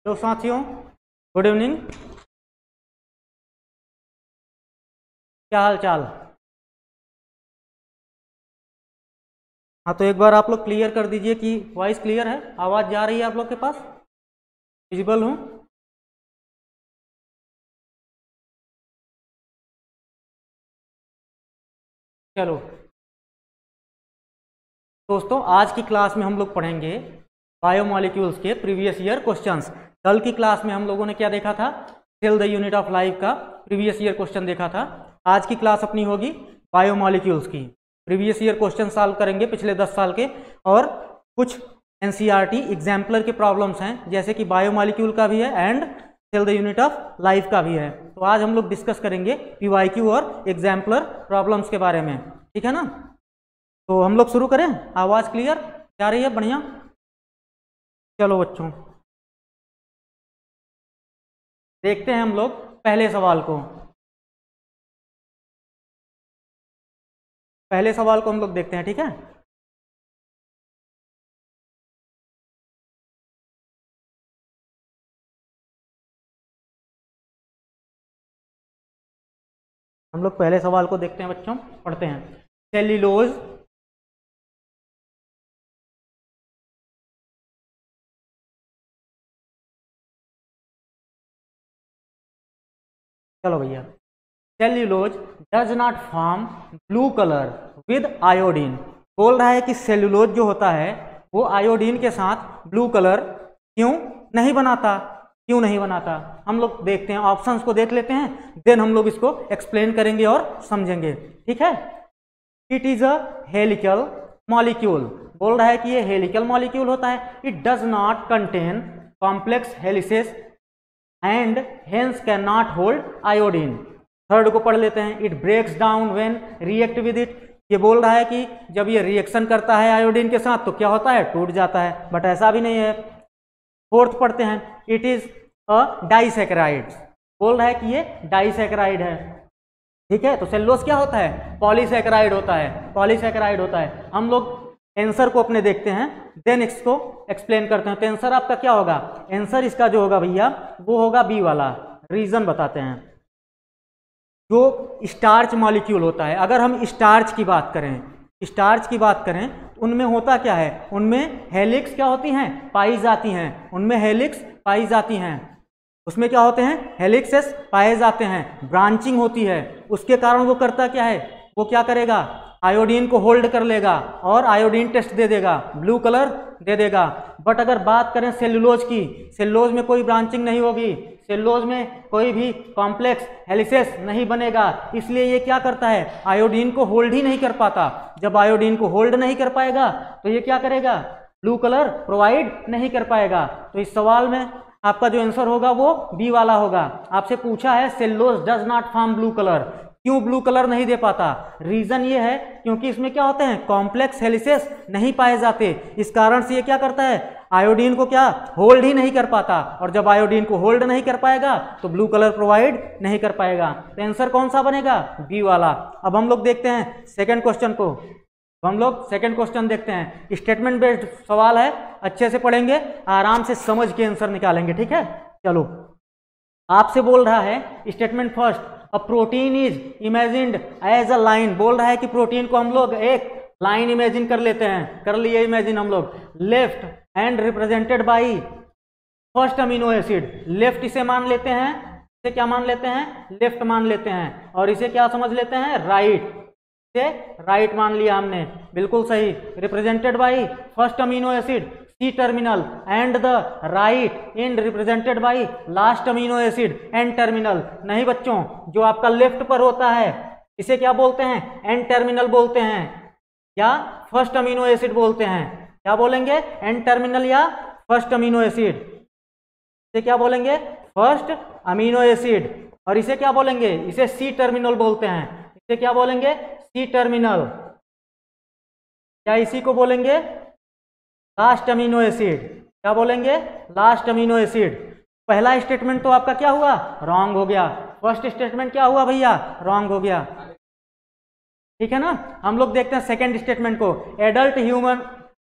तो साथियों, good evening. क्या हाल चाल। हाँ, तो एक बार आप लोग क्लियर कर दीजिए कि वॉइस क्लियर है, आवाज़ जा रही है आप लोग के पास, विजिबल हूँ। चलो दोस्तों, आज की क्लास में हम लोग पढ़ेंगे बायोमॉलिक्यूल्स के प्रीवियस ईयर क्वेश्चंस। कल की क्लास में हम लोगों ने क्या देखा था? Cell the unit of life का प्रीवियस ईयर क्वेश्चन देखा था। आज की क्लास अपनी होगी बायोमॉलिक्यूल्स की। प्रीवियस ईयर क्वेश्चन सॉल्व करेंगे पिछले 10 साल के, और कुछ एनसीईआरटी एग्जाम्पलर के प्रॉब्लम्स हैं, जैसे कि बायोमॉलिक्यूल का भी है and cell the unit of life का भी है। तो आज हम लोग डिस्कस करेंगे पीवाईक्यू और एग्जाम्पलर प्रॉब्लम्स के बारे में, ठीक है ना? तो हम लोग शुरू करें। आवाज़ क्लियर जा रही है? बढ़िया। चलो बच्चों, देखते हैं हम लोग पहले सवाल को। पहले सवाल को हम लोग देखते हैं, ठीक है? हम लोग पहले सवाल को देखते हैं बच्चों, पढ़ते हैं। सेल्यूलोज चलो भैया, cellulose does not form blue colour with iodine. बोल रहा है कि सेल्यूलोज जो होता है वो आयोडीन के साथ ब्लू कलर क्यों नहीं बनाता? क्यों नहीं बनाता? हम लोग देखते हैं, ऑप्शंस को देख लेते हैं, देन हम लोग इसको एक्सप्लेन करेंगे और समझेंगे, ठीक है? It is a helical molecule. बोल रहा है कि ये हेलिकल मॉलिक्यूल होता है। It does not contain complex helices and hence can not hold iodine. Third को पढ़ लेते हैं। It breaks down when react with it. ये बोल रहा है कि जब ये रिएक्शन करता है आयोडीन के साथ तो क्या होता है? टूट जाता है, बट ऐसा भी नहीं है। फोर्थ पढ़ते हैं। It is a disaccharide. बोल रहा है कि ये डाइसैकेराइड है, ठीक है? तो सेल्यूलोज क्या होता है? पॉलीसैकेराइड होता है, पॉलीसैकेराइड होता है। हम लोग आंसर को अपने देखते हैं, देन इसको एक्सप्लेन करते हैं। तो आंसर आपका क्या होगा? आंसर इसका जो होगा भैया वो होगा बी वाला। रीजन बताते हैं। जो स्टार्च मॉलिक्यूल होता है, अगर हम स्टार्च की बात करें, स्टार्च की बात करें, उनमें होता क्या है? उनमें हेलिक्स क्या होती हैं? पाई जाती हैं। उनमें हेलिक्स पाई जाती हैं। उसमें क्या होते हैं? हेलिक्सेस पाए जाते हैं, ब्रांचिंग होती है। उसके कारण वो करता क्या है? वो क्या करेगा? आयोडीन को होल्ड कर लेगा और आयोडीन टेस्ट दे देगा, ब्लू कलर दे देगा। बट अगर बात करें सेल्यूलोज की, सेल्यूलोज में कोई ब्रांचिंग नहीं होगी, सेल्यूलोज में कोई भी कॉम्प्लेक्स हेलिसेस नहीं बनेगा, इसलिए ये क्या करता है? आयोडीन को होल्ड ही नहीं कर पाता। जब आयोडीन को होल्ड नहीं कर पाएगा तो ये क्या करेगा? ब्लू कलर प्रोवाइड नहीं कर पाएगा। तो इस सवाल में आपका जो आंसर होगा वो बी वाला होगा। आपसे पूछा है cellulose does not form blue colour, क्यों ब्लू कलर नहीं दे पाता? रीजन ये है क्योंकि इसमें क्या होते हैं? कॉम्प्लेक्स हेलिसेस नहीं पाए जाते। इस कारण से ये क्या करता है? आयोडीन को क्या होल्ड ही नहीं कर पाता, और जब आयोडीन को होल्ड नहीं कर पाएगा तो ब्लू कलर प्रोवाइड नहीं कर पाएगा। तो आंसर कौन सा बनेगा? बी वाला। अब हम लोग देखते हैं सेकेंड क्वेश्चन को। हम लोग सेकंड क्वेश्चन देखते हैं। स्टेटमेंट बेस्ड सवाल है, अच्छे से पढ़ेंगे, आराम से समझ के आंसर निकालेंगे, ठीक है? चलो, आपसे बोल रहा है statement first, a protein is imagined as a line. बोल रहा है कि प्रोटीन को हम लोग एक लाइन इमेजिन कर लेते हैं, कर लिए इमेजिन हम लोग। Left and represented by first amino acid. Left इसे मान लेते हैं, इसे क्या मान लेते हैं? लेफ्ट मान लेते हैं। और इसे क्या समझ लेते हैं? राइट। से राइट मान लिया हमने, बिल्कुल सही। Represented by first amino acid C terminal end the right end represented by last amino acid N terminal. नहीं बच्चों, जो आपका लेफ्ट पर होता है इसे क्या बोलते हैं? एन टर्मिनल बोलते हैं, या फर्स्ट अमीनो एसिड बोलते हैं। क्या बोलेंगे? एन टर्मिनल या फर्स्ट अमीनो एसिड। इसे क्या बोलेंगे? First amino acid. और इसे क्या बोलेंगे? इसे सी टर्मिनल बोलते हैं। इसे क्या बोलेंगे? C terminal. क्या इसी को बोलेंगे? Last amino acid. क्या बोलेंगे? Last amino acid. पहला स्टेटमेंट तो आपका क्या हुआ? रॉन्ग हो गया। फर्स्ट स्टेटमेंट क्या हुआ भैया? रॉन्ग हो गया, ठीक है ना? हम लोग देखते हैं सेकंड स्टेटमेंट को। Adult human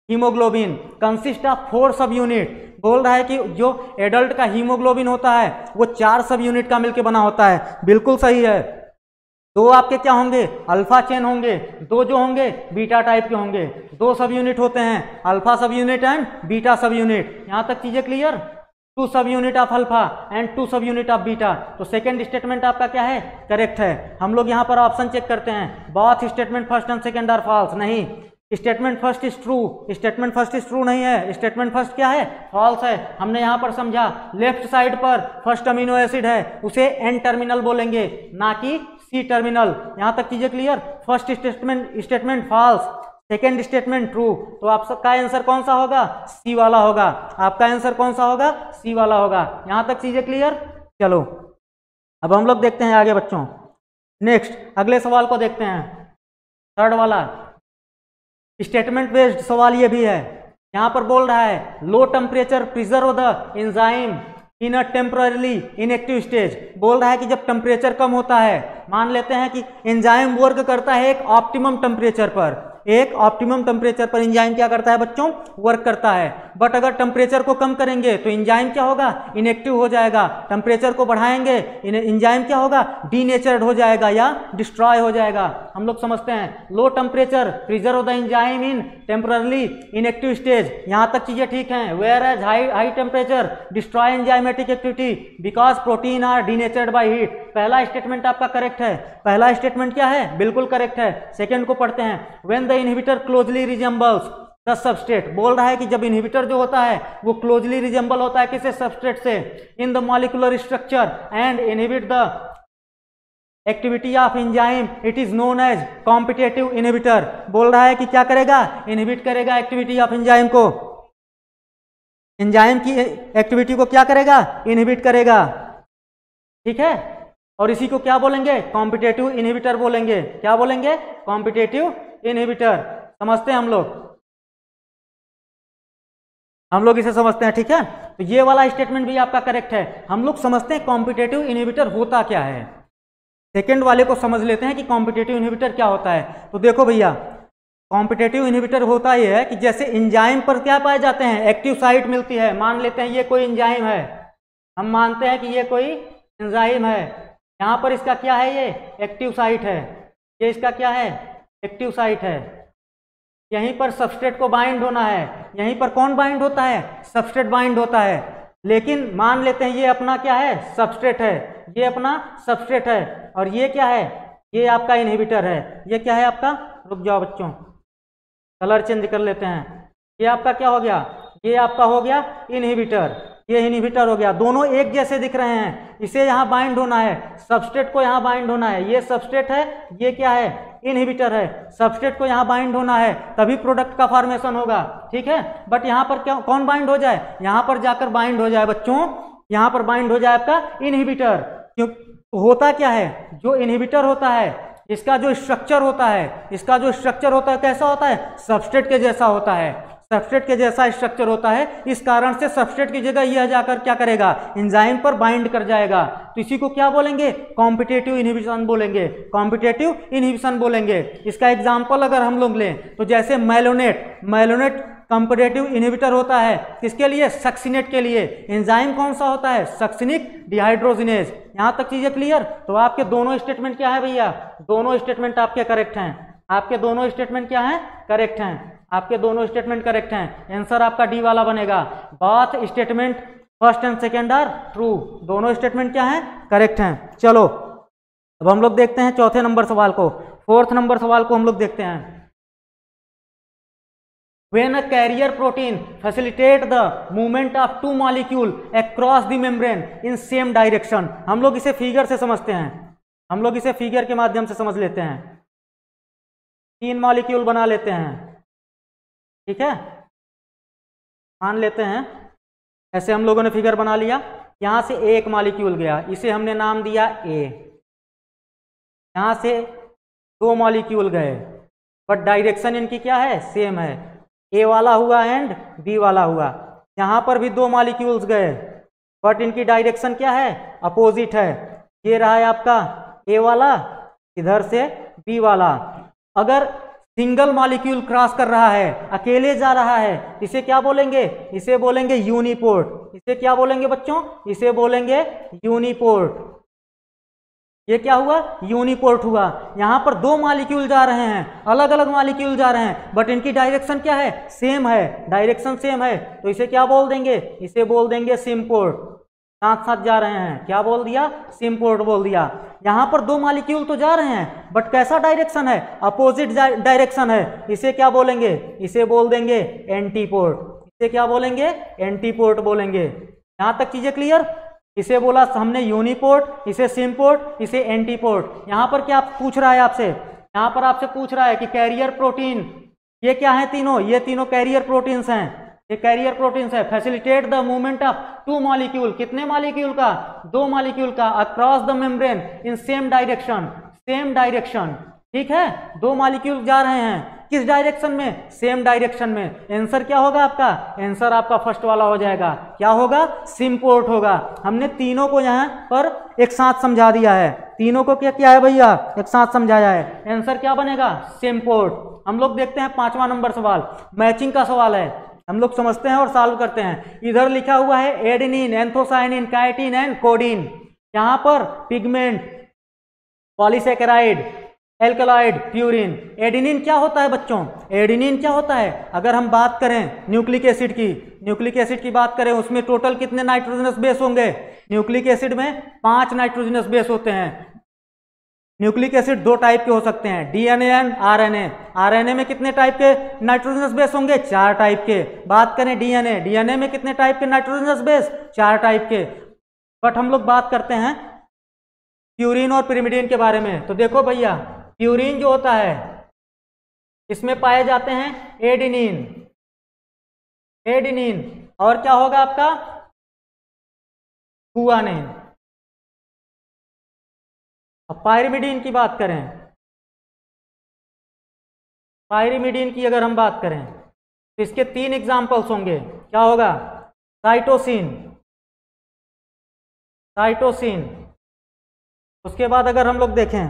haemoglobin consist of 4 सब यूनिट। बोल रहा है कि जो एडल्ट का हीमोग्लोबिन होता है वो 4 सब यूनिट का मिलकर बना होता है। बिल्कुल सही है। 2 आपके क्या होंगे, अल्फा चेन होंगे, 2 जो होंगे बीटा टाइप के होंगे। 2 सब यूनिट होते हैं, अल्फा सब यूनिट एंड बीटा सब यूनिट। यहां तक चीजें क्लियर। 2 सब यूनिट ऑफ अल्फा एंड 2 सब यूनिट ऑफ बीटा। तो सेकंड स्टेटमेंट आपका क्या है, करेक्ट है। हम लोग यहां पर ऑप्शन चेक करते हैं, both statement first and second are false. नहीं, statement first is true, statement first is true नहीं है, स्टेटमेंट फर्स्ट क्या है, फॉल्स है। हमने यहां पर समझा लेफ्ट साइड पर फर्स्ट अमीनो एसिड है, उसे एन टर्मिनल बोलेंगे ना कि सी टर्मिनल। यहां तक चीजें clear. First statement false, second statement true. तो आप सबका आंसर कौन सा होगा, सी वाला होगा। आपका आंसर कौन सा होगा, सी वाला होगा। यहां तक चीजें क्लियर। चलो अब हम लोग देखते हैं आगे बच्चों। नेक्स्ट अगले सवाल को देखते हैं, थर्ड वाला स्टेटमेंट बेस्ड सवाल ये भी है। यहां पर बोल रहा है लो temperature preserve the enzyme in a temporary inactive stage. बोल रहा है कि जब टेम्परेचर कम होता है, मान लेते हैं कि एंजाइम वर्क करता है एक ऑप्टिमम टेम्परेचर पर, एक ऑप्टिमम टेम्परेचर पर एंजाइम क्या करता है बच्चों, वर्क करता है। बट अगर टेम्परेचर को कम करेंगे तो एंजाइम क्या होगा, इनएक्टिव हो जाएगा। टेम्परेचर को बढ़ाएंगे एंजाइम क्या होगा, डीनेचर्ड हो जाएगा या डिस्ट्रॉय हो जाएगा। हम लोग समझते हैं low temperature preserve the enzyme in temporary inactive stage. यहां तक चीजें ठीक हैं। Whereas high temperature destroy enzymatic activity because protein are denatured by heat. पहला स्टेटमेंट आपका करेक्ट है। पहला स्टेटमेंट क्या है, बिल्कुल करेक्ट है। सेकेंड को पढ़ते हैं, when the inhibitor closely resembles the substrate. बोल रहा है कि जब इनहिबिटर जो होता है वो क्लोजली रिजेंबल होता है किसे, सबस्ट्रेट से, in the molecular structure and inhibit the activity of enzyme it is known as competitive inhibitor. बोल रहा है कि क्या करेगा, इनहिबिट करेगा एक्टिविटी ऑफ एंजाइम को, एंजाइम की एक्टिविटी को क्या करेगा, इनहिबिट करेगा। ठीक है, और इसी को क्या बोलेंगे, कॉम्पिटेटिव इनहिबिटर बोलेंगे। क्या बोलेंगे, कॉम्पिटेटिव इनहिबिटर। समझते हैं हम लोग इसे समझते हैं। ठीक है, तो ये वाला स्टेटमेंट भी आपका करेक्ट है। हम लोग समझते हैं कॉम्पिटेटिव इनहिबिटर होता क्या है। सेकेंड वाले को समझ लेते हैं कि कॉम्पिटेटिव इनहिबिटर क्या होता है। तो देखो भैया, कॉम्पिटेटिव इनहिबिटर होता यह है कि जैसे एंजाइम पर क्या पाए जाते हैं, एक्टिव साइट मिलती है। मान लेते हैं ये कोई एंजाइम है, हम मानते हैं कि ये कोई एंजाइम है। यहाँ पर इसका क्या है, ये एक्टिव साइट है, ये इसका क्या है, एक्टिव साइट है। यहीं पर सबस्ट्रेट को बाइंड होना है। यहीं पर कौन बाइंड होता है, सबस्ट्रेट बाइंड होता है। लेकिन मान लेते हैं ये अपना क्या है, सबस्ट्रेट है, ये अपना सबस्ट्रेट है, और ये क्या है, ये आपका इनहिबिटर है। ये क्या है आपका, रुक जाओ बच्चों, कलर चेंज कर लेते हैं। ये आपका क्या हो गया, ये आपका हो गया इनहिबिटर, ये इनहिबिटर हो गया। दोनों एक जैसे दिख रहे हैं। इसे यहाँ बाइंड होना है, सबस्ट्रेट को यहाँ बाइंड होना है। ये सबस्ट्रेट है, ये क्या है, इनहिबिटर है। सबस्ट्रेट को यहाँ बाइंड होना है, तभी प्रोडक्ट का फॉर्मेशन होगा। ठीक है, बट यहाँ पर क्या, कौन बाइंड हो जाए, यहाँ पर जाकर बाइंड हो जाए बच्चों, यहाँ पर बाइंड हो जाए आपका इनहिबिटर। क्यों, होता क्या है, जो इनहिबिटर होता है इसका जो स्ट्रक्चर होता है, इसका जो स्ट्रक्चर होता है कैसा होता है, सबस्ट्रेट के जैसा होता है। सबस्ट्रेट के जैसा स्ट्रक्चर होता है, इस कारण से सबस्ट्रेट की जगह यह जाकर क्या करेगा, एंजाइम पर बाइंड कर जाएगा। तो इसी को क्या बोलेंगे, कॉम्पिटेटिव इनहिबिशन बोलेंगे, कॉम्पिटेटिव इनहिबिशन बोलेंगे। इसका एग्जांपल अगर हम लोग लें तो जैसे मैलोनेट कॉम्पिटेटिव इनहिबिटर होता है किसके लिए, सक्सिनेट के लिए। एंजाइम कौन सा होता है, सक्सिनिक डिहाइड्रोजिनेज। यहां तक चीजें क्लियर। तो आपके दोनों स्टेटमेंट क्या है भैया, दोनों स्टेटमेंट आपके करेक्ट हैं। आपके दोनों स्टेटमेंट क्या हैं, करेक्ट हैं। आपके दोनों स्टेटमेंट करेक्ट हैं। आंसर आपका डी वाला बनेगा। Both statement first and second are true. दोनों स्टेटमेंट क्या हैं, करेक्ट हैं। चलो अब हम लोग देखते हैं चौथे नंबर सवाल को। फोर्थ नंबर सवाल को हम लोग देखते हैं। When a carrier protein facilitate the movement of two molecule across the membrane in same direction। हम लोग इसे फिगर से समझते हैं, हम लोग इसे फिगर के माध्यम से समझ लेते हैं। 3 मॉलिक्यूल बना लेते हैं। ठीक है, मान लेते हैं ऐसे हम लोगों ने फिगर बना लिया। यहां से एक मॉलिक्यूल गया, इसे हमने नाम दिया ए। यहां से 2 मॉलिक्यूल गए, बट डायरेक्शन इनकी क्या है, सेम है। ए वाला हुआ एंड बी वाला हुआ। यहाँ पर भी 2 मॉलिक्यूल्स गए, बट इनकी डायरेक्शन क्या है, अपोजिट है। ये रहा है आपका ए वाला, इधर से बी वाला। अगर सिंगल मॉलिक्यूल क्रॉस कर रहा है, अकेले जा रहा है, इसे क्या बोलेंगे? इसे बोलेंगे यूनिपोर्ट। इसे क्या बोलेंगे बच्चों? इसे बोलेंगे यूनिपोर्ट। ये क्या हुआ? यूनिपोर्ट हुआ। यहां पर दो मॉलिक्यूल जा रहे हैं, अलग अलग मॉलिक्यूल जा रहे हैं, बट इनकी डायरेक्शन क्या है? सेम है, डायरेक्शन सेम है, तो इसे क्या बोल देंगे? इसे बोल देंगे सिम्पोर्ट। साथ साथ जा रहे हैं, क्या बोल दिया? सिम्पोर्ट बोल दिया। यहां पर दो मॉलिक्यूल तो जा रहे हैं, बट कैसा डायरेक्शन है? अपोजिट डायरेक्शन है, इसे क्या बोलेंगे? इसे बोल देंगे एंटीपोर्ट। इसे क्या बोलेंगे? एंटीपोर्ट बोलेंगे। यहां तक चीजें क्लियर? इसे बोला हमने यूनिपोर्ट, इसे सिम्पोर्ट, इसे एंटीपोर्ट। यहां पर क्या पूछ रहा है आपसे? यहां पर आपसे पूछ रहा है कि कैरियर प्रोटीन, ये क्या है तीनों? ये तीनों कैरियर प्रोटीन्स हैं। ये कैरियर प्रोटीन्स है। Facilitate the movement of two molecule, कितने मॉलिक्यूल का? दो मॉलिक्यूल का, across the membrane in same direction. Same direction, ठीक है, दो मॉलिक्यूल जा रहे हैं, किस डायरेक्शन में? सेम डायरेक्शन में। आंसर क्या होगा आपका? आंसर आपका फर्स्ट वाला हो जाएगा। क्या होगा? सिम्पोर्ट होगा। हमने तीनों को यहाँ पर एक साथ समझा दिया है। तीनों को क्या किया है भैया? एक साथ समझाया है। आंसर क्या बनेगा? सिम्पोर्ट। हम लोग देखते हैं 5वां नंबर सवाल, मैचिंग का सवाल है। हम लोग समझते हैं और सॉल्व करते हैं। इधर लिखा हुआ है adenine, anthocyanin, chitin and coding. यहाँ पर pigment, polysaccharide, alkaloid, purine. Adenine क्या होता है बच्चों? एडेनिन क्या होता है? अगर हम बात करें न्यूक्लिक एसिड की, न्यूक्लिक एसिड की बात करें, उसमें टोटल कितने नाइट्रोजनस बेस होंगे? न्यूक्लिक एसिड में 5 नाइट्रोजनस बेस होते हैं। न्यूक्लिक एसिड दो टाइप के हो सकते हैं, डीएनए एंड आरएनए। आरएनए में कितने टाइप के नाइट्रोजनस बेस होंगे? 4 टाइप के। बात करें डीएनए, डीएनए में कितने टाइप के नाइट्रोजनस बेस? 4 टाइप के। बट हम लोग बात करते हैं प्यूरिन और पिरिमिडिन के बारे में। तो देखो भैया, प्यूरिन जो होता है इसमें पाए जाते हैं एडेनिन, एडेनिन, और क्या होगा आपका? गुआनिन। अब पायरिमिडीन की बात करें, पायरिमिडीन की अगर हम बात करें तो इसके 3 एग्जाम्पल्स होंगे। क्या होगा? Cytosine, cytosine. उसके बाद अगर हम लोग देखें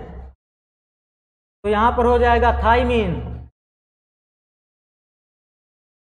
तो यहां पर हो जाएगा थाइमीन,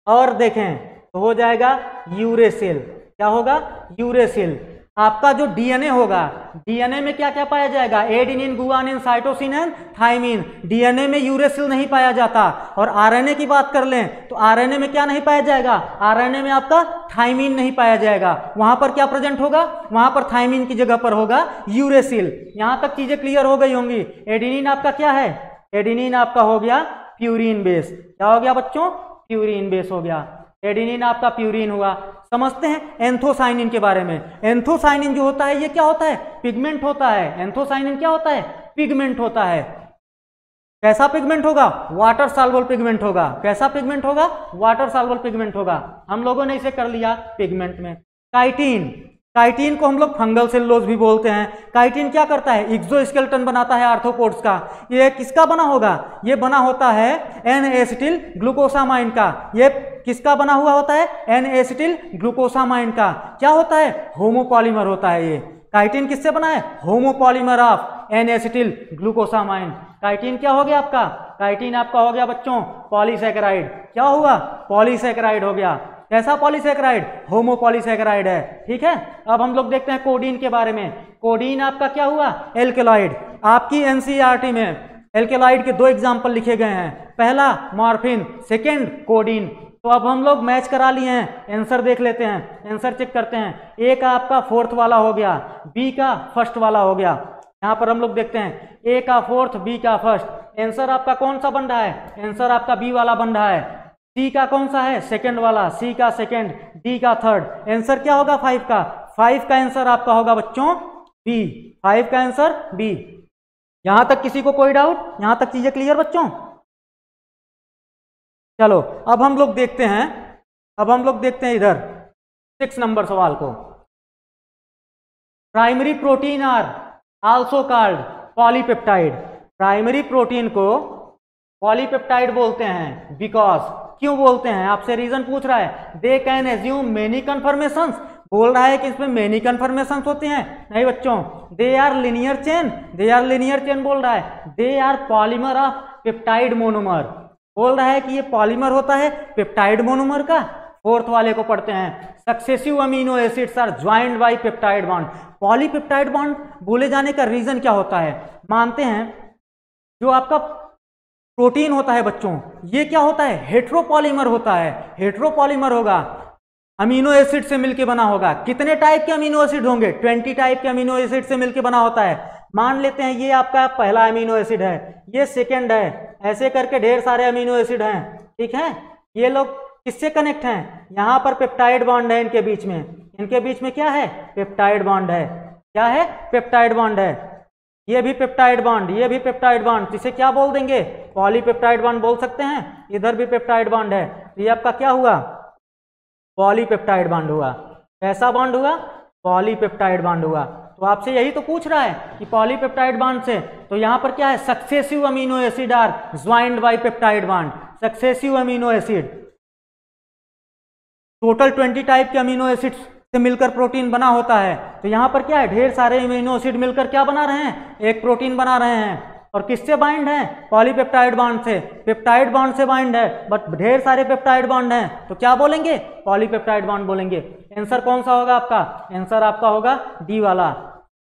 और देखें तो हो जाएगा यूरेसिल। क्या होगा? यूरेसिल। आपका जो डीएनए होगा, डीएनए में क्या क्या पाया जाएगा? Adenine, guanine, cytosine and thymine. DNA में यूरेसिल नहीं पाया जाता। और आरएनए की बात कर लें तो आरएनए में क्या नहीं पाया जाएगा? आरएनए में आपका थाइमीन नहीं पाया जाएगा। वहां पर क्या प्रेजेंट होगा? वहां पर थाइमीन की जगह पर होगा यूरेसिल। यहां तक चीजें क्लियर हो गई होंगी। एडेनिन आपका क्या है? एडेनिन आपका हो गया प्यूरिन बेस। क्या हो गया बच्चों? प्यूरिन बेस हो गया। एडेनिन आपका प्यूरिन हुआ। समझते हैं एंथोसाइनिन के बारे में। एंथोसाइनिन जो होता है ये क्या होता है? पिगमेंट होता है। एंथोसाइनिन क्या होता है? पिगमेंट होता है। कैसा पिगमेंट होगा? वाटर सॉल्युबल पिगमेंट होगा। कैसा पिगमेंट होगा? वाटर सॉल्युबल पिगमेंट होगा। हम लोगों ने इसे कर लिया पिगमेंट में। काइटिन, काइटिन को हम लोग फंगल सेलुलोज भी बोलते हैं। काइटिन क्या करता है? एक्सोस्केलेटन बनाता है आर्थ्रोपोड्स का। ये किसका बना होगा? ये बना होता है एन एसिटिल ग्लूकोसामाइन का। ये किसका बना हुआ होता है? एन एसिटिल ग्लूकोसामाइन का। क्या होता है? होमोपॉलीमर होता है ये। काइटिन किससे बना है? Homopolymer of N acetyl glucosamine. Chitin क्या हो गया आपका? काइटिन आपका हो गया बच्चों पॉलीसैकेराइड। क्या हुआ? पॉलीसैकेराइड हो गया। कैसा पॉलीसैकेराइड? होमोपॉलीसैकेराइड है। ठीक है। अब हम लोग देखते हैं कोडीन के बारे में। कोडीन आपका क्या हुआ? एल्केलॉइड। आपकी एनसीईआरटी में एल्केलॉइड के 2 एग्जाम्पल लिखे गए हैं। पहला मॉर्फिन, सेकेंड कोडीन। तो अब हम लोग मैच करा लिए हैं। आंसर देख लेते हैं, आंसर चेक करते हैं। ए का आपका 4th वाला हो गया, बी का 1st वाला हो गया। यहाँ पर हम लोग देखते हैं ए का 4th, बी का 1st। आंसर आपका कौन सा बन रहा है? आंसर आपका बी वाला बन रहा है। सी का कौन सा है? 2nd वाला। सी का 2nd, डी का 3rd। आंसर क्या होगा? 5 का। 5 का आंसर आपका होगा बच्चों बी। 5 का आंसर बी। यहां तक किसी को कोई डाउट? यहां तक चीजें क्लियर बच्चों? चलो अब हम लोग देखते हैं, अब हम लोग देखते हैं इधर 6 नंबर सवाल को। Primary protein are also called polypeptide. Primary protein को पॉलीपेप्टाइड बोलते हैं। बिकॉज, क्यों बोलते हैं? आपसे रीजन पूछ रहा है। They can assume many conformations. बोल रहा है कि इसमें मेनी कन्फर्मेशंस होते हैं। नहीं बच्चों, they are linear chain. They are linear chain बोल रहा है। They are polymer of peptide monomer. बोल रहा है कि ये पॉलीमर होता है पेप्टाइड मोनोमर का। फोर्थ वाले को पढ़ते हैं, successive amino acids are joined by peptide bond. Polypeptide bond बोले जाने का रीजन क्या होता है? मानते हैं जो आपका प्रोटीन होता है बच्चों, ये क्या होता है? हेट्रोपॉलीमर होता है। हेट्रोपॉलीमर होगा, अमीनो एसिड से मिलके बना होगा। कितने टाइप के अमीनो एसिड होंगे? 20 टाइप के अमीनो एसिड से मिलके बना होता है। मान लेते हैं ये आपका पहला अमीनो एसिड है, ये सेकेंड है, ऐसे करके ढेर सारे अमीनो एसिड हैं, ठीक है। ये लोग किससे कनेक्ट हैं? यहाँ पर पेप्टाइड बॉन्ड है इनके बीच में। इनके बीच में क्या है? पेप्टाइड बॉन्ड है। क्या है? पेप्टाइड बॉन्ड है। ये भी पेप्टाइड बॉन्ड, ये भी पेप्टाइड बॉन्ड, इसे क्या बोल देंगे? पॉलीपेप्टाइड बॉन्ड बोल सकते हैं। इधर भी पेप्टाइड बॉन्ड है, तो ये आपका क्या हुआ? पॉलीपेप्टाइड बॉन्ड हुआ। कैसा बॉन्ड हुआ? पॉलीपेप्टाइड बॉन्ड हुआ। तो आपसे यही तो पूछ रहा है कि पॉलीपेप्टाइड बॉन्ड से, तो यहां पर क्या है? Successive amino acid are joined by peptide bond. Successive amino acid, total 20 type के अमीनो एसिड से मिलकर प्रोटीन बना होता है। तो यहां पर क्या है? ढेर सारे अमीनो एसिड मिलकर क्या बना रहे हैं? एक प्रोटीन बना रहे हैं। और किससे बाइंड है? पॉलीपेप्टाइड बॉन्ड से। पेप्टाइड बॉन्ड से बाइंड है, बट ढेर सारे पेप्टाइड बॉन्ड हैं, तो क्या बोलेंगे? पॉलीपेप्टाइड बॉन्ड बोलेंगे। आंसर कौन सा होगा आपका? आंसर आपका होगा डी वाला।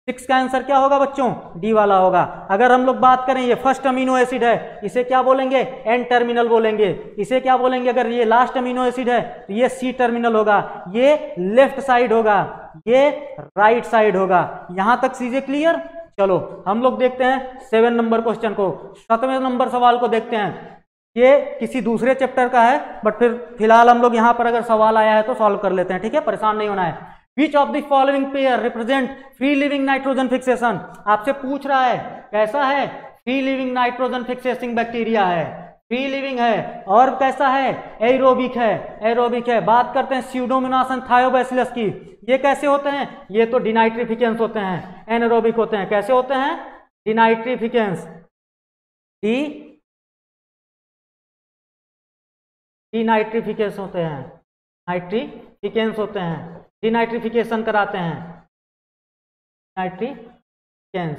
6 का आंसर क्या होगा बच्चों? डी वाला होगा। अगर हम लोग बात करें, ये फर्स्ट अमीनो एसिड है, इसे क्या बोलेंगे? एन टर्मिनल बोलेंगे। इसे क्या बोलेंगे? अगर ये लास्ट अमीनो एसिड है तो ये सी टर्मिनल होगा, ये लेफ्ट साइड होगा, ये राइट साइड होगा। यहां तक चीजें क्लियर? चलो हम लोग देखते हैं 7 नंबर क्वेश्चन को। 7वें नंबर सवाल को देखते हैं। ये किसी दूसरे चैप्टर का है, बट फिर फिलहाल हम लोग यहाँ पर अगर सवाल आया है तो सॉल्व कर लेते हैं, ठीक है, परेशान नहीं होना है। Which of the following pair represent free living nitrogen fixation? आपसे पूछ रहा है कैसा है? फ्री लिविंग नाइट्रोजन फिक्सेसिंग बैक्टीरिया है, फ्री लिविंग है, और कैसा है? एरोबिक है। एरोबिक है। बात करते हैं स्यूडोमोनास एंड थायोबैसिलस की। ये कैसे होते हैं? ये तो डिनाइट्रिफिकेंस होते हैं, एनारोबिक होते हैं। कैसे होते हैं? डिनाइट्रिफिकेंस, डिनाइट्रिफिकेंस होते हैं, नाइट्रिफिकेंस होते हैं, डिनाइट्रिफिकेशन कराते हैं, नाइट्रिफिकेंस,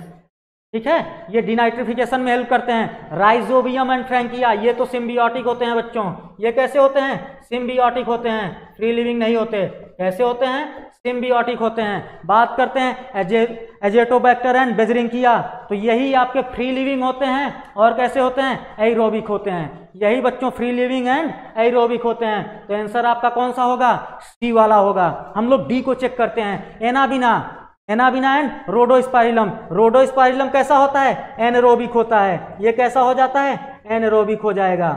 ठीक है। ये डिनाइट्रिफिकेशन में हेल्प करते हैं। राइजोबियम एंड फ्रैंकिया, ये तो सिम्बियोटिक होते हैं बच्चों। ये कैसे होते हैं? सिम्बियोटिक होते हैं, फ्री लिविंग नहीं होते। कैसे होते हैं? सिम्बियोटिक होते हैं। बात करते हैं एजेटोबैक्टर एंड बेजरिंकिया, तो यही आपके फ्री लिविंग होते हैं। और कैसे होते हैं? एरोबिक होते हैं। यही बच्चों फ्री लिविंग एंड एरोबिक होते हैं। तो आंसर आपका कौन सा होगा? सी वाला होगा। हम लोग डी को चेक करते हैं। Anabaena, Anabaena and Rhodospirillum. Rhodospirillum कैसा होता है? एनारोबिक होता है। ये कैसा हो जाता है? एनारोबिक हो जाएगा।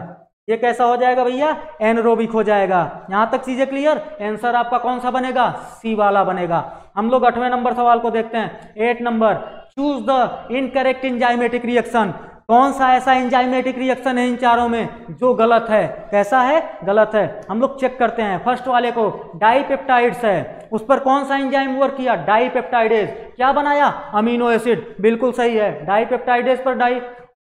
ये कैसा हो जाएगा भैया? एनारोबिक हो जाएगा। यहां तक चीजें क्लियर? आंसर आपका कौन सा बनेगा? सी वाला बनेगा। हम लोग 8वें नंबर सवाल को देखते हैं। 8 number, choose the incorrect enzymatic reaction. कौन सा ऐसा एंजाइमेटिक रिएक्शन है इन चारों में जो गलत है? कैसा है? गलत है। हम लोग चेक करते हैं। फर्स्ट वाले को, डाइपेप्टाइड्स है, उस पर कौन सा एंजाइम वर्क किया? डाइपेप्टाइडेज। क्या बनाया? Amino acid. बिल्कुल सही है। डाइपेप्टाइडेज पर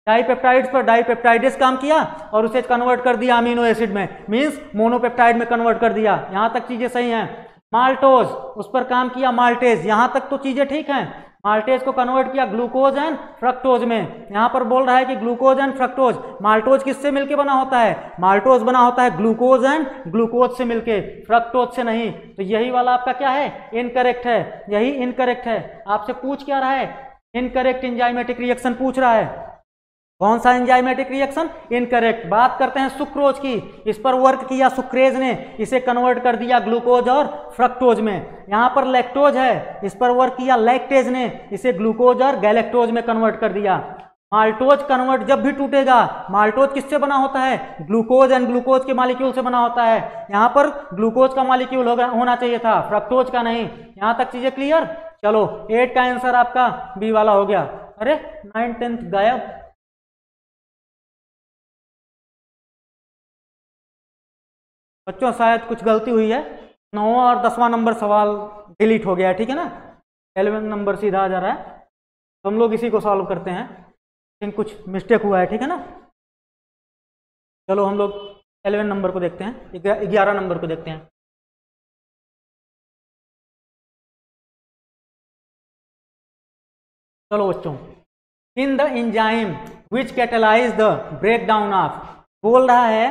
डाइपेप्टाइड्स पर डाइपेप्टाइडेज काम किया और उसे कन्वर्ट कर दिया अमीनो एसिड में, मींस मोनोपेप्टाइड में कन्वर्ट कर दिया। यहां तक चीजें सही हैं। माल्टोज, उस पर काम किया माल्टेज। यहां तक तो चीजें ठीक हैं। माल्टेज को कन्वर्ट किया ग्लूकोज एंड फ्रक्टोज में। यहां पर बोल रहा है कि ग्लूकोज एंड फ्रक्टोज। माल्टोज किससे मिलके बना होता है? माल्टोज बना होता है ग्लूकोज एंड ग्लूकोज से मिलके, फ्रक्टोज से नहीं। तो यही वाला आपका क्या है? इनकरेक्ट है। यही इनकरेक्ट है। आपसे पूछ क्या रहा है? इनकरेक्ट एंजाइमेटिक रिएक्शन पूछ रहा है। कौन सा एंजाइमेटिक रिएक्शन? इनकरेक्ट। बात करते हैं सुक्रोज की। इस पर वर्क किया सुक्रेज ने, इसे कन्वर्ट कर दिया ग्लूकोज और फ्रक्टोज में। यहां पर लैक्टोज है, इस पर वर्क किया लैक्टेज ने, इसे ग्लूकोज और गैलेक्टोज में कन्वर्ट कर दिया। माल्टोज कन्वर्ट जब भी टूटेगा, माल्टोज किससे बना होता है? ग्लूकोज एंड ग्लूकोज के मॉलिक्यूल से बना होता है। यहां पर ग्लूकोज का मॉलिक्यूल होना चाहिए था, फ्रक्टोज का नहीं। यहां तक चीजें क्लियर? चलो 8 का आंसर आपका बी वाला हो गया। अरे 9, 10 गायब। बच्चों शायद कुछ गलती हुई है। 9वां और 10वां नंबर सवाल डिलीट हो गया है, ठीक है ना। 11 नंबर सीधा आ जा रहा है, तो हम लोग इसी को सॉल्व करते हैं। लेकिन कुछ मिस्टेक हुआ है, ठीक है ना। चलो हम लोग 11 नंबर को देखते हैं, 11 नंबर को देखते हैं। चलो बच्चों, in the enzyme which catalyse the break down of, बोल रहा है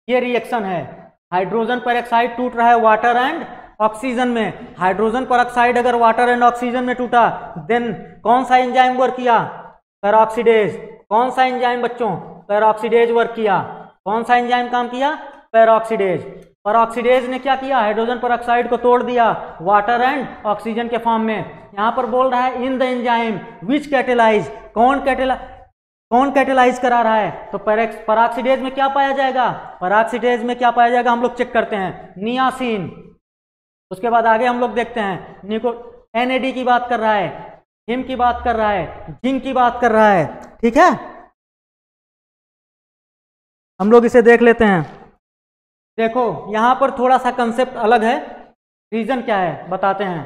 ये रिएक्शन है, हाइड्रोजन पेरोक्साइड टूट रहा है वाटर एंड ऑक्सीजन में। हाइड्रोजन पेरोक्साइड अगर वाटर एंड ऑक्सीजन में टूटा, देन कौन सा एंजाइम वर्क किया? पेरोक्सीडेज। कौन सा एंजाइम बच्चों? पेरोक्सीडेज वर्क किया। कौन सा एंजाइम काम किया? पेरोक्सीडेज। पेरोक्सीडेज ने क्या किया? हाइड्रोजन पेरोक्साइड को तोड़ दिया वाटर एंड ऑक्सीजन के फॉर्म में। यहां पर बोल रहा है इन द एंजाइम विच कैटेलाइज, कौन कैटेलाइज करा रहा है? तो पेरोक्सीडेज में क्या पाया जाएगा? पेरोक्सीडेज में क्या पाया जाएगा हम लोग चेक करते हैं, नियासिन। उसके बाद आगे हम लोग देखते हैं NAD की बात कर रहा है, हिम की बात कर रहा है, जिंक की बात कर रहा है। ठीक है, हम लोग इसे देख लेते हैं। देखो यहां पर थोड़ा सा कंसेप्ट अलग है, रीजन क्या है बताते हैं।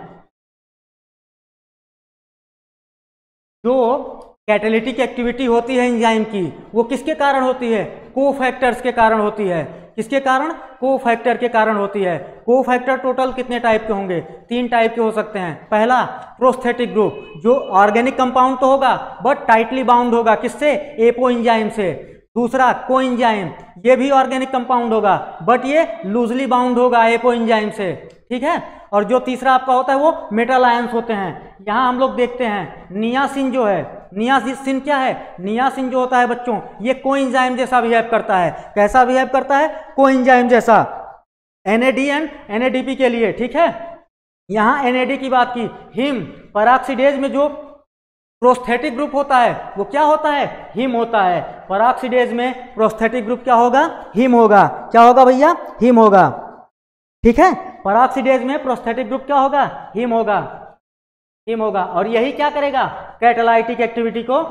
जो कैटालिटिक एक्टिविटी होती है एंजाइम की, वो किसके कारण होती है? कोफैक्टर्स के कारण होती है। किसके कारण? कोफैक्टर के कारण होती है। कोफैक्टर टोटल कितने टाइप के होंगे? 3 टाइप के हो सकते हैं। पहला प्रोस्थेटिक ग्रुप, जो ऑर्गेनिक कंपाउंड तो होगा बट टाइटली बाउंड होगा, किससे? एपो एंजाइम से। दूसरा कोएंजाइम, ये भी ऑर्गेनिक कंपाउंड होगा बट ये लूजली बाउंड होगा एपो एंजाइम से। ठीक है, और जो तीसरा आपका होता है वो मेटल आयंस होते हैं। यहां हम लोग देखते हैं नियासिन जो है, नियासिन क्या है? नियासिन जो होता है बच्चों, ये कोएंजाइम जैसा बिहेव करता है। कैसा बिहेव करता है? कोएंजाइम जैसा, NAD एंड NADP के लिए। ठीक है, यहां NAD की बात की। हिम पेरोक्सीडेज में जो प्रोस्थेटिक ग्रुप होता है वो क्या होता है? हिम होता है। पेरोक्सीडेज में प्रोस्थेटिक ग्रुप क्या होगा? हिम होगा। क्या होगा भैया? हिम होगा। ठीक है, पेरोक्सीडेज में प्रोस्थेटिक ग्रुप क्या होगा? हिम होगा, हिम होगा। और यही क्या करेगा? कैटालाइटिक एक्टिविटी को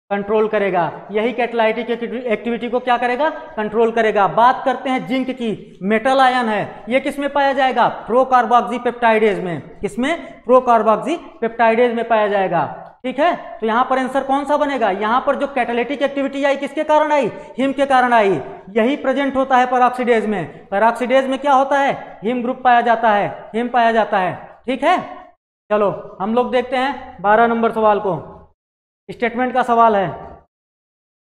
कंट्रोल करेगा। यही कैटालाइटिक एक्टिविटी को क्या करेगा? कंट्रोल करेगा। बात करते हैं जिंक की, मेटल आयन है, ये किस में पाया जाएगा? प्रोकार्बोक्सी पेप्टाइडेज में। किसमें? प्रोकार्बोक्सी पेप्टाइडेज में पाया जाएगा। ठीक है, तो यहां पर आंसर कौन सा बनेगा? यहां पर जो कैटालिटिक एक्टिविटी आई किसके कारण आई? हिम के कारण आई। यही प्रेजेंट होता है पेरोक्सीडेज में। पेरोक्सीडेज में क्या होता है? हिम ग्रुप पाया जाता है, हिम पाया जाता है। ठीक है, चलो हम लोग देखते हैं 12 नंबर सवाल को। स्टेटमेंट का सवाल है,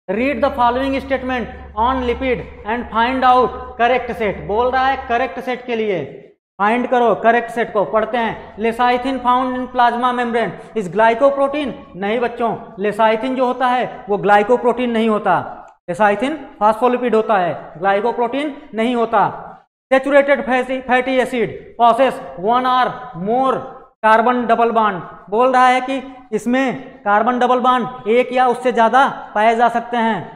read the following statement on lipid and find out correct set. बोल रहा है करेक्ट सेट के लिए फाइंड करो करेक्ट सेट को। पढ़ते हैं, lecithin found in plasma membrane is glycoprotein. नहीं बच्चों, लेसाइथिन जो होता है वो ग्लाइकोप्रोटीन नहीं होता। लेसाइथिन फास्फोलिपिड होता है, ग्लाइकोप्रोटीन नहीं होता। Saturated fatty acid possesses 1 or more carbon double bond. बोल रहा है कि इसमें कार्बन डबल बॉन्ड 1 या उससे ज्यादा पाए जा सकते हैं।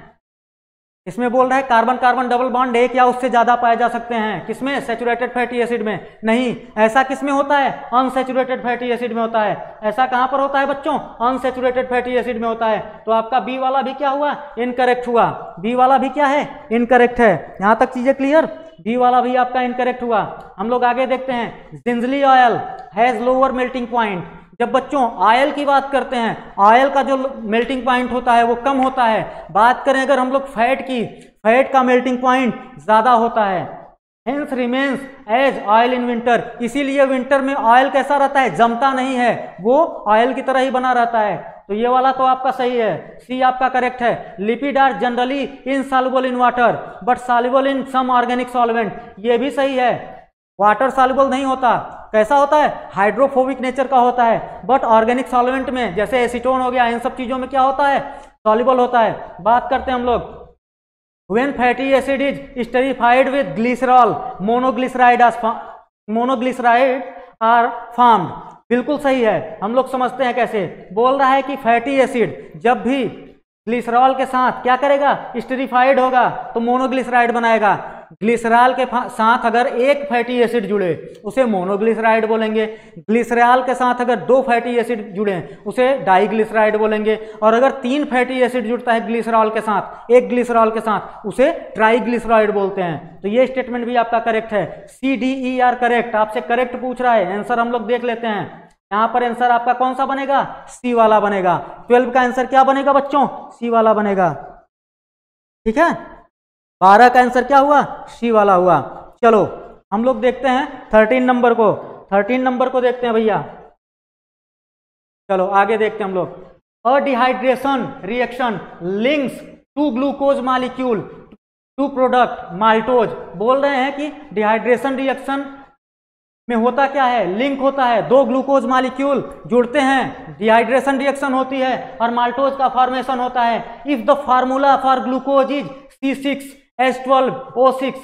इसमें बोल रहा है कार्बन कार्बन डबल बॉन्ड 1 या उससे ज्यादा पाए जा सकते हैं। किसमें? सैचुरेटेड फैटी एसिड में। नहीं, ऐसा किसमें होता है? अनसैचुरेटेड फैटी एसिड में होता है। ऐसा कहां पर होता है बच्चों? अनसैचुरेटेड फैटी एसिड में होता है। तो आपका बी वाला भी क्या हुआ? इनकरेक्ट हुआ। बी वाला भी क्या है? इनकरेक्ट है। यहां तक चीजें क्लियर? बी वाला भी आपका इनकरेक्ट हुआ। हम लोग आगे देखते हैं, gingelly oil has lower melting point. जब बच्चों ऑयल की बात करते हैं, ऑयल का जो मेल्टिंग पॉइंट होता है वो कम होता है। बात करें अगर हम लोग फैट की, फैट का मेल्टिंग पॉइंट ज्यादा होता है। Hence remains as oil in winter. इसीलिए विंटर में ऑयल कैसा रहता है? जमता नहीं है, वो ऑयल की तरह ही बना रहता है। तो ये वाला तो आपका सही है, सी आपका करेक्ट है। Lipid are generally insoluble in water but soluble in some organic solvent. ये भी सही है, वाटर सॉल्युबल नहीं होता। कैसा होता है? हाइड्रोफोबिक नेचर का होता है। बट ऑर्गेनिक सॉल्वेंट में जैसे एसीटोन हो गया, इन सब चीजों में क्या होता है? सॉल्युबल होता है। बात करते हैं हम लोग, when fatty acid is esterified with glycerol monoglyceride are formed. बिल्कुल सही है, हम लोग समझते हैं कैसे। बोल रहा है कि फैटी एसिड जब भी ग्लिसरॉल के साथ क्या करेगा? स्टेरिफाइड होगा तो मोनोग्लिसराइड बनाएगा। ग्लिसरॉल के साथ अगर एक फैटी एसिड जुड़े उसे मोनोग्लिसराइड बोलेंगे। ग्लिसरॉल के साथ अगर 2 फैटी एसिड जुड़े उसे डाइग्लिसराइड बोलेंगे। और अगर 3 फैटी एसिड जुड़ता है ग्लिसरॉल के साथ, एक ग्लिसरॉल के साथ, उसे ट्राइग्लिसराइड बोलते हैं। तो ये स्टेटमेंट भी आपका करेक्ट है। CDER करेक्ट, आपसे करेक्ट पूछ रहा है। आंसर हम लोग देख लेते हैं। यहां पर आंसर आपका कौन सा बनेगा? सी वाला बनेगा। 12 का आंसर क्या बनेगा बच्चों? सी वाला बनेगा। ठीक है, 12 का आंसर क्या हुआ? सी वाला हुआ। चलो हम लोग देखते हैं 13 नंबर को। 13 नंबर को देखते हैं भैया। चलो आगे देखते हैं हम लोग। A dehydration reaction links two glucose molecule to product maltose. बोल रहे हैं कि डिहाइड्रेशन रिएक्शन में होता क्या है, लिंक होता है, दो ग्लूकोज मॉलिक्यूल जुड़ते हैं, डिहाइड्रेशन रिएक्शन होती है और माल्टोज का फॉर्मेशन होता है। If the formula for glucose is C6H12O6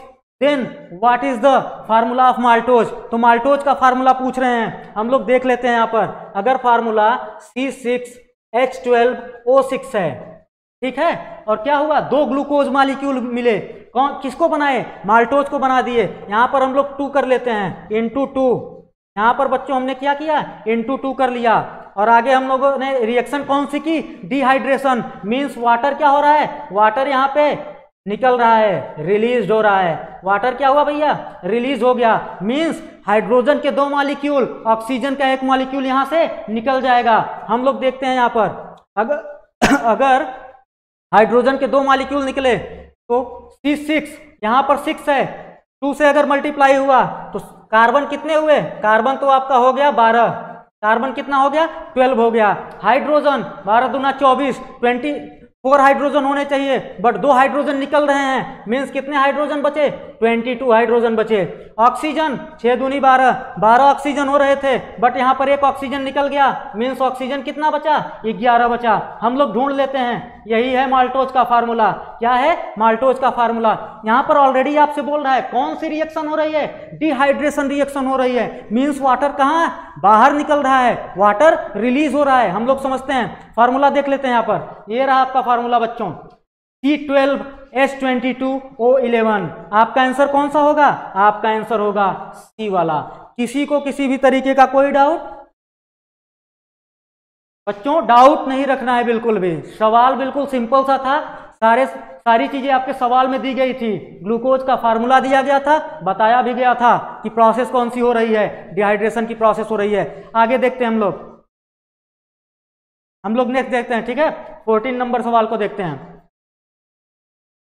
then what is the formula of maltose. तो माल्टोज का फार्मूला पूछ रहे हैं, हम लोग देख लेते हैं यहाँ पर। अगर फार्मूला C6H12O6 है, ठीक है, और क्या हुआ, दो ग्लूकोज मॉलिक्यूल मिले, कौन किसको बनाए, माल्टोज को बना दिए। यहाँ पर हम लोग 2 कर लेते हैं, इंटू 2। यहाँ पर बच्चों हमने क्या किया, इंटू 2 कर लिया। और आगे हम लोगों ने रिएक्शन कौन सी की, डिहाइड्रेशन, मीन्स वाटर क्या हो रहा है, वाटर यहाँ पे निकल रहा है, रिलीज हो रहा है। वाटर क्या हुआ भैया, रिलीज हो गया, मीन्स हाइड्रोजन के 2 मॉलिक्यूल, ऑक्सीजन का 1 मॉलिक्यूल यहाँ से निकल जाएगा। हम लोग देखते हैं यहाँ पर, अगर हाइड्रोजन के 2 मॉलिक्यूल निकले तो C6 यहाँ पर 6 है, 2 से अगर मल्टीप्लाई हुआ तो कार्बन कितने हुए, कार्बन तो आपका हो गया 12, कार्बन कितना हो गया 12 हो गया। हाइड्रोजन 12 दूना 24, 24 हाइड्रोजन होने चाहिए, बट 2 हाइड्रोजन निकल रहे हैं, मीन्स कितने हाइड्रोजन बचे, 22 हाइड्रोजन बचे। ऑक्सीजन 6 दूनी 12, 12 ऑक्सीजन हो रहे थे, बट यहाँ पर 1 ऑक्सीजन निकल गया, मीन्स ऑक्सीजन कितना बचा, 11 बचा। हम लोग ढूंढ लेते हैं, यही है माल्टोज का फार्मूला। क्या है, माल्टोज का फार्मूला। यहाँ पर ऑलरेडी आपसे बोल रहा है कौन सी रिएक्शन हो रही है, डिहाइड्रेशन रिएक्शन हो रही है, मीन्स वाटर कहाँ बाहर निकल रहा है, वाटर रिलीज हो रहा है। हम लोग समझते हैं, फार्मूला देख लेते हैं। यहाँ पर ये रहा आपका फार्मूला बच्चों, C12H22O11। आपका आंसर कौन सा होगा, आपका आंसर होगा सी वाला। किसी को किसी भी तरीके का कोई डाउट, बच्चों डाउट नहीं रखना है बिल्कुल भी, सवाल बिल्कुल सिंपल सा था, सारी चीजें आपके सवाल में दी गई थी। ग्लूकोज का फार्मूला दिया गया था, बताया भी गया था कि प्रोसेस कौन सी हो रही है, डिहाइड्रेशन की प्रोसेस हो रही है। आगे देखते हैं हम लोग नेक्स्ट देखते हैं, ठीक है। 14 नंबर सवाल को देखते हैं,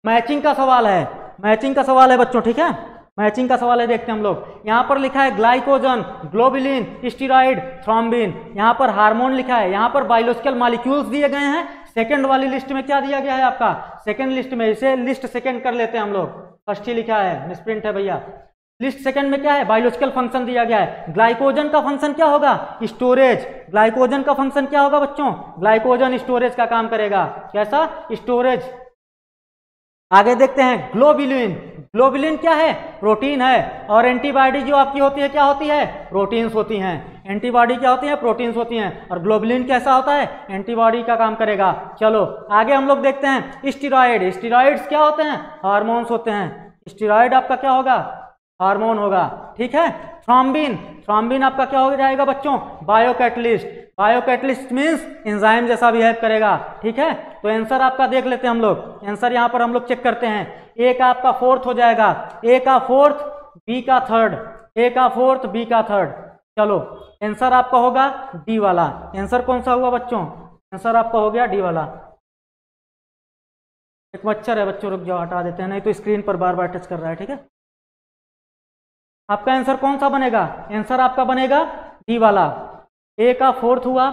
मैचिंग का सवाल है, मैचिंग का सवाल है बच्चों, ठीक है, मैचिंग का सवाल है। देखते हैं हम लोग, यहाँ पर लिखा है ग्लाइकोजन, ग्लोबुलिन, स्टीरॉइड, थ्रोम्बिन। यहाँ पर हार्मोन लिखा है, यहाँ पर बायोलॉजिकल मॉलिक्यूल्स दिए गए हैं। सेकंड वाली लिस्ट में क्या दिया गया है आपका, सेकंड लिस्ट में, इसे लिस्ट सेकंड कर लेते हैं हम लोग, फर्स्ट ही लिखा है, मिसप्रिंट है भैया। लिस्ट सेकंड में क्या है, बायोलॉजिकल फंक्शन दिया गया है। ग्लाइकोजन का फंक्शन क्या होगा, स्टोरेज। ग्लाइकोजन का फंक्शन क्या होगा बच्चों, ग्लाइकोजन स्टोरेज का काम करेगा। कैसा, स्टोरेज। आगे देखते हैं ग्लोबुलिन, ग्लोबुलिन क्या है, प्रोटीन है। और एंटीबॉडी जो आपकी होती है क्या होती है, प्रोटीन्स होती हैं। एंटीबॉडी क्या होती है, प्रोटीन्स होती हैं। और ग्लोबुलिन कैसा होता है, एंटीबॉडी का काम करेगा। चलो आगे हम लोग देखते हैं स्टीरॉइड। स्टीरॉइड्स क्या होते हैं, हार्मोन्स होते हैं। स्टीरॉइड आपका क्या होगा, हार्मोन होगा, ठीक है। थ्रोम्बिन, थ्रोम्बिन आपका क्या हो जाएगा बच्चों, बायोकैटलिस्ट। बायोकैटलिस्ट मीन्स एंजाइम जैसा बिहेव करेगा, ठीक है। तो आंसर आपका देख लेते हैं हम लोग, आंसर यहाँ पर हम लोग चेक करते हैं। ए का आपका 4th हो जाएगा, ए का 4th, बी का 3rd, ए का 4th, बी का 3rd। चलो आंसर आपका होगा डी वाला। आंसर कौन सा हुआ बच्चों, आंसर आपका हो गया डी वाला। एक मच्छर है बच्चों, रुक जाओ, हटा देते हैं, नहीं तो स्क्रीन पर बार बार टच कर रहा है, ठीक है। आपका आंसर कौन सा बनेगा, आंसर आपका बनेगा डी वाला। ए का 4th हुआ,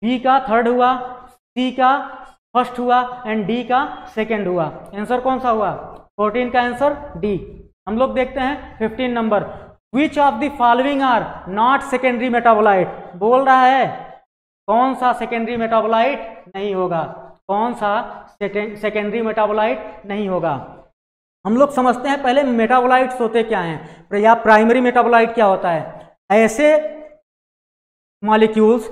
बी का 3rd हुआ, सी का 1st हुआ एंड डी का 2nd हुआ। आंसर कौन सा हुआ, 14 का आंसर डी। हम लोग देखते हैं 15 number, which of the following are not secondary metabolite. बोल रहा है कौन सा सेकेंडरी मेटाबोलाइट नहीं होगा, कौन सा सेकेंडरी मेटाबोलाइट नहीं होगा। हम लोग समझते हैं पहले मेटाबोलाइट्स होते क्या हैं, या प्राइमरी मेटाबोलाइट क्या होता है। ऐसे मॉलिक्यूल्स,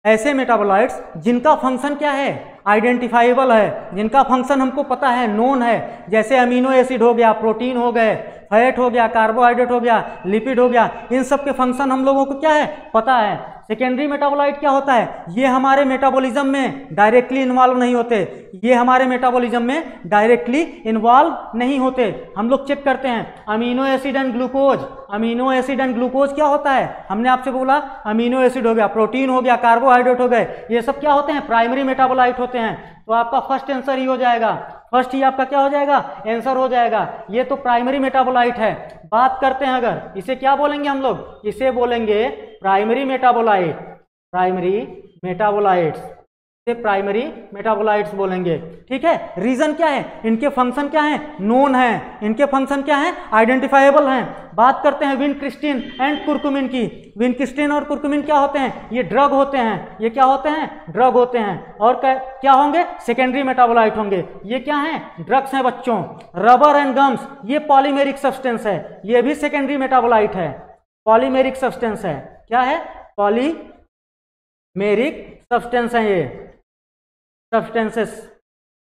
ऐसे मेटाबोलाइट्स जिनका फंक्शन क्या है, आइडेंटिफाइबल है, जिनका फंक्शन हमको पता है, नोन है। जैसे अमीनो एसिड हो गया, प्रोटीन हो गए, फैट हो गया, कार्बोहाइड्रेट हो गया, लिपिड हो गया, इन सब के फंक्शन हम लोगों को क्या है, पता है। सेकेंडरी मेटाबोलाइट क्या होता है, ये हमारे मेटाबॉलिज्म में डायरेक्टली इन्वॉल्व नहीं होते, ये हमारे मेटाबॉलिज्म में डायरेक्टली इन्वॉल्व नहीं होते। हम लोग चेक करते हैं amino acid and glucose. Amino acid and glucose क्या होता है, हमने आपसे बोला अमीनो एसिड हो गया, प्रोटीन हो गया, कार्बोहाइड्रेट हो गए, ये सब क्या होते हैं, प्राइमरी मेटाबोलाइट होते हैं। तो आपका फर्स्ट आंसर ही हो जाएगा, फर्स्ट ही आपका क्या हो जाएगा, आंसर हो जाएगा। ये तो प्राइमरी मेटाबोलाइट है। बात करते हैं अगर इसे क्या बोलेंगे हम लोग, इसे बोलेंगे प्राइमरी मेटाबोलाइट, प्राइमरी मेटाबोलाइट्स। से प्राइमरी मेटाबोलाइट्स बोलेंगे। ठीक है, रीजन क्या है, इनके फंक्शन क्या है, नोन है, इनके फंक्शन क्या है, आइडेंटिफाइबल हैं। बात करते हैं विनक्रिस्टिन एंड कुर्कुमिन की। विनक्रिस्टिन और कुर्कुमिन क्या होते हैं, ये ड्रग होते हैं, ये क्या होते हैं, ड्रग होते हैं। और क्या होंगे, सेकेंडरी मेटाबोलाइट होंगे। ये क्या है, ड्रग्स हैं बच्चों। रबर एंड गम्स ये पॉलीमेरिक सब्सटेंस है, ये भी सेकेंडरी मेटाबोलाइट है, पॉलीमेरिक सब्सटेंस है। क्या है, पॉलीमेरिक सब्सटेंस है ये सब्सटेंसेस,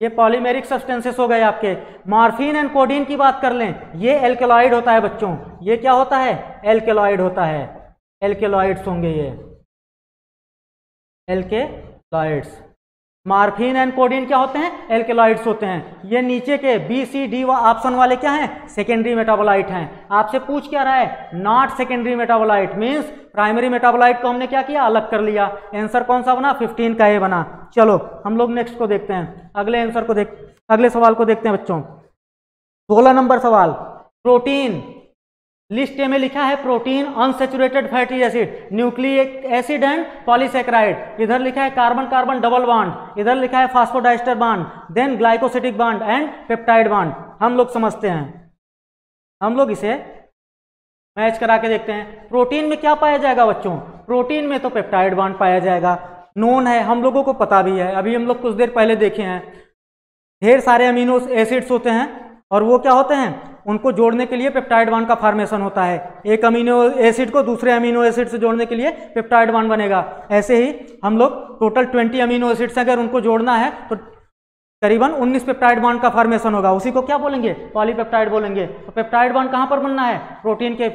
ये पॉलीमेरिक सब्सटेंसेस हो गए आपके। मॉर्फिन एंड कोडीन की बात कर लें, ये एल्केलॉइड होता है बच्चों, ये क्या होता है, एल्केलॉइड होता है, एल्केलॉइड्स होंगे ये, एल्केलॉइड्स। मॉर्फिन एंड कोडीन क्या होते हैं, एल्केलॉइड्स होते हैं। ये नीचे के बी सी डी ऑप्शन वाले क्या हैं, सेकेंडरी मेटाबोलाइट हैं। आपसे पूछ क्या रहा है, not secondary metabolite means primary metabolite को हमने क्या किया, अलग कर लिया। आंसर कौन सा बना, 15 का ये बना। चलो हम लोग नेक्स्ट को देखते हैं, अगले आंसर को अगले सवाल को देखते हैं बच्चों। 16 नंबर सवाल, प्रोटीन लिस्ट ए में लिखा है protein, unsaturated fatty acid, nucleic acid and polysaccharide. इधर लिखा है कार्बन कार्बन डबल बॉन्ड, इधर लिखा है phosphodiester bond, then glycosidic bond and peptide bond. हम लोग समझते हैं, हम लोग इसे मैच करा के देखते हैं। प्रोटीन में क्या पाया जाएगा बच्चों, प्रोटीन में तो पेप्टाइड बॉन्ड पाया जाएगा, नोन है, हम लोगों को पता भी है, अभी हम लोग कुछ देर पहले देखे हैं। ढेर सारे अमीनो एसिड्स होते हैं और वो क्या होते हैं, उनको जोड़ने के लिए पेप्टाइड बॉन्ड का फॉर्मेशन होता है। एक अमीनो एसिड को दूसरे अमीनो एसिड से जोड़ने के लिए पेप्टाइड बॉन्ड बनेगा। ऐसे ही हम लोग टोटल 20 अमीनो एसिड्स अगर उनको जोड़ना है तो करीबन 19 पेप्टाइड बॉन्ड का फॉर्मेशन होगा, उसी को क्या बोलेंगे, पॉलीपेप्टाइड बोलेंगे। तो पेप्टाइड बॉन्ड कहाँ पर बनना है, प्रोटीन के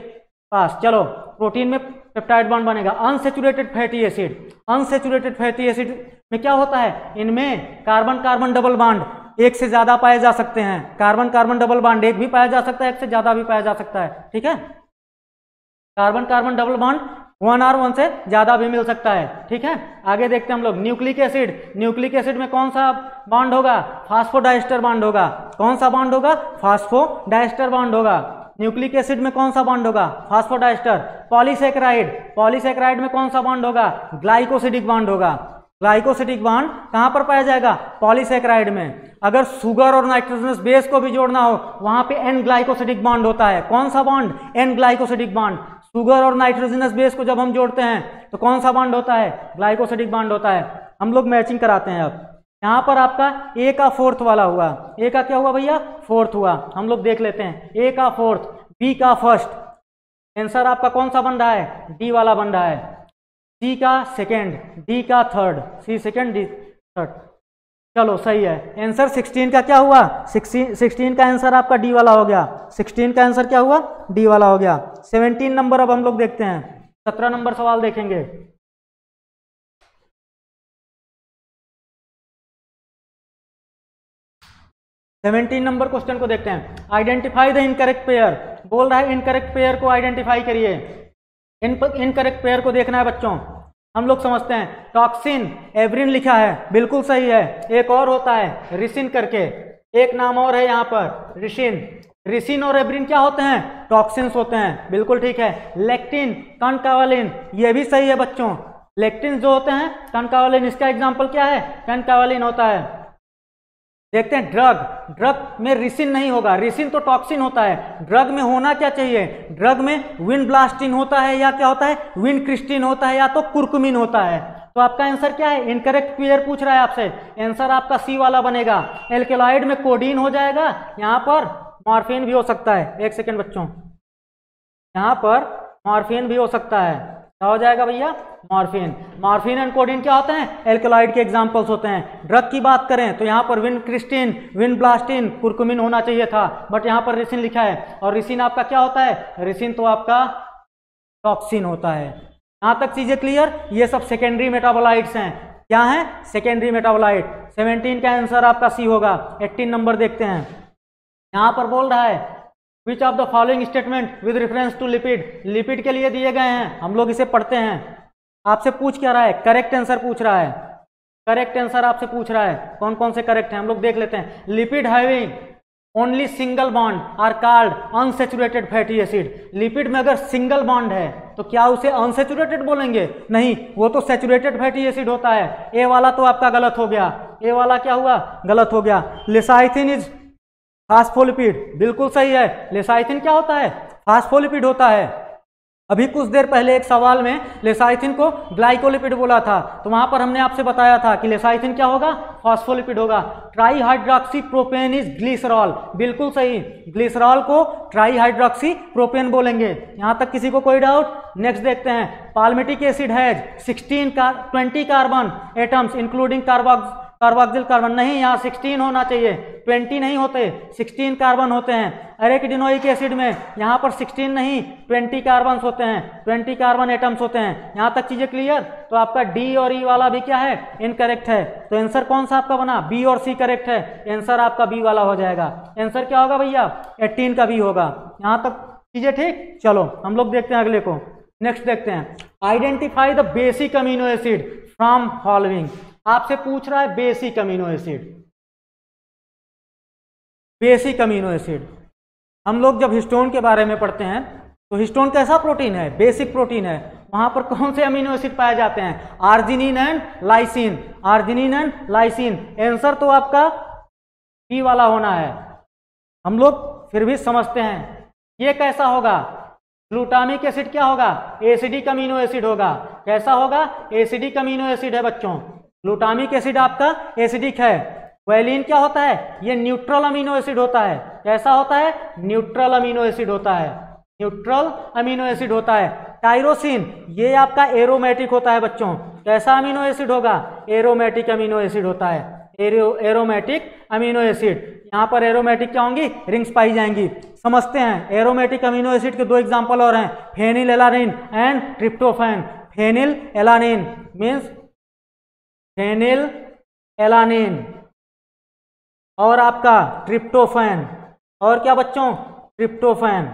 पास। चलो प्रोटीन में पेप्टाइड बॉन्ड बनेगा। Unsaturated fatty acid, unsaturated fatty acid में क्या होता है, इनमें कार्बन कार्बन डबल बॉन्ड एक से ज्यादा पाए जा सकते हैं। कार्बन कार्बन डबल बॉन्ड एक भी पाया जा सकता है, एक से ज्यादा भी पाया जा सकता है। ठीक है, कार्बन कार्बन डबल बॉन्ड 1 और 1 से ज्यादा भी मिल सकता है। ठीक है, आगे देखते हैं हम लोग। न्यूक्लिक एसिड, न्यूक्लिक एसिड में कौन सा बॉन्ड होगा, फास्फोडाइस्टर बॉन्ड होगा। कौन सा बॉन्ड होगा, फास्फोडाइस्टर बॉन्ड होगा। न्यूक्लिक एसिड में कौन सा बॉन्ड होगा, फास्फोडाइस्टर। पॉलीसैकेराइड, पॉलीसैकेराइड में कौन सा बॉन्ड होगा, ग्लाइकोसिडिक बॉन्ड होगा। ग्लाइकोसिडिक बॉन्ड कहां पर पाया जाएगा, पॉलीसैकेराइड में। अगर शुगर और नाइट्रोजनस बेस को भी जोड़ना हो वहां पे एन ग्लाइकोसिडिक बॉन्ड होता है। कौन सा bond, N glycosidic bond. Sugar और नाइट्रोजनस बेस को जब हम जोड़ते हैं तो कौन सा बॉन्ड होता है, ग्लाइकोसिडिक बॉन्ड होता है। हम लोग मैचिंग कराते हैं। अब यहाँ पर आपका ए का फोर्थ वाला हुआ, ए का क्या हुआ भैया, फोर्थ हुआ। हम लोग देख लेते हैं, ए का फोर्थ, बी का फर्स्ट। आंसर आपका कौन सा बन रहा है, डी वाला बन रहा है। सी का सेकेंड, डी का थर्ड, सी सेकेंड डी थर्ड। चलो सही है। आंसर 16 का क्या हुआ, 16 का आंसर आपका डी वाला हो गया। 16 का आंसर क्या हुआ, डी वाला हो गया। 17 नंबर अब हम लोग देखते हैं, 17 नंबर सवाल देखेंगे। सेवेंटीन नंबर क्वेश्चन को देखते हैं। आइडेंटिफाई द इनकरेक्ट पेयर, बोल रहा है इनकरेक्ट पेयर को आइडेंटिफाई करिए। इनकरेक्ट पेयर को देखना है बच्चों। हम लोग समझते हैं, टॉक्सिन, एवरिन लिखा है, बिल्कुल सही है। एक और होता है रिसिन करके, एक नाम और है यहाँ पर, रिसिन। रिसिन और एवरिन क्या होते हैं, टॉक्सिन्स होते हैं, बिल्कुल ठीक है। लेक्टिन, कनकावलिन, ये भी सही है बच्चों। लेक्टिन जो होते हैं, कनकावलिन, इसका एग्जाम्पल क्या है, कनकावलिन होता है। देखते हैं ड्रग, ड्रग में रिसिन नहीं होगा, रिसिन तो टॉक्सिन होता है। ड्रग में होना क्या चाहिए, ड्रग में विनब्लास्टिन होता है, या क्या होता है, विनक्रिस्टिन होता है, या तो कुर्कुमिन होता है। तो आपका आंसर क्या है, इनकरेक्ट पेयर पूछ रहा है आपसे, आंसर आपका सी वाला बनेगा। एल्केलॉइड में कोडीन हो जाएगा, यहाँ पर मॉर्फिन भी हो सकता है। एक सेकेंड बच्चों, यहाँ पर मॉर्फिन भी हो सकता है। क्या हो जाएगा भैया, मॉर्फिन। मॉर्फिन एंड कोडीन क्या होते हैं, एल्केलॉइड के एग्जांपल्स होते हैं। ड्रग की बात करें तो यहाँ पर विनक्रिस्टिन, विनब्लास्टिन, कुर्कुमिन होना चाहिए था, बट यहाँ पर रिसिन लिखा है। और रिसिन आपका क्या होता है, रिसिन तो आपका टॉक्सिन होता है। यहाँ तक चीजें क्लियर। ये सब सेकेंडरी मेटाबोलाइट्स हैं। क्या है, सेकेंडरी मेटाबोलाइट। 17 का आंसर आपका सी होगा। 18 नंबर देखते हैं। यहाँ पर बोल रहा है which of the following statement with reference to lipid, lipid के लिए दिए गए हैं। हम लोग इसे पढ़ते हैं। आपसे पूछ क्या रहा है, करेक्ट आंसर पूछ रहा है। करेक्ट आंसर आपसे पूछ रहा है, कौन कौन से करेक्ट हैं हम लोग देख लेते हैं। Lipid having only single bond are called unsaturated fatty acid. Lipid में अगर सिंगल बॉन्ड है तो क्या उसे अनसैचुरेटेड बोलेंगे? नहीं, वो तो सैचुरेटेड फैटी एसिड होता है। ए वाला तो आपका गलत हो गया, ए वाला क्या हुआ? गलत हो गया। लेसाइथिन इज फास्फोलिपिड, बिल्कुल सही है। लेसाइथिन क्या होता है? फास्फोलिपिड होता है। अभी कुछ देर पहले एक सवाल में लेसाइथिन को ग्लाइकोलिपिड बोला था, तो वहां पर हमने आपसे बताया था कि लेसाइथिन क्या होगा? फॉस्फोलिपिड होगा। ट्राईहाइड्रोक्सी प्रोपेन इज ग्लिसरॉल, बिल्कुल सही। ग्लिसरॉल को ट्राईहाइड्रोक्सी प्रोपेन बोलेंगे। यहां तक किसी को कोई डाउट? नेक्स्ट देखते हैं। Palmitic acid has 20 carbon atoms including carboxyl carbon. नहीं, यहाँ 16 होना चाहिए, 20 नहीं होते, 16 कार्बन होते हैं। एरेकिडोनोइक एसिड में यहाँ पर 16 नहीं 20 कार्बन होते हैं, 20 कार्बन एटम्स होते हैं। यहाँ तक चीजें क्लियर? तो आपका डी और ई वाला भी क्या है? इनकरेक्ट है। तो आंसर कौन सा आपका बना? बी और सी करेक्ट है। आंसर आपका बी वाला हो जाएगा। आंसर क्या होगा भैया? 18 का बी होगा। यहाँ तक चीजें ठीक? चलो हम लोग देखते हैं अगले को। नेक्स्ट देखते हैं, identify the basic amino acid from following. आपसे पूछ रहा है basic amino acid. Basic amino acid हम लोग जब हिस्टोन के बारे में पढ़ते हैं तो हिस्टोन कैसा प्रोटीन है? बेसिक प्रोटीन है। वहां पर कौन से अमीनो एसिड पाए जाते हैं? Arginine and lysine, arginine and lysine. Answer तो आपका बी वाला होना है। हम लोग फिर भी समझते हैं ये कैसा होगा? ग्लूटामिक एसिड क्या होगा? एसिडिक अमीनो एसिड होगा। कैसा होगा? एसिडिक अमीनो एसिड है बच्चों। ग्लूटामिक एसिड आपका एसिडिक है। वैलिन क्या होता है? ये न्यूट्रल अमीनो एसिड होता है। कैसा होता है? न्यूट्रल अमीनो एसिड होता है, न्यूट्रल अमीनो एसिड होता है। टायरोसिन ये आपका एरोमेटिक होता है बच्चों। कैसा अमीनो एसिड होगा? एरोमेटिक अमीनो एसिड होता है, एरोमेटिक अमीनो एसिड। यहाँ पर एरोमेटिक क्या होंगी? रिंग्स पाई जाएंगी। समझते हैं एरोमेटिक अमीनो एसिड के दो एग्जाम्पल और हैं, phenyl alanine and tryptophan. Phenyl alanine means phenyl alanine और आपका ट्रिप्टोफैन। और क्या बच्चों? ट्रिप्टोफैन।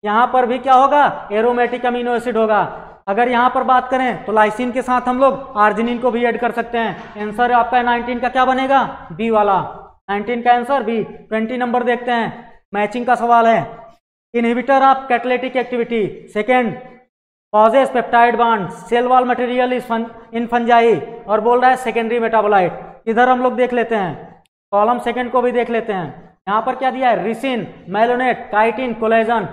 यहां पर भी क्या होगा? एरोमेटिक अमीनो एसिड होगा। अगर यहां पर बात करें तो लाइसिन के साथ हम लोग आर्जिनिन को भी ऐड कर सकते हैं। आंसर आपका 19 का क्या बनेगा? बी वाला। 19 का आंसर बी। 20 नंबर देखते हैं, मैचिंग का सवाल है। Inhibitor of catalytic activity. Second, causes peptide bond, cell wall material is in fungi. और बोल रहा है सेकेंडरी मेटाबोलाइट। इधर हम लोग देख लेते हैं, कॉलम सेकेंड को भी देख लेते हैं। यहाँ पर क्या दिया है? Ricin, malonate, chitin, collagen.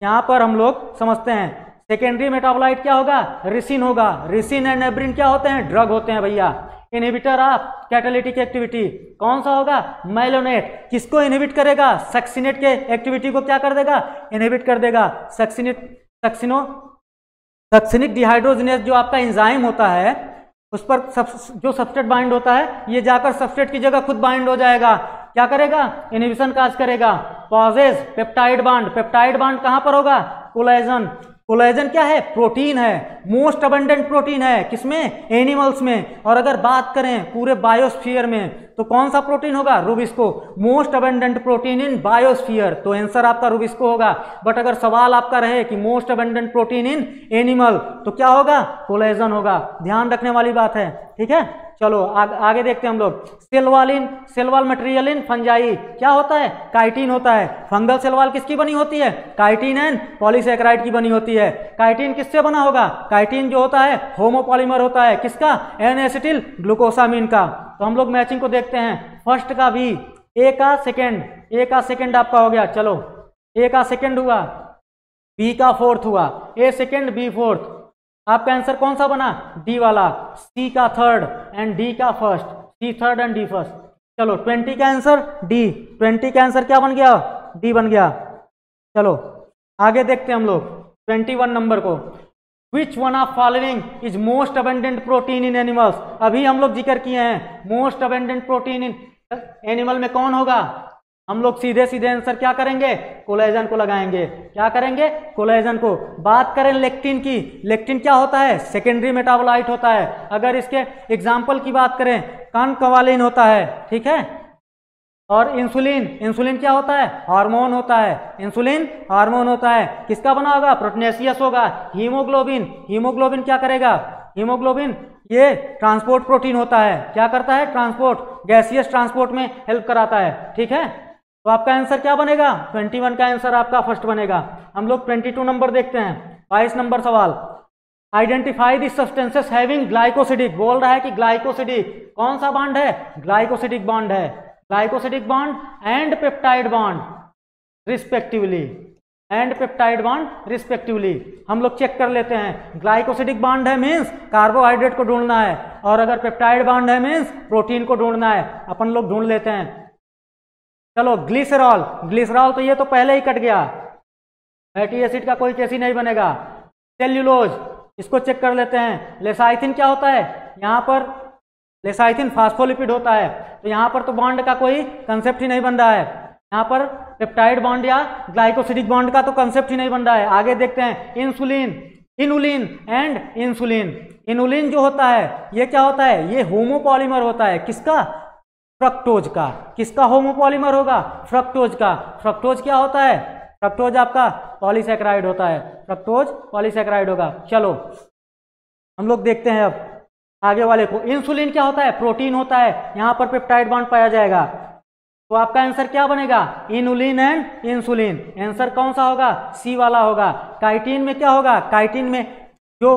यहाँ पर हम लोग समझते हैं सेकेंडरी मेटाबोलाइट क्या होगा? रिसिन होगा। रिसिन एंड नेब्रिन क्या होते हैं? ड्रग होते हैं भैया। इनहिबिटर ऑफ कैटालिटिक एक्टिविटी कौन सा होगा? मेलोनेट। किसको इनहिबिट करेगा? सक्सिनेट के एक्टिविटी को क्या कर देगा? इनहिबिट कर देगा। सक्सिनिक डिहाइड्रोजिनेज जो आपका एंजाइम होता है उस पर जो सबस्ट्रेट बाइंड होता है, ये जाकर सबस्ट्रेट की जगह खुद बाइंड हो जाएगा। क्या करेगा? इनहिबिशन काज करेगा। Causes peptide bond, peptide bond कहां पर होगा? कोलेजन। कोलेजन क्या है? प्रोटीन है, मोस्ट अबंडेंट प्रोटीन है। किसमें? एनिमल्स में। और अगर बात करें पूरे बायोस्फीयर में तो कौन सा प्रोटीन होगा? रुबिस्को। मोस्ट अबंडेंट प्रोटीन इन बायोस्फीयर, तो आंसर आपका रुबिस्को होगा। बट अगर सवाल आपका रहे कि most abundant protein in animal तो क्या होगा? कोलेजन होगा। ध्यान रखने वाली बात है, ठीक है। चलो आगे देखते हैं हम लोग। Cell wall material in fungi क्या होता है? काइटिन होता है। फंगल सेल वॉल किसकी बनी होती है? काइटिन एंड पॉलीसैकेराइड की बनी होती है। काइटिन किससे बना होगा? काइटिन जो होता है होमोपॉलीमर होता है। किसका? एन एसिटिल ग्लूकोसामिन का। तो हम लोग मैचिंग को देखते हैं। फर्स्ट का भी, ए का सेकेंड, ए का सेकेंड आपका हो गया। चलो ए का सेकेंड हुआ, बी का फोर्थ हुआ। A second B fourth. आपका आंसर कौन सा बना? डी वाला। सी का थर्ड एंड डी का first. C third and D first. चलो 20 का आंसर डी। 20 का आंसर क्या बन गया? डी बन गया। चलो आगे देखते हैं हम लोग 21 नंबर को। विच one of following is most abundant protein in animals. अभी हम लोग जिक्र किए हैं most abundant protein in animal में कौन होगा? हम लोग सीधे सीधे आंसर क्या करेंगे? कोलेजन को लगाएंगे। क्या करेंगे? कोलेजन को। बात करें लेक्टिन की, लेक्टिन क्या होता है? सेकेंडरी मेटाबोलाइट होता है। अगर इसके एग्जाम्पल की बात करें, कॉन्कावालिन होता है, ठीक है। और इंसुलिन, इंसुलिन क्या होता है? हार्मोन होता है। इंसुलिन हार्मोन होता है। किसका बना होगा? प्रोटीनेशियस होगा। हीमोग्लोबिन, हीमोग्लोबिन क्या करेगा? हीमोग्लोबिन ये ट्रांसपोर्ट प्रोटीन होता है। क्या करता है? ट्रांसपोर्ट, गैसियस ट्रांसपोर्ट में हेल्प कराता है, ठीक है। तो आपका आंसर क्या बनेगा? 21 का आंसर आपका फर्स्ट बनेगा। हम लोग 22 नंबर देखते हैं, 22 नंबर सवाल। Identify the substances having glycosidic. बोल रहा है कि ग्लाइकोसिडिक कौन सा बॉन्ड है? ग्लाइकोसिडिक बॉन्ड है। Glycosidic bond and peptide bond respectively, and peptide bond respectively. हम लोग चेक कर लेते हैं। ग्लाइकोसिडिक बॉन्ड है मीन्स कार्बोहाइड्रेट को ढूंढना है, और अगर पेप्टाइड बॉन्ड है मीन्स प्रोटीन को ढूंढना है। अपन लोग ढूंढ लेते हैं। चलो ग्लिसरॉल, ग्लिसरॉल तो ये तो पहले ही कट गया, फैटी एसिड का कोई केस ही नहीं बनेगा। सेल्यूलोज, इसको चेक कर लेते हैं। लेसाइथिन क्या होता है? यहाँ पर लेसाइथिन फास्फोलिपिड होता है, तो यहाँ पर तो बॉन्ड का कोई कंसेप्ट ही नहीं बन रहा है। यहाँ पर पेप्टाइड बॉन्ड या ग्लाइकोसिडिक बॉन्ड का तो कंसेप्ट ही नहीं बन रहा है। आगे देखते हैं। Insulin, inulin and insulin. Inulin जो होता है ये क्या होता है? ये होमोपॉलीमर होता है। किसका? फ्रक्टोज का। किसका होमोपॉलीमर होगा? फ्रक्टोज का। फ्रक्टोज क्या होता है? फ्रक्टोज आपका पॉलीसैकेराइड होता है। फ्रक्टोज पॉलीसैकेराइड होगा। चलो हम लोग देखते हैं अब आगे वाले को। इंसुलिन क्या होता है? प्रोटीन होता है। यहाँ पर पेप्टाइड बॉन्ड पाया जाएगा, तो आपका आंसर क्या बनेगा? Inulin and insulin. आंसर कौन सा होगा? सी वाला होगा। काइटिन में क्या होगा? काइटिन में जो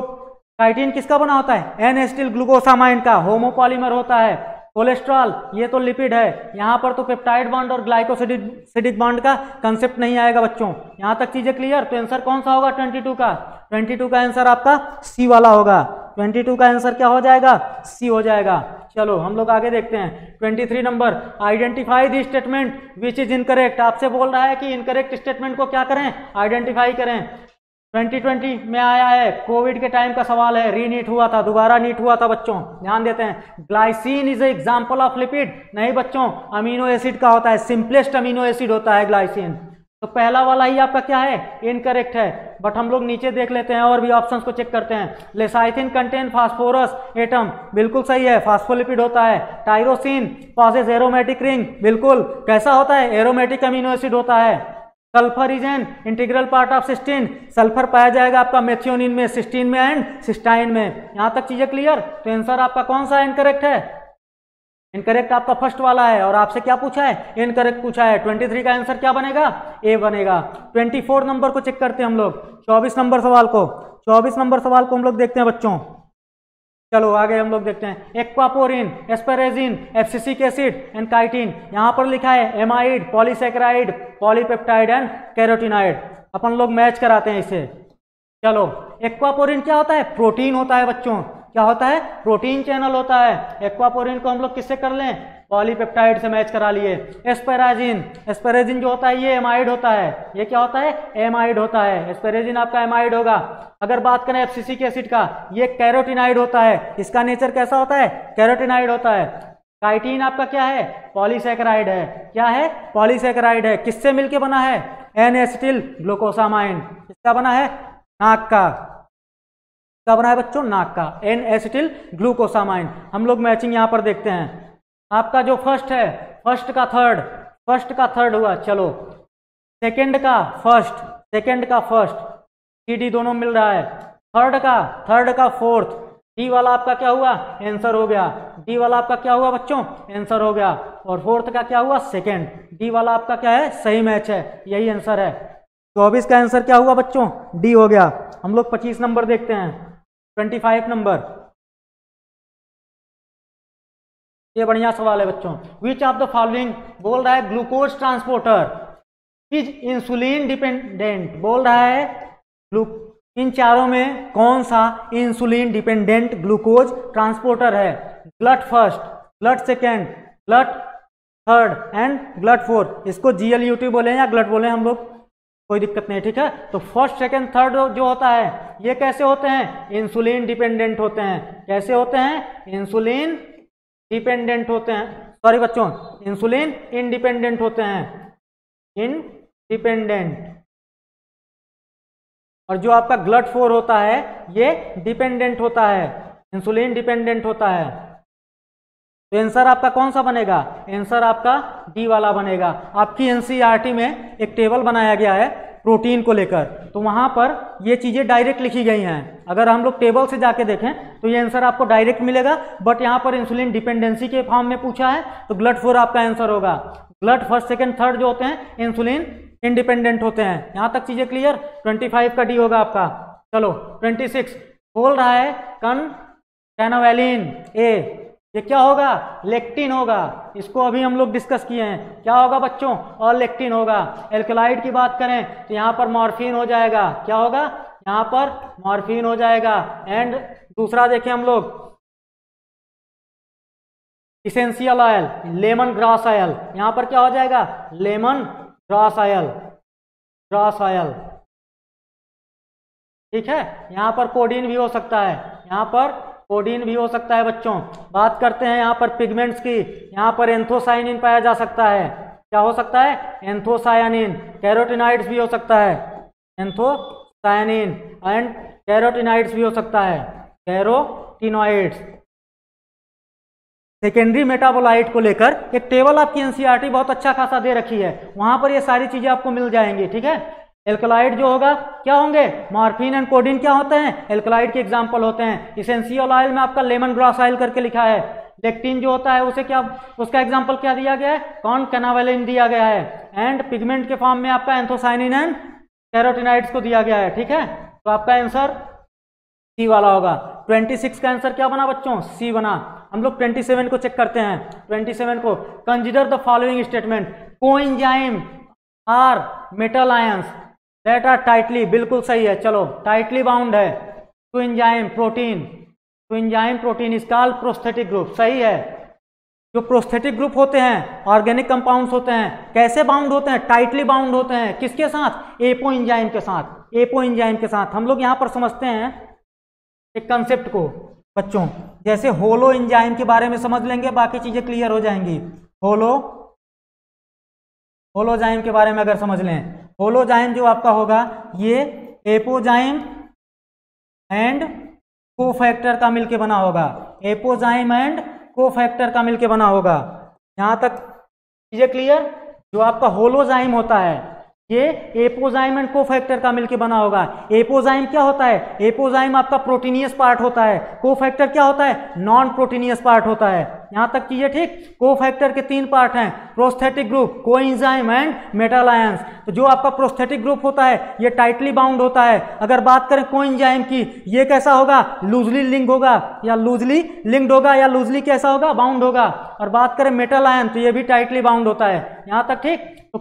काइटिन किसका बना होता है? एन एसिटिल ग्लूकोसामाइन का होमोपॉलीमर होता है। कोलेस्ट्रॉल ये तो लिपिड है। यहाँ पर तो पेप्टाइड बॉन्ड और ग्लाइकोसिडिक बॉन्ड का कंसेप्ट नहीं आएगा बच्चों। यहाँ तक चीजें क्लियर? तो आंसर कौन सा होगा? 22 का। 22 का आंसर आपका सी वाला होगा। 22 का आंसर क्या हो जाएगा? सी हो जाएगा। चलो हम लोग आगे देखते हैं। 23 number, identify the statement which is incorrect. आपसे बोल रहा है कि इनकरेक्ट स्टेटमेंट को क्या करें? आइडेंटिफाई करें। 2020 में आया है, कोविड के टाइम का सवाल है, रीनीट हुआ था, दोबारा नीट हुआ था बच्चों, ध्यान देते हैं। Glycine is example of lipid, नहीं बच्चों, अमीनो एसिड का होता है, सिंपलेस्ट अमीनो एसिड होता है ग्लाइसिन। तो पहला वाला ही आपका क्या है? इनकरेक्ट है। बट हम लोग नीचे देख लेते हैं और भी ऑप्शंस को चेक करते हैं। लेसाइथिन कंटेन फास्फोरस एटम, बिल्कुल सही है, फास्फोलिपिड होता है। टायरोसिन पॉसेस एरोमेटिक रिंग, बिल्कुल, कैसा होता है? एरोमेटिक अमीनो एसिड होता है। Sulphur is an integral part of cysteine, sulphur पाया जाएगा आपका मेथियोनिन में, सिस्टीन में एंड सिस्टाइन में। यहां तक चीजें क्लियर? तो आंसर आपका कौन सा इनकरेक्ट है? इनकरेक्ट आपका फर्स्ट वाला है। और आपसे क्या पूछा है? इनकरेक्ट पूछा है। 23 का आंसर क्या बनेगा? ए बनेगा। 24 नंबर को चेक करते हैं हम लोग, 24 नंबर सवाल को। 24 नंबर सवाल को हम लोग देखते हैं बच्चों। चलो आगे हम लोग देखते हैं। Aquaporin, asparagine, abscisic acid and chitin. यहां पर लिखा है amide, polysaccharide, polypeptide and carotenoid. अपन लोग मैच कराते हैं इसे। चलो एक्वापोरिन क्या होता है? प्रोटीन होता है बच्चों। क्या होता है? प्रोटीन चैनल होता है। एक्वापोरिन को हम लोग किससे कर लें? पॉलीपेप्टाइड से मैच करा लिए। एस्पेराजिन, एस्पेरेजिन जो होता है ये एमाइड होता है। ये क्या होता है? एमाइड होता है। एस्पेरेजिन आपका एमाइड होगा। अगर बात करें एब्सिसिक एसिड का, ये कैरोटिनाइड होता है। इसका नेचर कैसा होता है? कैरोटिनाइड होता है। काइटिन आपका क्या है? पॉलीसैकेराइड है। क्या है? पॉलीसैकेराइड है। किससे मिलके बना है? N acetyl glucosamine. किसका बना है? नाक का। क्या बना है बच्चों? नाक का। N acetyl glucosamine. हम लोग मैचिंग यहां पर देखते हैं। आपका जो फर्स्ट है, फर्स्ट का थर्ड, फर्स्ट का थर्ड हुआ। चलो सेकंड का फर्स्ट, सेकंड का फर्स्ट, सी डी दोनों मिल रहा है। थर्ड का फोर्थ, डी वाला आपका क्या हुआ? आंसर हो गया। डी वाला आपका क्या हुआ बच्चों? आंसर हो गया। और फोर्थ का क्या हुआ? सेकंड। डी वाला आपका क्या है? सही मैच है, यही आंसर है। 24 का आंसर क्या हुआ बच्चों? डी हो गया। हम लोग 25 नंबर देखते हैं। 25 नंबर, ये बढ़िया सवाल है बच्चों। विच ऑफ द फॉलोइंग, बोल रहा है glucose transporter is insulin dependent. बोल रहा है इन चारों में कौन सा इंसुलिन डिपेंडेंट ग्लूकोज ट्रांसपोर्टर है? Glut first, glut second, glut third and glut fourth. इसको GLUT बोले या ग्लट बोले हम लोग, कोई दिक्कत नहीं, ठीक है। तो फर्स्ट सेकेंड थर्ड जो होता है ये कैसे होते हैं? इंसुलिन डिपेंडेंट होते हैं। कैसे होते हैं? इंसुलिन डिपेंडेंट होते हैं। सॉरी बच्चों, इंसुलिन इंडिपेंडेंट होते हैं, इंडिपेंडेंट। और जो आपका ग्लट 4 होता है ये डिपेंडेंट होता है, इंसुलिन डिपेंडेंट होता है। तो आंसर आपका कौन सा बनेगा? आंसर आपका डी वाला बनेगा। आपकी NCERT में एक टेबल बनाया गया है प्रोटीन को लेकर, तो वहां पर ये चीजें डायरेक्ट लिखी गई हैं। अगर हम लोग टेबल से जाके देखें तो ये आंसर आपको डायरेक्ट मिलेगा, बट यहाँ पर इंसुलिन डिपेंडेंसी के फॉर्म में पूछा है तो ग्लट 4 आपका आंसर होगा। ब्लड फर्स्ट सेकंड थर्ड जो होते हैं इंसुलिन इंडिपेंडेंट होते हैं। यहां तक चीजें क्लियर। 25 का डी होगा आपका। चलो 26 बोल रहा है कैनावेलिन ए, ये क्या होगा? लेक्टिन होगा। इसको अभी हम लोग डिस्कस किए हैं। क्या होगा बच्चों? और लेक्टिन होगा। एल्कलाइड की बात करें तो यहाँ पर मॉर्फिन हो जाएगा। क्या होगा? यहाँ पर मॉर्फिन हो जाएगा। एंड दूसरा देखें हम लोग essential oil, lemon grass oil, यहाँ पर क्या हो जाएगा? Lemon grass oil, grass oil. ठीक है। यहाँ पर कोडीन भी हो सकता है, यहाँ पर कोडीन भी हो सकता है बच्चों। बात करते हैं यहाँ पर पिगमेंट्स की। यहाँ पर एंथोसायनिन पाया जा सकता है। क्या हो सकता है? एंथोसायनिन। कैरोटिनॉइड्स भी हो सकता है, एंथोसायनिन। एंड कैरोटिनॉइड्स भी हो सकता है, कैरोटिनॉइड्स। सेकेंडरी मेटाबोलाइट को लेकर एक टेबल आपकी एनसीईआरटी बहुत अच्छा खासा दे रखी है, वहां पर ये सारी चीजें आपको मिल जाएंगी। ठीक है। एल्कलाइड जो होगा क्या होंगे? मॉर्फिन एंड कोडीन क्या होते हैं? एल्कलाइड के एग्जांपल होते हैं। इसेंशियल ऑयल में आपका लेमन ग्रास ऑयल करके लिखा है। लेक्टिन जो होता है उसे क्या, उसका एग्जांपल क्या दिया गया है? कैनावेलिन दिया गया है। एंड पिगमेंट के फॉर्म में आपका एंथोसायनिन एंड कैरोटिनॉइड्स को दिया गया है। ठीक है। तो आपका आंसर सी वाला होगा। 26 का आंसर क्या बना बच्चों? सी बना। हम लोग 27 को चेक करते हैं। 27 को consider the following statement, coenzyme or metal ions that are tightly, बिल्कुल सही है। चलो टाइटली बाउंड है to enzyme protein, to enzyme protein is called prosthetic group, सही है। जो प्रोस्थेटिक ग्रुप होते हैं ऑर्गेनिक कंपाउंड्स होते हैं, कैसे बाउंड होते हैं? टाइटली बाउंड होते हैं। किसके साथ? एपो एंजाइम के साथ, एपो एंजाइम के साथ। हम लोग यहाँ पर समझते हैं एक कंसेप्ट को बच्चों, जैसे होलो एंजाइम के बारे में समझ लेंगे, बाकी चीजें क्लियर हो जाएंगी। होलोजाइम के बारे में अगर समझ लें, होलोजाइम जो आपका होगा ये एपोजाइम एंड कोफैक्टर का मिलके बना होगा। एपोजाइम एंड कोफैक्टर का मिलके बना होगा। यहां तक चीजें क्लियर। जो आपका होलोजाइम होता है ये एपोजाइम एंड कोफैक्टर का मिलके बना होगा। एपोजाइम क्या होता है? एपोजाइम आपका प्रोटीनियस पार्ट होता है। कोफैक्टर क्या होता है? नॉन प्रोटीनियस पार्ट होता है। यहां तक चीजें ठीक। कोफैक्टर के 3 पार्ट हैं, prosthetic group, coenzyme and metal ions. तो जो आपका प्रोस्थेटिक ग्रुप होता है ये टाइटली बाउंड होता है। अगर बात करें कोएंजाइम की, ये कैसा होगा? लूजली लिंक्ड होगा, या लूजली लिंक्ड होगा, या लूजली कैसा होगा? बाउंड होगा। और बात करें मेटल आयन तो ये भी टाइटली बाउंड होता है। यहां तक ठीक। तो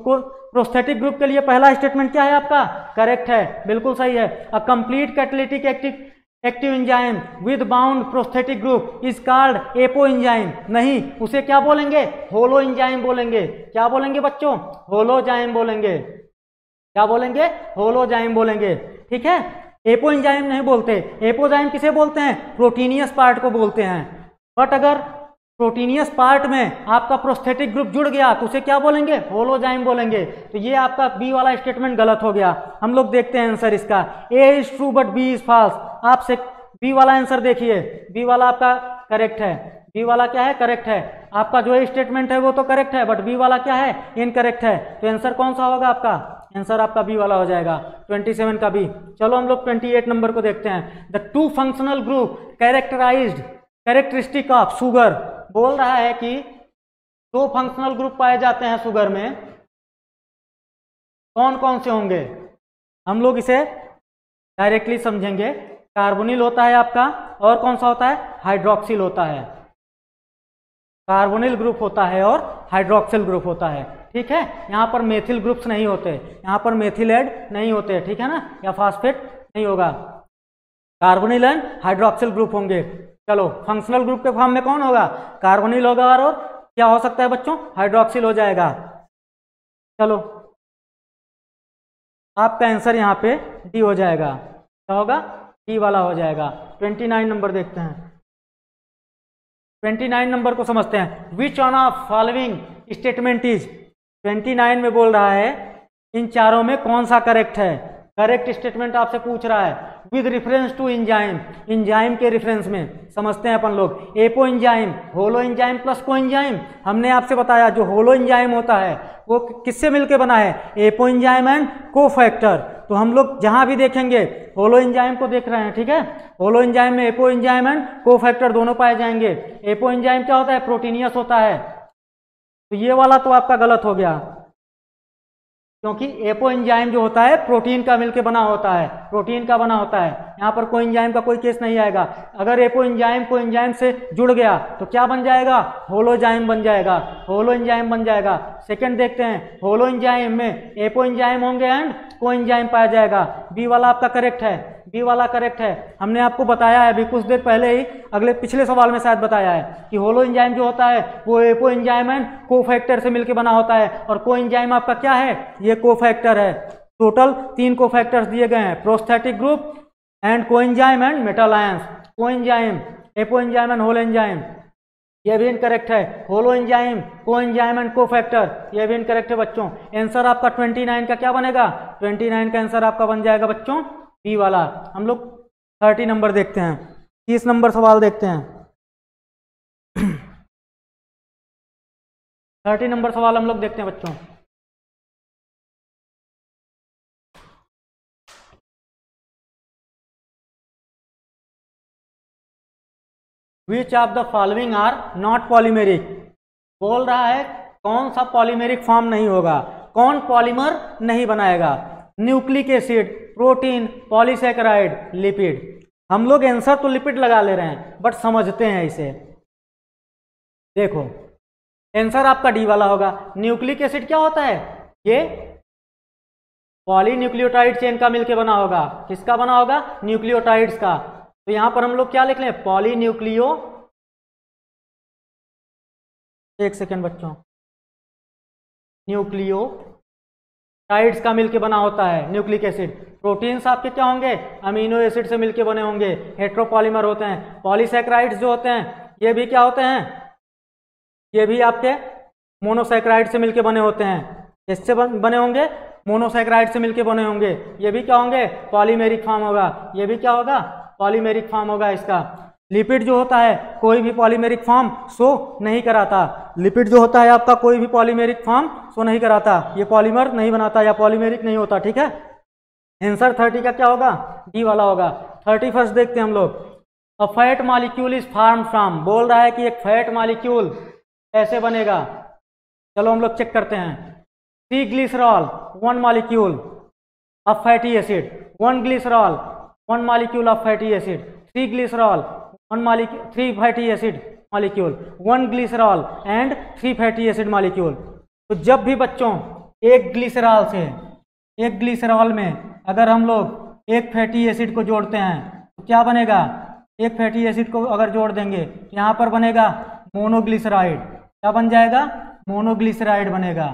प्रोस्थेटिक ग्रुप के लिए पहला स्टेटमेंट क्या है आपका? करेक्ट है, बिल्कुल सही है। A complete catalytic active enzyme with bound prosthetic group is called apo enzyme. नहीं, उसे क्या बोलेंगे? होलो एंजाइम बोलेंगे। क्या बोलेंगे बच्चों? होलोजाइम बोलेंगे। क्या बोलेंगे? होलोजाइम बोलेंगे। ठीक है। एपो एंजाइम नहीं बोलते। एपोजाइम किसे बोलते हैं? प्रोटीनियस पार्ट को बोलते हैं। बट अगर प्रोटीनियस पार्ट में आपका प्रोस्थेटिक ग्रुप जुड़ गया तो उसे क्या बोलेंगे? होलोजाइम बोलेंगे। तो ये आपका बी वाला स्टेटमेंट गलत हो गया। हम लोग देखते हैं आंसर इसका। A is true but B is false. आपसे बी वाला आंसर देखिए, बी वाला आपका करेक्ट है। बी वाला क्या है? करेक्ट है। आपका जो स्टेटमेंट है वो तो करेक्ट है, बट बी वाला क्या है? इनकरेक्ट है। तो आंसर कौन सा होगा आपका? आंसर आपका बी वाला हो जाएगा, 27 का बी। चलो हम लोग 28 नंबर को देखते हैं। The 2 functional group characteristic of sugar. बोल रहा है कि 2 फंक्शनल ग्रुप पाए जाते हैं शुगर में, कौन कौन से होंगे? हम लोग इसे डायरेक्टली समझेंगे। कार्बोनिल होता है आपका, और कौन सा होता है? हाइड्रोक्सिल होता है। कार्बोनिल ग्रुप होता है और हाइड्रोक्सिल ग्रुप होता है। ठीक है। यहाँ पर मेथिल ग्रुप्स नहीं होते, यहाँ पर मेथिल ऐड नहीं होते। ठीक है ना, या फास्फेट नहीं होगा। कार्बोनिल एंड हाइड्रोक्सिल ग्रुप होंगे। चलो फंक्शनल ग्रुप के फॉर्म में कौन होगा? कार्बोनिल होगा, और क्या हो सकता है बच्चों? हाइड्रोक्सिल हो जाएगा। चलो आपका आंसर यहाँ पे डी हो जाएगा। क्या होगा? डी वाला हो जाएगा। 29 नंबर देखते हैं। 29 नंबर को समझते हैं। विच one of following statement is. 29 में बोल रहा है इन चारों में कौन सा करेक्ट है? करेक्ट स्टेटमेंट आपसे पूछ रहा है with reference to enzyme. Enzyme के रेफरेंस में समझते हैं अपन लोग। Apoenzyme, holoenzyme plus coenzyme. हमने आपसे बताया जो होलो एंजाइम होता है वो किससे मिलके बना है? Apo enzyme and cofactor. तो हम लोग जहां भी देखेंगे होलो एंजाइम को देख रहे हैं। ठीक है। होलो एंजाइम में एपो एंजाइम एंड कोफैक्टर दोनों पाए जाएंगे। एपो एंजाइम क्या होता है? प्रोटीनियस होता है। तो तो ये वाला तो आपका गलत हो गया, क्योंकि एपो एंजाइम जो होता है प्रोटीन का मिलके बना होता है, प्रोटीन का बना होता है। यहाँ पर को एंजाइम का कोई केस नहीं आएगा। अगर एपो एंजाइम को एंजाइम से जुड़ गया तो क्या बन जाएगा, होलोजाइम बन जाएगा, होलो एंजाइम बन जाएगा। सेकंड देखते हैं, होलो एंजाइम में एपो एंजाइम होंगे एंड को एंजाइम पाया जाएगा। बी वाला आपका करेक्ट है, बी वाला करेक्ट है। हमने आपको बताया है अभी कुछ देर पहले ही, पिछले सवाल में शायद बताया है कि होलो एंजाइम जो होता है वो एपो एंजाइम एंड कोफैक्टर से मिलकर बना होता है, और को एंजाइम आपका क्या है, ये कोफैक्टर है। टोटल 3 कोफैक्टर्स दिए गए हैं, prosthetic group and coenzyme and metal ions. Coenzyme, apo enzyme and holo enzyme, ये भी इनकरेक्ट है। Holo enzyme, coenzyme and cofactor, ये भी इनकरेक्ट है बच्चों। आंसर आपका 29 का क्या बनेगा, 29 का आंसर आपका बन जाएगा बच्चों बी वाला। हम लोग 30 नंबर देखते हैं, 30 नंबर सवाल देखते हैं। 30 नंबर सवाल हम लोग देखते हैं बच्चों। Which of the following are not polymeric, बोल रहा है कौन सा पॉलीमेरिक फॉर्म नहीं होगा, कौन पॉलीमर नहीं बनाएगा। Nucleic acid, protein, polysaccharide, lipid. हम लोग आंसर तो लिपिड लगा ले रहे हैं बट समझते हैं इसे। देखो आंसर आपका डी वाला होगा। न्यूक्लिक एसिड क्या होता है, ये पॉलीन्यूक्लियोटाइड चेन का मिलके बना होगा। किसका बना होगा, न्यूक्लियोटाइड्स का। तो यहां पर हम लोग क्या लिख लें, पॉलीन्यूक्लियो, एक सेकेंड बच्चों, न्यूक्लियोटाइड्स का मिलके बना होता है न्यूक्लिक एसिड। प्रोटीन्स आपके क्या होंगे, अमीनो एसिड से मिलके बने होंगे, हेट्रोपॉलीमर होते हैं। पॉलीसैकेराइड्स जो होते हैं ये भी क्या होते हैं, ये भी आपके मोनोसैकेराइड से मिलके बने होते हैं। किससे बने होंगे, मोनोसैकेराइड से मिलके बने होंगे। ये भी क्या होंगे, पॉलीमेरिक फॉर्म होगा। ये भी क्या होगा, पॉलीमेरिक फॉर्म होगा इसका। लिपिड जो होता है कोई भी पॉलीमेरिक फॉर्म शो नहीं कराता। लिपिड जो होता है आपका कोई भी पॉलीमेरिक फॉर्म शो नहीं कराता, ये पॉलीमर नहीं बनाता या पॉलीमेरिक नहीं होता। ठीक है, आंसर 30 का क्या होगा, डी वाला होगा। 31 देखते हैं हम लोग। A fat molecule is form from, बोल रहा है कि एक फैट मॉलिक्यूल कैसे बनेगा। चलो हम लोग चेक करते हैं। 3 glycerol 1 molecule of fatty acid, 1 glycerol 1 molecule of fatty acid, 3 glycerol 1 molecule 3 fatty acid molecule, 1 glycerol and 3 fatty acid molecule. तो जब भी बच्चों एक ग्लिसरॉल से, एक ग्लिसरॉल में अगर हम लोग एक फैटी एसिड को जोड़ते हैं तो क्या बनेगा, एक फैटी एसिड को अगर जोड़ देंगे तो यहाँ पर बनेगा मोनोग्लिसराइड। क्या बन जाएगा, मोनोग्लिसराइड बनेगा।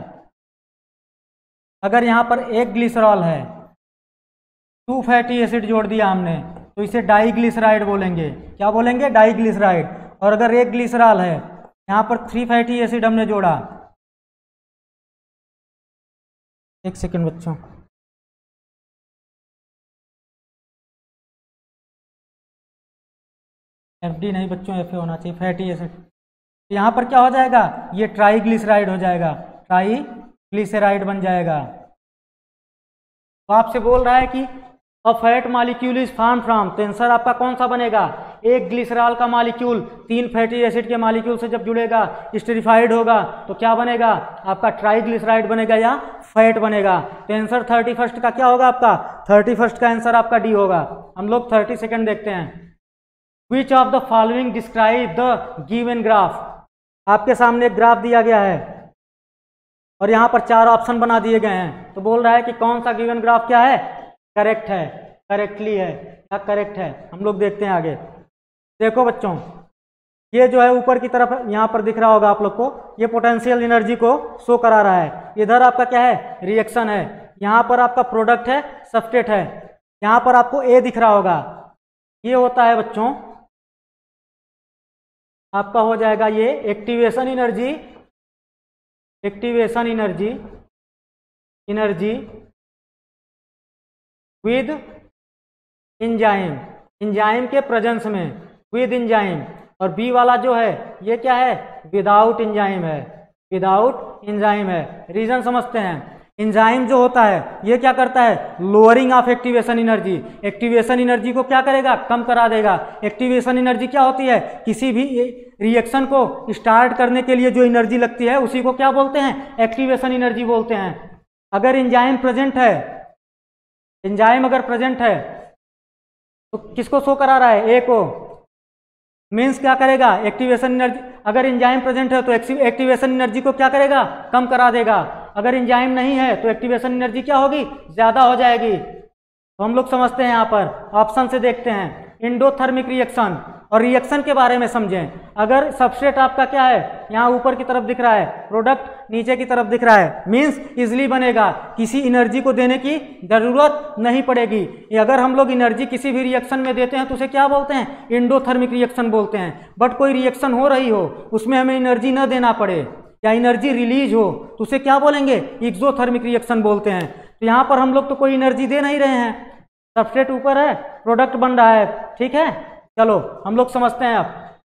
अगर यहाँ पर एक ग्लिसरॉल है, 2 फैटी एसिड जोड़ दिया हमने तो इसे डाईग्लिसराइड बोलेंगे। क्या बोलेंगे, डाईग्लिसराइड। और अगर एक ग्लिसरॉल है, यहाँ पर 3 फैटी एसिड हमने जोड़ा, एक सेकेंड बच्चों, एफडी नहीं बच्चों, एफ होना चाहिए, फैटी एसिड। तो यहाँ पर क्या हो जाएगा, ये ट्राईग्लिसराइड हो जाएगा, ट्राईग्लिसराइड बन जाएगा। तो आपसे बोल रहा है कि a fat molecule is form from, तो आंसर आपका कौन सा बनेगा, एक ग्लिसरॉल का मॉलिक्यूल 3 फैटी एसिड के मॉलिक्यूल से जब जुड़ेगा, स्टेरिफाइड होगा तो क्या बनेगा आपका, ट्राईग्लिसराइड बनेगा या फैट बनेगा। तो आंसर 31 का क्या होगा आपका, 31 का आंसर आपका डी होगा। हम लोग 32 देखते हैं। Which of the following describe the given graph, आपके सामने एक ग्राफ दिया गया है और यहाँ पर 4 ऑप्शन बना दिए गए हैं। तो बोल रहा है कि कौन सा गिवन ग्राफ क्या है, करेक्ट है, करेक्टली है या करेक्ट है। हम लोग देखते हैं आगे। देखो बच्चों, ये जो है ऊपर की तरफ यहाँ पर दिख रहा होगा आप लोग को, ये पोटेंशियल एनर्जी को शो करा रहा है। इधर आपका क्या है, रिएक्शन है। यहाँ पर आपका प्रोडक्ट है, सबस्ट्रेट है। यहाँ पर आपको ए दिख रहा होगा, ये होता है बच्चों आपका हो जाएगा ये activation energy, activation energy, energy with enzyme, enzyme के प्रेजेंस में, विद एंजाइम। और बी वाला जो है ये क्या है, विदाउट एंजाइम है, विदाउट एंजाइम है। रीजन समझते हैं, एंजाइम जो होता है ये क्या करता है, lowering of activation energy, activation energy को क्या करेगा, कम करा देगा। एक्टिवेशन एनर्जी क्या होती है, किसी भी रिएक्शन को स्टार्ट करने के लिए जो एनर्जी लगती है उसी को क्या बोलते हैं, एक्टिवेशन एनर्जी बोलते हैं। अगर एंजाइम प्रेजेंट है, एंजाइम अगर प्रेजेंट है तो किसको शो करा रहा है, ए को, मीन्स क्या करेगा, एक्टिवेशन एनर्जी। अगर एंजाइम प्रेजेंट है तो एक्टिवेशन एनर्जी को क्या करेगा, कम करा देगा। अगर एंजाइम नहीं है तो एक्टिवेशन एनर्जी क्या होगी, ज्यादा हो जाएगी। तो हम लोग समझते हैं, यहाँ पर ऑप्शन से देखते हैं एंडोथर्मिक रिएक्शन, और रिएक्शन के बारे में समझें। अगर सबस्ट्रेट आपका क्या है, यहाँ ऊपर की तरफ दिख रहा है, प्रोडक्ट नीचे की तरफ दिख रहा है, मीन्स इजिली बनेगा, किसी एनर्जी को देने की जरूरत नहीं पड़ेगी। अगर हम लोग एनर्जी किसी भी रिएक्शन में देते हैं तो उसे क्या बोलते हैं, एंडोथर्मिक रिएक्शन बोलते हैं। बट कोई रिएक्शन हो रही हो उसमें हमें एनर्जी न देना पड़े या एनर्जी रिलीज हो तो उसे क्या बोलेंगे, एक्सोथर्मिक रिएक्शन बोलते हैं। तो यहाँ पर हम लोग तो कोई एनर्जी दे नहीं रहे हैं, सबस्ट्रेट ऊपर है, प्रोडक्ट बन रहा है, ठीक है। चलो हम लोग समझते हैं अब,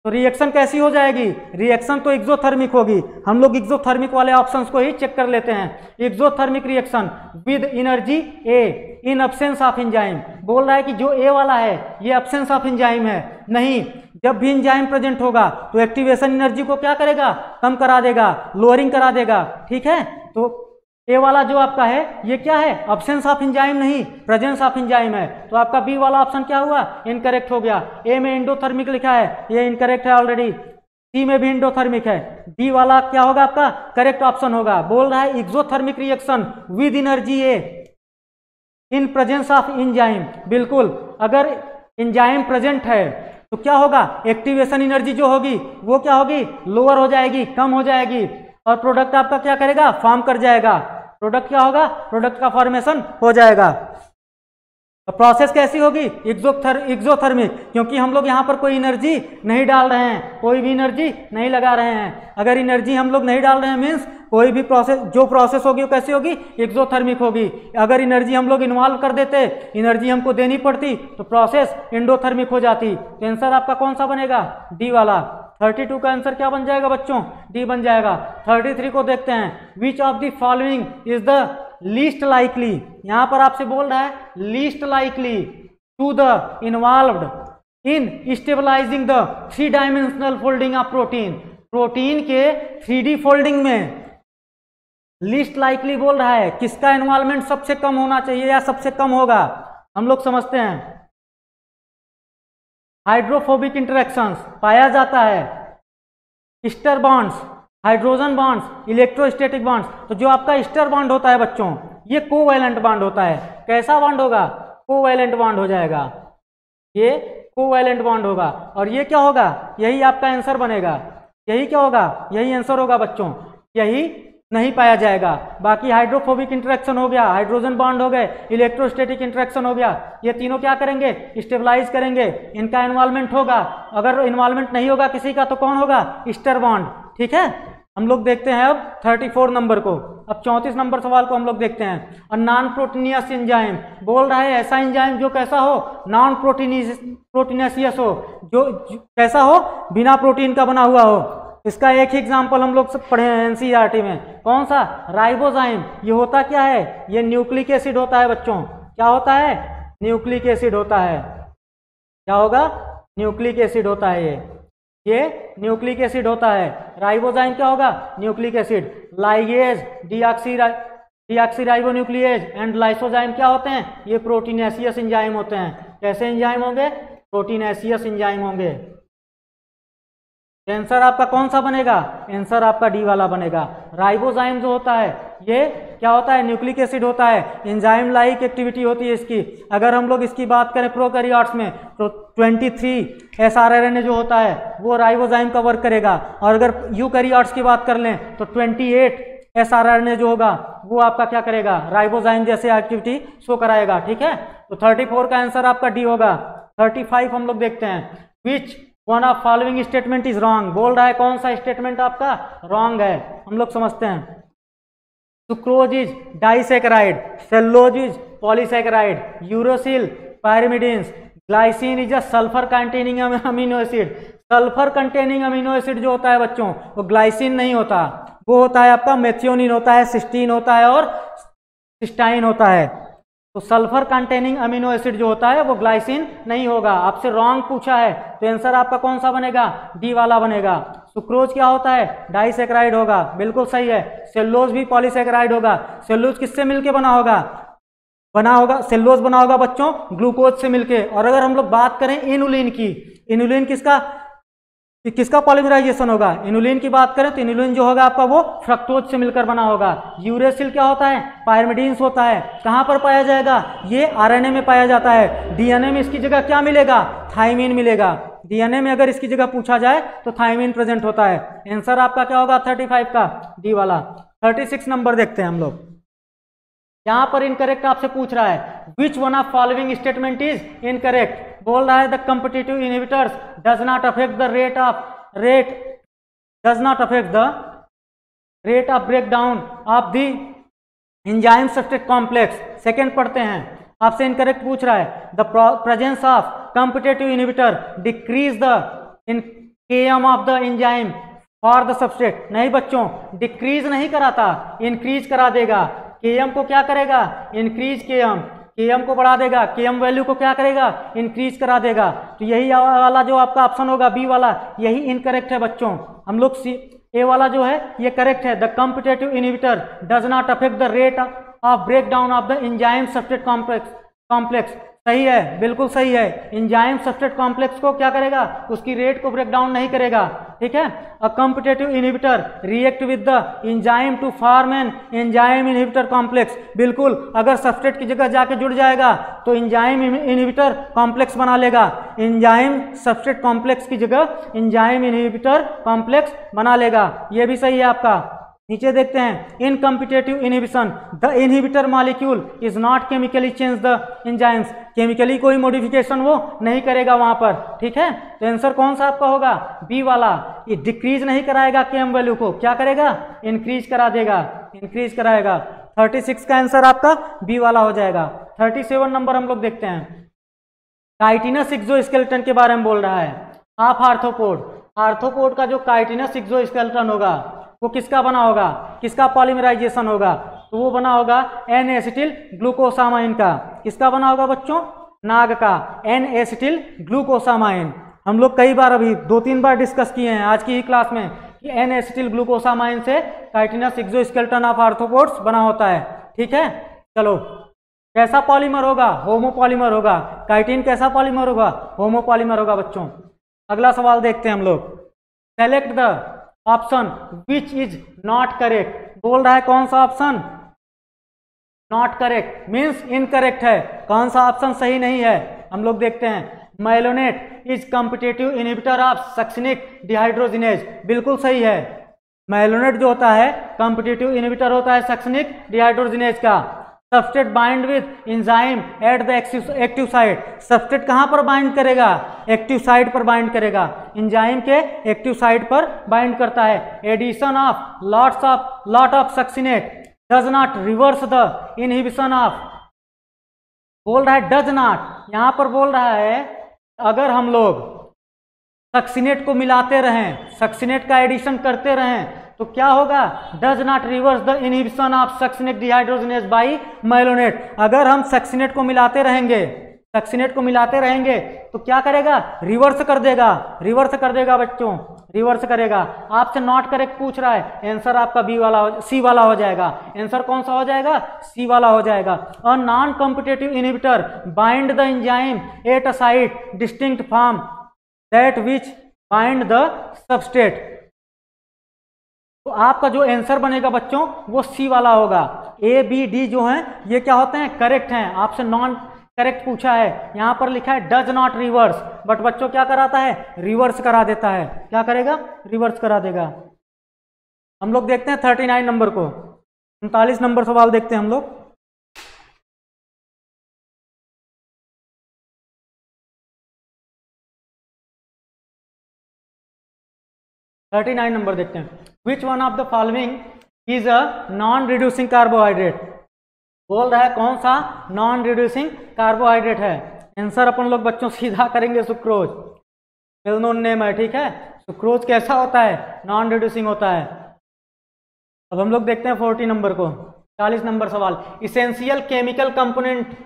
तो रिएक्शन कैसी हो जाएगी, रिएक्शन तो एक्सोथर्मिक होगी। हम लोग एक्सोथर्मिक वाले ऑप्शंस को ही चेक कर लेते हैं। Exothermic reaction with energy A in absence of enzyme, बोल रहा है कि जो ए वाला है ये अब्सेंस ऑफ एंजाइम है, नहीं, जब भी एंजाइम प्रेजेंट होगा तो एक्टिवेशन एनर्जी को क्या करेगा, कम करा देगा, लोअरिंग करा देगा, ठीक है। तो ए वाला जो आपका है ये क्या है, अब्सेंस ऑफ एंजाइम नहीं, प्रेजेंस ऑफ एंजाइम है। तो आपका बी वाला ऑप्शन क्या हुआ, इनकरेक्ट हो गया। ए में एंडोथर्मिक लिखा है, ये इनकरेक्ट है ऑलरेडी। सी में भी एंडोथर्मिक है, डी वाला क्या होगा आपका, करेक्ट ऑप्शन होगा। बोल रहा है exothermic reaction with energy A in presence of enzyme, बिल्कुल। अगर एंजाइम प्रेजेंट है तो क्या होगा, एक्टिवेशन एनर्जी जो होगी वो क्या होगी, लोअर हो जाएगी, कम हो जाएगी, और प्रोडक्ट आपका क्या करेगा, फॉर्म कर जाएगा। प्रोडक्ट क्या होगा, प्रोडक्ट का फॉर्मेशन हो जाएगा। प्रोसेस कैसी होगी, एक्सोथर्मिक, क्योंकि हम लोग यहाँ पर कोई एनर्जी नहीं डाल रहे हैं, कोई भी एनर्जी नहीं लगा रहे हैं। अगर एनर्जी हम लोग नहीं डाल रहे हैं मीन्स कोई भी प्रोसेस, जो प्रोसेस होगी वो कैसी होगी, एक्सोथर्मिक होगी। अगर एनर्जी हम लोग इन्वॉल्व कर देते, एनर्जी हमको देनी पड़ती तो प्रोसेस एंडोथर्मिक हो जाती। तो आंसर आपका कौन सा बनेगा, डी वाला। 32 का आंसर क्या बन जाएगा बच्चों, डी बन जाएगा। 33 को देखते हैं, which of the following is the least likely, यहां पर आपसे बोल रहा है least likely to the involved in stabilising the 3 dimensional folding of protein. Protein के 3D फोल्डिंग में लीस्ट लाइकली बोल रहा है, किसका इन्वॉल्वमेंट सबसे कम होना चाहिए या सबसे कम होगा। हम लोग समझते हैं, हाइड्रोफोबिक इंटरेक्शंस पाया जाता है, ester bonds, hydrogen bonds, electrostatic bonds. तो जो आपका स्टर बॉन्ड होता है बच्चों, ये कोवैलेंट बॉन्ड होता है। कैसा बॉन्ड होगा, कोवैलेंट बॉन्ड हो जाएगा, ये कोवैलेंट बॉन्ड होगा। और ये क्या होगा, यही आपका आंसर बनेगा। यही क्या होगा, यही आंसर होगा बच्चों, यही नहीं पाया जाएगा। बाकी हाइड्रोफोबिक इंटरेक्शन हो गया, हाइड्रोजन बॉन्ड हो गए, इलेक्ट्रोस्टैटिक इंटरेक्शन हो गया, ये तीनों क्या करेंगे, स्टेबलाइज करेंगे, इनका इन्वॉल्वमेंट होगा। अगर इन्वॉल्वमेंट नहीं होगा किसी का तो कौन होगा, स्टर बॉन्ड, ठीक है। हम लोग देखते हैं अब 34 नंबर को। अब 34 नंबर सवाल को हम लोग देखते हैं। और नॉन प्रोटीनियस एंजाइम, बोल रहा है ऐसा एंजाइम जो कैसा हो, नॉन प्रोटीनियस हो, जो कैसा हो, बिना प्रोटीन का बना हुआ हो। इसका एक ही एग्जाम्पल हम लोग सब पढ़े हैं एनसीईआरटी में, कौन सा, राइबोजाइम। ये होता क्या है, ये न्यूक्लिक एसिड होता है बच्चों। क्या होता है, न्यूक्लिक एसिड होता है। क्या होगा, न्यूक्लिक एसिड होता है ये न्यूक्लिक एसिड होता है। राइबोजाइम क्या होगा, nucleic acid. Ligase, deoxyribonuclease and lysozyme क्या होते हैं, ये प्रोटीनेशियस एंजाइम होते हैं। कैसे एंजाइम होंगे, प्रोटीनेशियस एंजाइम होंगे। आंसर आपका कौन सा बनेगा, आंसर आपका डी वाला बनेगा। राइबोजाइम जो होता है ये क्या होता है, न्यूक्लिक एसिड होता है, एंजाइम लाइक एक्टिविटी होती है इसकी। अगर हम लोग इसकी बात करें प्रोकैरियोट्स में तो 23 एसआरएनए जो होता है वो राइबोजाइम का वर्क करेगा। और अगर यूकैरियोट्स की बात कर लें तो 28 एसआरएनए जो होगा वो आपका क्या करेगा, राइबोजाइम जैसे एक्टिविटी शो कराएगा, ठीक है। तो 34 का आंसर आपका डी होगा। 35 हम लोग देखते हैं, विच one of following statement is wrong, बोल रहा है कौन सा स्टेटमेंट आपका रॉन्ग है। हम लोग समझते हैं, sucrose is disaccharide, cellulose is polysaccharide, uracil pyrimidines, glycine is a sulphur containing amino acid. Sulphur containing amino acid जो होता है बच्चों वो ग्लाइसिन नहीं होता, वो होता है आपका मेथियोनिन होता है, सिस्टीन होता है और सिस्टाइन होता है। तो सल्फर कंटेनिंग अमीनो एसिड जो होता है वो ग्लाइसिन नहीं होगा। आपसे रॉन्ग पूछा है तो आंसर आपका कौन सा बनेगा, डी वाला बनेगा। सुक्रोज क्या होता है, डाइसैकेराइड होगा, बिल्कुल सही है। सेलुलोज भी पॉलीसैकेराइड होगा। सेलुलोज किससे मिलके बना होगा, सेलुलोज बना होगा बच्चों ग्लूकोज से मिलके। और अगर हम लोग बात करें इनुलिन की, इनुलिन किसका पॉलीमराइजेशन होगा, इनुलिन की बात करें तो इनुलिन जो होगा आपका वो फ्रक्टोज से मिलकर बना होगा। यूरेसिल क्या होता है, पायरिमिडीन्स होता है। कहाँ पर पाया जाएगा, ये आरएनए में पाया जाता है। डीएनए में इसकी जगह क्या मिलेगा, थाइमिन मिलेगा। डीएनए में अगर इसकी जगह पूछा जाए तो थाइमिन प्रेजेंट होता है। आंसर आपका क्या होगा 35 का, डी वाला। 36 नंबर देखते हैं हम लोग। यहां पर इनकरेक्ट आपसे पूछ रहा है, which one of following statement is incorrect. बोल रहा है the competitive inhibitors does not affect the rate of breakdown of the enzyme substrate complex. Second पढ़ते हैं, आपसे इनकरेक्ट पूछ रहा है, the presence of competitive inhibitor decrease the in KM of the enzyme for the substrate. नहीं बच्चों, decrease नहीं कराता, इंक्रीज करा देगा। केएम को क्या करेगा, इंक्रीज केएम को बढ़ा देगा। केएम वैल्यू को क्या करेगा, इंक्रीज करा देगा। तो यही वाला जो आपका ऑप्शन होगा बी वाला, यही इनकरेक्ट है बच्चों। हम लोग ए वाला जो है ये करेक्ट है। The competitive inhibitor does not affect the rate of breakdown of the enzyme substrate complex. सही है, बिल्कुल सही है। एंजाइम सब्सट्रेट कॉम्प्लेक्स को क्या करेगा, उसकी रेट को ब्रेक डाउन नहीं करेगा। ठीक है। A competitive inhibitor react with the enzyme to form an enzyme inhibitor complex. बिल्कुल, अगर सब्सट्रेट की जगह जाके जुड़ जाएगा तो एंजाइम इनहिबिटर कॉम्प्लेक्स बना लेगा। एंजाइम सब्सट्रेट कॉम्प्लेक्स की जगह एंजाइम इनहिबिटर कॉम्प्लेक्स बना लेगा। यह भी सही है आपका। नीचे देखते हैं, in competitive inhibition the inhibitor molecule is not chemically change the enzymes. Chemically कोई मॉडिफिकेशन वो नहीं करेगा वहां पर। ठीक है। तो आंसर कौन सा आपका होगा, बी वाला। ये डिक्रीज नहीं कराएगा केएम वैल्यू को, क्या करेगा, इंक्रीज करा देगा, इंक्रीज कराएगा। 36 का आंसर आपका बी वाला हो जाएगा। 37 नंबर हम लोग देखते हैं, काइटिनस एक्सोस्केलेटन के बारे में बोल रहा है। ऑफ आर्थ्रोपोड का जो काइटिनस एक्सोस्केलेटन होगा वो किसका बना होगा, किसका पॉलीमराइजेशन होगा, तो वो बना होगा एन एसिटिल ग्लूकोसामाइन का। किसका बना होगा बच्चों, नाग का एन एसिटिल ग्लूकोसामाइन। हम लोग कई बार अभी 2-3 बार डिस्कस किए हैं आज की ही क्लास में कि एन एसिटिल ग्लूकोसामाइन से काइटिनस एक्सोस्केलेटन ऑफ आर्थ्रोपोड्स बना होता है। ठीक है। चलो, कैसा पॉलीमर होगा, होमोपॉलीमर होगा। काइटिन कैसा पॉलीमर होगा, होमोपॉलीमर होगा बच्चों। अगला सवाल देखते हैं हम लोग, select the option which is not correct. बोल रहा है कौन सा epsilon naught correct, means incorrect है। कौन सा ऑप्शन सही नहीं है, हम लोग देखते हैं। Malonate is competitive inhibitor of succinic dehydrogenase. बिल्कुल सही है। माइलोनेट जो होता है कम्पिटिटिव इनहिबिटर होता है सक्सिनिक डिहाइड्रोजिनेज का। Substrate bind with enzyme at the active site. Substrate कहां पर बाइंड करेगा, एक्टिव साइट पर बाइंड करेगा, एंजाइम के एक्टिव साइट पर बाइंड करता है। Addition of lot of succinate does not reverse the inhibition of. बोल रहा है डज नॉट, यहां पर बोल रहा है अगर हम लोग सक्सिनेट को मिलाते रहें, सक्सिनेट का एडिशन करते रहें तो क्या होगा, does not reverse the inhibition of succinic dehydrogenase by malonate. अगर हम सक्सिनेट को मिलाते रहेंगे तो क्या करेगा, रिवर्स कर देगा बच्चों, रिवर्स करेगा। आपसे नॉट करेक्ट पूछ रहा है, आंसर आपका बी वाला सी वाला हो जाएगा। आंसर कौन सा हो जाएगा, सी वाला हो जाएगा। A non competitive inhibitor bind the enzyme at a site distinct from that which bind the substrate. तो आपका जो आंसर बनेगा बच्चों वो सी वाला होगा। ए बी डी जो हैं ये क्या होते हैं, करेक्ट हैं। आपसे नॉन करेक्ट पूछा है, यहां पर लिखा है डज नॉट रिवर्स, बट बच्चों क्या कराता है, रिवर्स करा देता है। क्या करेगा, रिवर्स करा देगा। हम लोग देखते हैं 39 नंबर को। 39 नंबर सवाल देखते हैं हम लोग। नंबर देखते हैं, विच one of the following is a non reducing carbohydrate. बोल रहा है कौन सा नॉन रिड्यूसिंग कार्बोहाइड्रेट है। आंसर अपन लोग बच्चों सीधा करेंगे, सुक्रोज। वेल नोन नेम है। ठीक है। सुक्रोज कैसा होता है, नॉन रिड्यूसिंग होता है। अब हम लोग देखते हैं 40 नंबर को। 40 नंबर सवाल, essential chemical component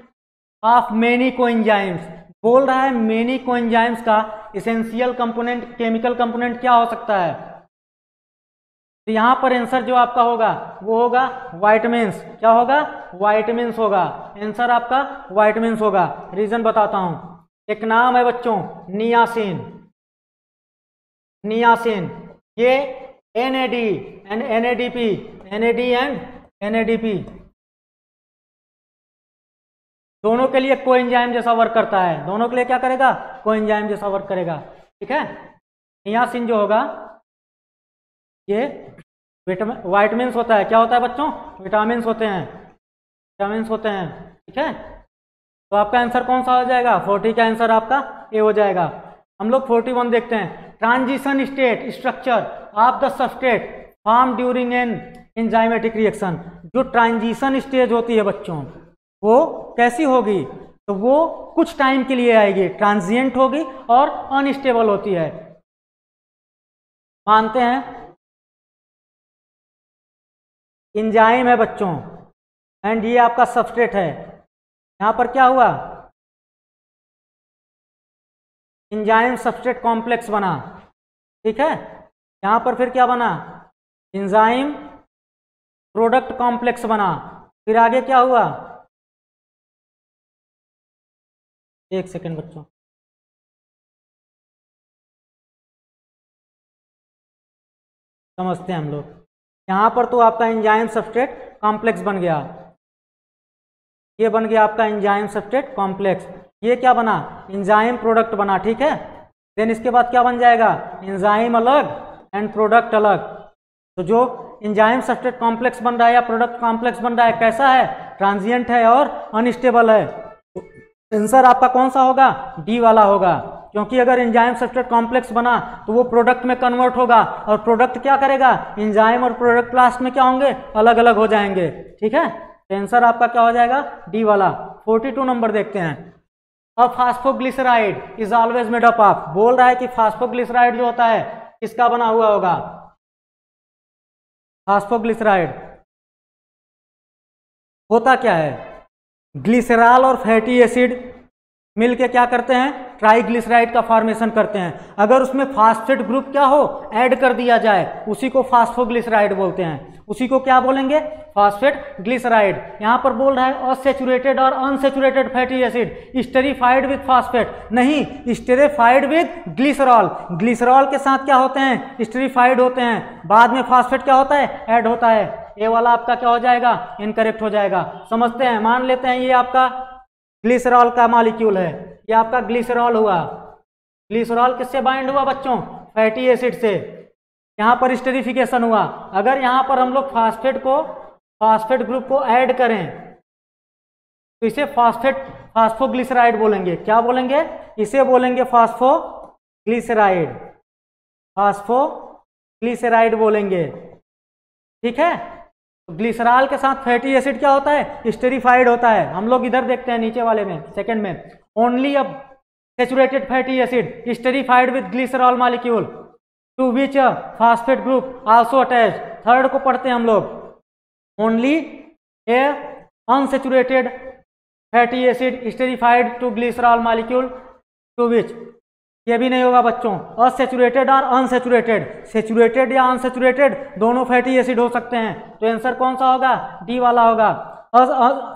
of many coenzymes, बोल रहा है मेनी कोएंजाइम्स का इसेंशियल कंपोनेंट केमिकल कंपोनेंट क्या हो सकता है। तो यहां पर आंसर जो आपका होगा वो होगा वाइटमिन्स। क्या होगा? वाइटमिन्स होगा। आंसर आपका वाइटमिन्स होगा। रीजन बताता हूं, एक नाम है बच्चों नियासिन। नियासिन ये NAD and NADP, NAD and NADP दोनों के लिए कोएंजाइम जैसा वर्क करता है। दोनों के लिए क्या करेगा? कोएंजाइम जैसा वर्क करेगा। ठीक है, नियासिन जो होगा ये विटामिन होता है। क्या होता है बच्चों? विटामिन होते हैं, विटामिन होते हैं। ठीक है, तो आपका आंसर कौन सा हो जाएगा? 40 का आंसर आपका ए हो जाएगा। हम लोग 41 देखते हैं, transition state structure of the substrate form during an enzymatic reaction. जो ट्रांजिशन स्टेज होती है बच्चों वो कैसी होगी? तो वो कुछ टाइम के लिए आएगी, ट्रांजिएंट होगी और अनस्टेबल होती है। मानते हैं एंजाइम है बच्चों एंड ये आपका सबस्ट्रेट है। यहां पर क्या हुआ? एंजाइम सबस्ट्रेट कॉम्प्लेक्स बना। ठीक है, यहां पर फिर क्या बना? एंजाइम प्रोडक्ट कॉम्प्लेक्स बना। फिर आगे क्या हुआ? एक सेकेंड बच्चों, समझते हैं हम लोग। यहां पर तो आपका एंजाइम सबस्ट्रेट कॉम्प्लेक्स बन गया, ये बन गया आपका एंजाइम सबस्ट्रेट कॉम्प्लेक्स। ये क्या बना? एंजाइम प्रोडक्ट बना। ठीक है, देन इसके बाद क्या बन जाएगा? एंजाइम अलग एंड प्रोडक्ट अलग। तो जो एंजाइम सबस्ट्रेट कॉम्प्लेक्स बन रहा है या प्रोडक्ट कॉम्प्लेक्स बन रहा है कैसा है? ट्रांजिएंट है और अनस्टेबल है। तो आंसर आपका कौन सा होगा? डी वाला होगा, क्योंकि अगर एंजाइम सबस्ट्रेट कॉम्प्लेक्स बना तो वो प्रोडक्ट में कन्वर्ट होगा और प्रोडक्ट क्या करेगा? एंजाइम और प्रोडक्ट लास्ट में क्या होंगे? अलग अलग हो जाएंगे। ठीक है, तो आंसर आपका क्या हो जाएगा? डी वाला। 42 नंबर देखते हैं, a phosphoglyceride is always made up of. बोल रहा है कि फास्फोग्लिसराइड जो होता है किसका बना हुआ होगा? फास्फोग्लिसराइड होता क्या है? ग्लिसरॉल और फैटी एसिड मिलके क्या करते हैं? ट्राइग्लिसराइड का फॉर्मेशन करते हैं। अगर उसमें फास्फेट ग्रुप क्या हो, ऐड कर दिया जाए, उसी को फास्फोग्लिसराइड बोलते हैं। उसी को क्या बोलेंगे? Phosphate glyceride. यहां पर बोल रहा है अनसैचुरेटेड और unsaturated fatty acid esterified with phosphate, नहीं स्टेरिफाइड विद ग्लिसरॉल। ग्लिसरॉल के साथ क्या होते हैं? स्टेरिफाइड होते हैं, बाद में फास्फेट क्या होता है? ऐड होता है। ये वाला आपका क्या हो जाएगा? इनकरेक्ट हो जाएगा। समझते हैं, मान लेते हैं ये आपका ग्लिसरॉल का मॉलिक्यूल है, ये आपका ग्लिसरॉल हुआ। ग्लिसरॉल किससे बाइंड हुआ बच्चों? फैटी एसिड से। यहां पर स्टेरिफिकेशन हुआ। अगर यहां पर हम लोग फास्फेट ग्रुप को ऐड करें तो इसे फास्फोग्लिसराइड बोलेंगे। क्या बोलेंगे? इसे बोलेंगे फास्फोग्लिसराइड, फास्फोग्लिसराइड बोलेंगे। ठीक है, ग्लिसरॉल के साथ फैटी एसिड क्या होता है? स्टेरिफाइड होता है। हम लोग इधर देखते हैं नीचे वाले में, सेकंड में, only a saturated fatty acid esterified with glycerol molecule to which phosphate group also attach. Third को पढ़ते हैं हम लोग, only a unsaturated fatty acid esterified to glycerol molecule to which. ये भी नहीं होगा बच्चों, अनसैचुरेटेड और अनसैचुरेटेड, सैचुरेटेड या अनसैचुरेटेड दोनों फैटी एसिड हो सकते हैं। तो आंसर कौन सा होगा? डी वाला होगा।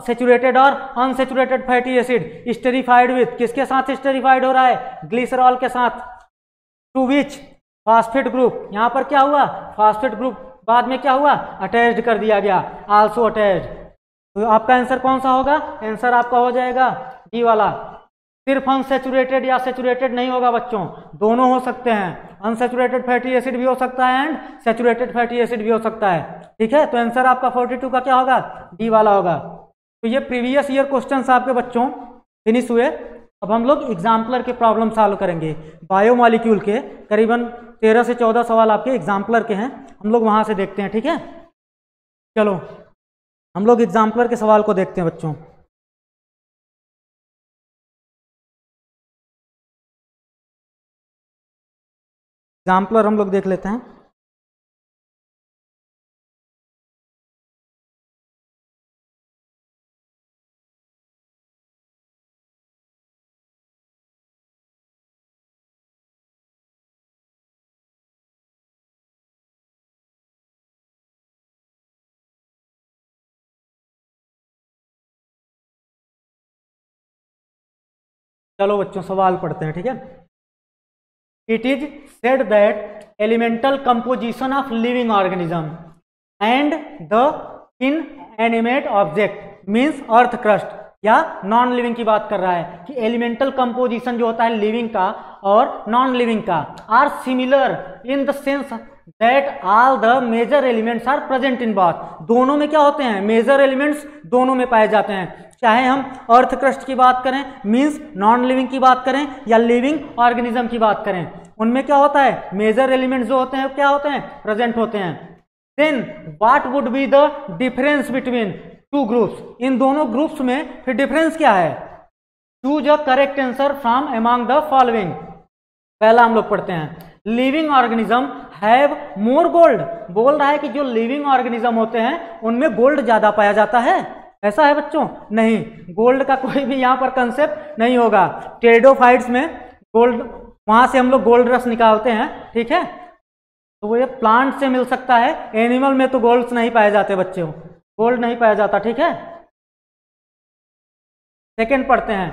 सैचुरेटेड और unsaturated fatty acid esterified with, किसके साथ स्टेरिफाइड हो रहा है? ग्लिसरॉल के साथ। टू विच फास्फेट ग्रुप, यहां पर क्या हुआ? फास्फेट ग्रुप बाद में क्या हुआ? अटैच्ड कर दिया गया, आल्सो अटैच्ड। तो आपका आंसर कौन सा होगा? आंसर आपका हो जाएगा डी वाला। सिर्फ अनसैचुरेटेड या सैचुरेटेड नहीं होगा बच्चों, दोनों हो सकते हैं। अनसैचुरेटेड फैटी एसिड भी हो सकता है एंड सैचुरेटेड फैटी एसिड भी हो सकता है। ठीक है, तो आंसर आपका 42 का क्या होगा? डी वाला होगा। तो ये प्रीवियस ईयर क्वेश्चंस आपके बच्चों फिनिश हुए। अब हम लोग एग्जाम्पलर के प्रॉब्लम सॉल्व करेंगे। बायोमॉलिक्यूल के करीबन 13 से 14 सवाल आपके एग्जाम्पलर के हैं, हम लोग वहां से देखते हैं। ठीक है, चलो हम लोग एग्जाम्पलर के सवाल को देखते हैं बच्चों। एग्जाम्पलर हम लोग देख लेते हैं। चलो बच्चों सवाल पढ़ते हैं, ठीक है। It is said that elemental composition of living organism and the inanimate object means earth crust, या नॉन लिविंग की बात कर रहा है कि एलिमेंटल कंपोजिशन जो होता है लिविंग का और नॉन लिविंग का are similar in the sense that all the major elements are present in both. दोनों में क्या होते हैं, मेजर एलिमेंट्स दोनों में पाए जाते हैं, चाहे हम अर्थ क्रस्ट की बात करें मीन्स नॉन लिविंग की बात करें या लिविंग ऑर्गेनिज्म की बात करें, उनमें क्या होता है, मेजर एलिमेंट्स जो होते हैं क्या होते हैं, प्रेजेंट होते हैं। Then what would be the difference between two groups, इन दोनों ग्रुप्स में फिर डिफरेंस क्या है। Choose a correct answer from among the following. पहला हम लोग पढ़ते हैं, living organism have more gold. बोल रहा है कि जो लिविंग ऑर्गेनिज्म होते हैं उनमें गोल्ड ज्यादा पाया जाता है, ऐसा है बच्चों? नहीं, गोल्ड का कोई भी यहाँ पर कंसेप्ट नहीं होगा। टेरिडोफाइट्स में गोल्ड, वहां से हम लोग गोल्ड रस निकालते हैं, ठीक है, तो वो ये प्लांट से मिल सकता है, एनिमल में तो गोल्ड नहीं पाए जाते बच्चों, गोल्ड नहीं पाया जाता, ठीक है। सेकेंड पढ़ते हैं,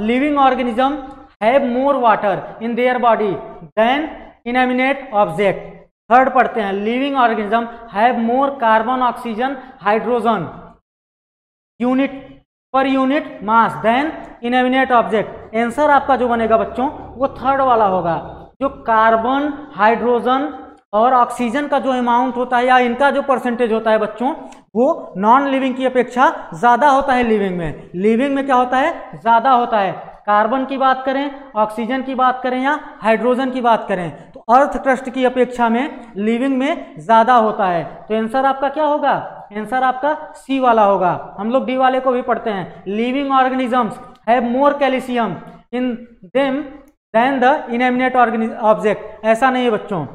living organism have more water in their body than inanimate object. Third पढ़ते हैं, living organism have more carbon oxygen hydrogen unit per unit mass than inanimate object. Answer आपका जो बनेगा बच्चों वो थर्ड वाला होगा। जो कार्बन, हाइड्रोजन और ऑक्सीजन का जो अमाउंट होता है या इनका जो परसेंटेज होता है बच्चों वो नॉन लिविंग की अपेक्षा ज्यादा होता है लिविंग में। लिविंग में क्या होता है, ज्यादा होता है। कार्बन की बात करें, ऑक्सीजन की बात करें या हाइड्रोजन की बात करें तो अर्थ क्रस्ट की अपेक्षा में लिविंग में ज्यादा होता है। तो आंसर आपका क्या होगा, आंसर आपका सी वाला होगा। हम लोग डी वाले को भी पढ़ते हैं, living organisms have more calcium in them than the inanimate object. ऐसा नहीं है बच्चों,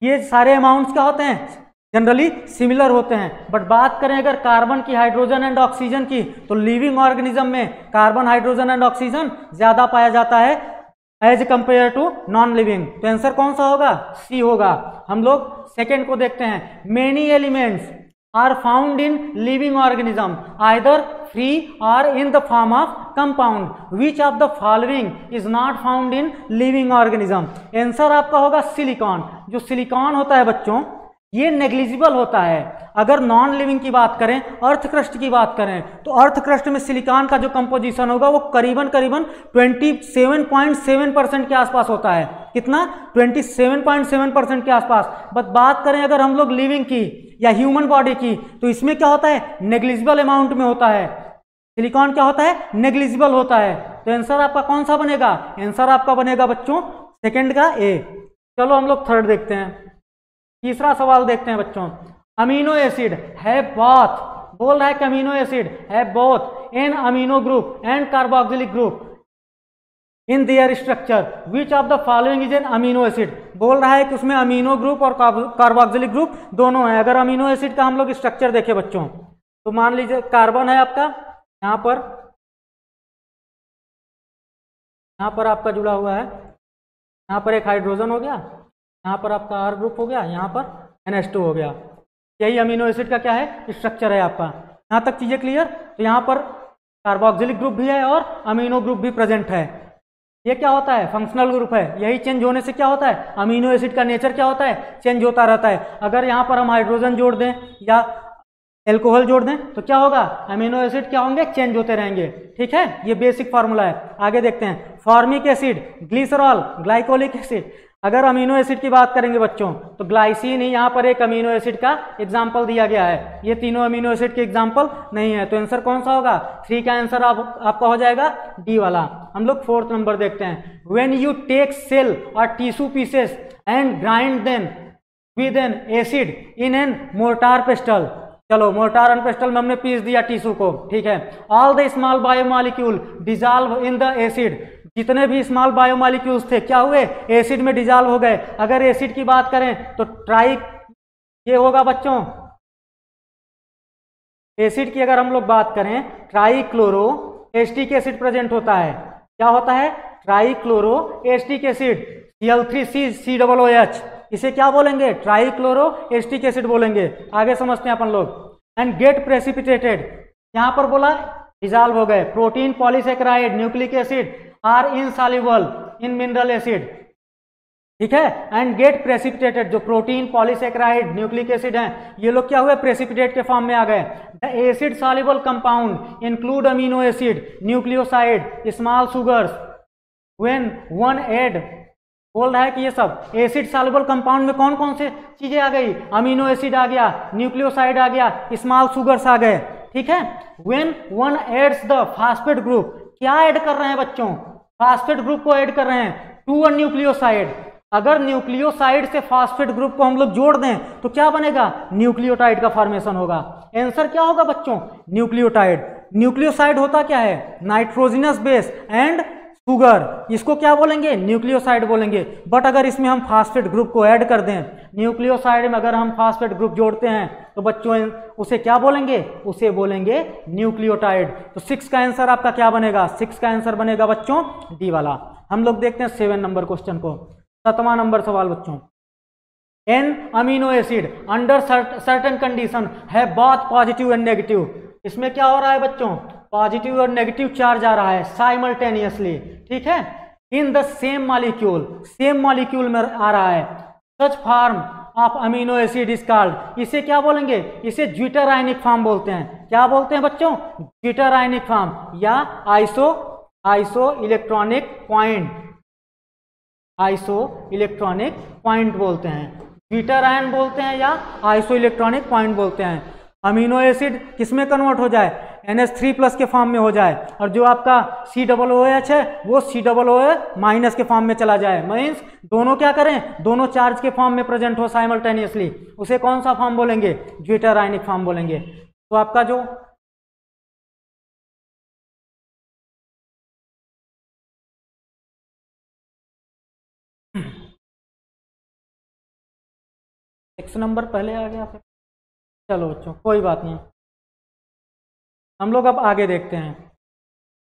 ये सारे अमाउंट्स क्या होते हैं, जनरली सिमिलर होते हैं। बट बात करें अगर कार्बन की, हाइड्रोजन एंड ऑक्सीजन की, तो लिविंग ऑर्गेनिज्म में कार्बन, हाइड्रोजन एंड ऑक्सीजन ज्यादा पाया जाता है as compare to non living. तो आंसर कौन सा होगा, सी होगा। हम लोग सेकेंड को देखते हैं, many elements are found in living organism either free or in the form of compound which of the following is not found in living organism. Answer आपका होगा सिलिकॉन। जो सिलिकॉन होता है बच्चों ये नेग्लिजिबल होता है। अगर नॉन लिविंग की बात करें, अर्थ क्रस्ट की बात करें, तो अर्थ क्रस्ट में सिलिकॉन का जो कंपोजिशन होगा वो करीबन 27.7% के आसपास होता है। कितना, 27.7% के आसपास। बस बात करें अगर हम लोग लिविंग की या ह्यूमन बॉडी की, तो इसमें क्या होता है, नेग्लिजिबल अमाउंट में होता है। सिलिकॉन क्या होता है, नेग्लिजिबल होता है। तो आंसर आपका कौन सा बनेगा, आंसर आपका बनेगा बच्चों सेकेंड का ए। चलो हम लोग थर्ड देखते हैं, तीसरा सवाल देखते हैं बच्चों। अमीनो एसिड है बोथ, बोल रहा है कि अमीनो एसिड है both in amino group and carboxylic group in their structure which of the following is an amino acid. बोल रहा है कि उसमें अमीनो ग्रुप और कार्बोक्सिलिक ग्रुप दोनों है। अगर अमीनो एसिड का हम लोग स्ट्रक्चर देखें बच्चों, तो मान लीजिए कार्बन है आपका, यहाँ पर आपका जुड़ा हुआ है, यहाँ पर एक हाइड्रोजन हो गया, यहाँ पर आपका आर ग्रुप हो गया, यहाँ पर NH2 हो गया। यही अमीनो एसिड का क्या है, स्ट्रक्चर है आपका। यहाँ तक चीजें क्लियर। तो यहाँ पर कार्बोक्सिलिक ग्रुप भी है और अमीनो ग्रुप भी प्रेजेंट है। ये क्या होता है, फंक्शनल ग्रुप है। यही चेंज होने से क्या होता है, अमीनो एसिड का नेचर क्या होता है, चेंज होता रहता है। अगर यहाँ पर हम हाइड्रोजन जोड़ दें या एल्कोहल जोड़ दें तो क्या होगा, अमीनो एसिड क्या होंगे, चेंज होते रहेंगे। ठीक है, ये बेसिक फार्मूला है। आगे देखते हैं, formic acid, glycerol, glycolic acid. अगर अमीनो एसिड की बात करेंगे बच्चों तो ग्लाइसिन ही यहाँ पर एक अमीनो एसिड का एग्जाम्पल दिया गया है। ये तीनों अमीनो एसिड के एग्जाम्पल नहीं है। तो आंसर कौन सा होगा, 3 का आंसर आपका हो जाएगा डी वाला। हम लोग 4th नंबर देखते हैं, व्हेन यू टेक सेल और tissue pieces and grind them with N acid in an mortar pastel. चलो मोर्टार एंड पेस्टल में हमने पीस दिया टिश्यू को, ठीक है। All the small biomolecule dissolve in the acid. जितने भी स्मॉल बायोमॉलिक्यूल्स थे क्या हुए, एसिड में डिजॉल्व हो गए। अगर एसिड की बात करें तो ये होगा बच्चों, एसिड की अगर हम लोग बात करें ट्राइक्लोरो एस्टिक एसिड प्रेजेंट होता है। क्या होता है, ट्राइक्लोरो एस्टिक एसिड, Cl3COOH। इसे क्या बोलेंगे, ट्राइक्लोरो एस्टिक एसिड बोलेंगे। आगे समझते हैं अपन लोग। एंड गेट प्रेसिपिटेटेड, यहां पर बोला डिजॉल्व हो गए। Protein polysaccharide nucleic acid are insoluble in mineral acid, ठीक है, एंड गेट प्रेसिपिटेटेड। जो प्रोटीन पॉलीसेकेराइड न्यूक्लिक एसिड हैं ये लोग क्या हुए, प्रेसिपिटेट के फॉर्म में आ गए। The acid soluble compound include amino acid, nucleoside, small sugars, when one add. बोल रहा है कि ये सब एसिड सॉल्युबल कंपाउंड में कौन कौन से चीजें आ गई, अमीनो एसिड आ गया, न्यूक्लियोसाइड आ गया, स्मॉल सुगर्स आ गए, ठीक है। When one adds the phosphate group, क्या ऐड कर रहे हैं बच्चों, फास्फेट ग्रुप को ऐड कर रहे हैं टू अ न्यूक्लियोसाइड। अगर न्यूक्लियोसाइड से फास्फेट ग्रुप को हम लोग जोड़ दें तो क्या बनेगा, न्यूक्लियोटाइड का फॉर्मेशन होगा। आंसर क्या होगा बच्चों, न्यूक्लियोटाइड। न्यूक्लियोसाइड होता क्या है, नाइट्रोजनस बेस एंड शुगर, इसको क्या बोलेंगे, न्यूक्लियोसाइड बोलेंगे। बट अगर इसमें हम फास्फेट ग्रुप को ऐड कर दें, न्यूक्लियोसाइड में अगर हम फास्फेट ग्रुप जोड़ते हैं तो बच्चों उसे क्या बोलेंगे, उसे बोलेंगे न्यूक्लियोटाइड। तो 6 का आंसर आपका क्या बनेगा, 6 का आंसर बनेगा बच्चों डी वाला। हम लोग देखते हैं 7 नंबर क्वेश्चन को। 7वां नंबर सवाल बच्चों, an amino acid under certain condition है बोथ पॉजिटिव एंड नेगेटिव। इसमें क्या हो रहा है बच्चों, पॉजिटिव और नेगेटिव चार्ज आ रहा है साइमल्टेनियसली, ठीक है, in the same molecule, same molecule में आ रहा है। Such form of amino acid is called, इसे क्या बोलेंगे, इसे ज्विटर आयनिक फॉर्म बोलते हैं। क्या बोलते हैं बच्चों, ज्विटर आयनिक फॉर्म या iso electronic point, iso electronic point बोलते हैं, ज्विटर आयन बोलते हैं या आइसो इलेक्ट्रॉनिक पॉइंट बोलते हैं। अमीनो एसिड किसमें कन्वर्ट हो जाए, NH3+ के फॉर्म में हो जाए, और जो आपका COOH है वो COOH- के फॉर्म में चला जाए। मीन्स दोनों क्या करें, दोनों चार्ज के फॉर्म में प्रेजेंट हो साइमल्टेनियसली, उसे कौन सा फॉर्म बोलेंगे, ज्विटर आयनिक फॉर्म बोलेंगे। तो आपका जो X नंबर पहले आ गया फिर, चलो बच्चों कोई बात नहीं, हम लोग अब आगे देखते हैं।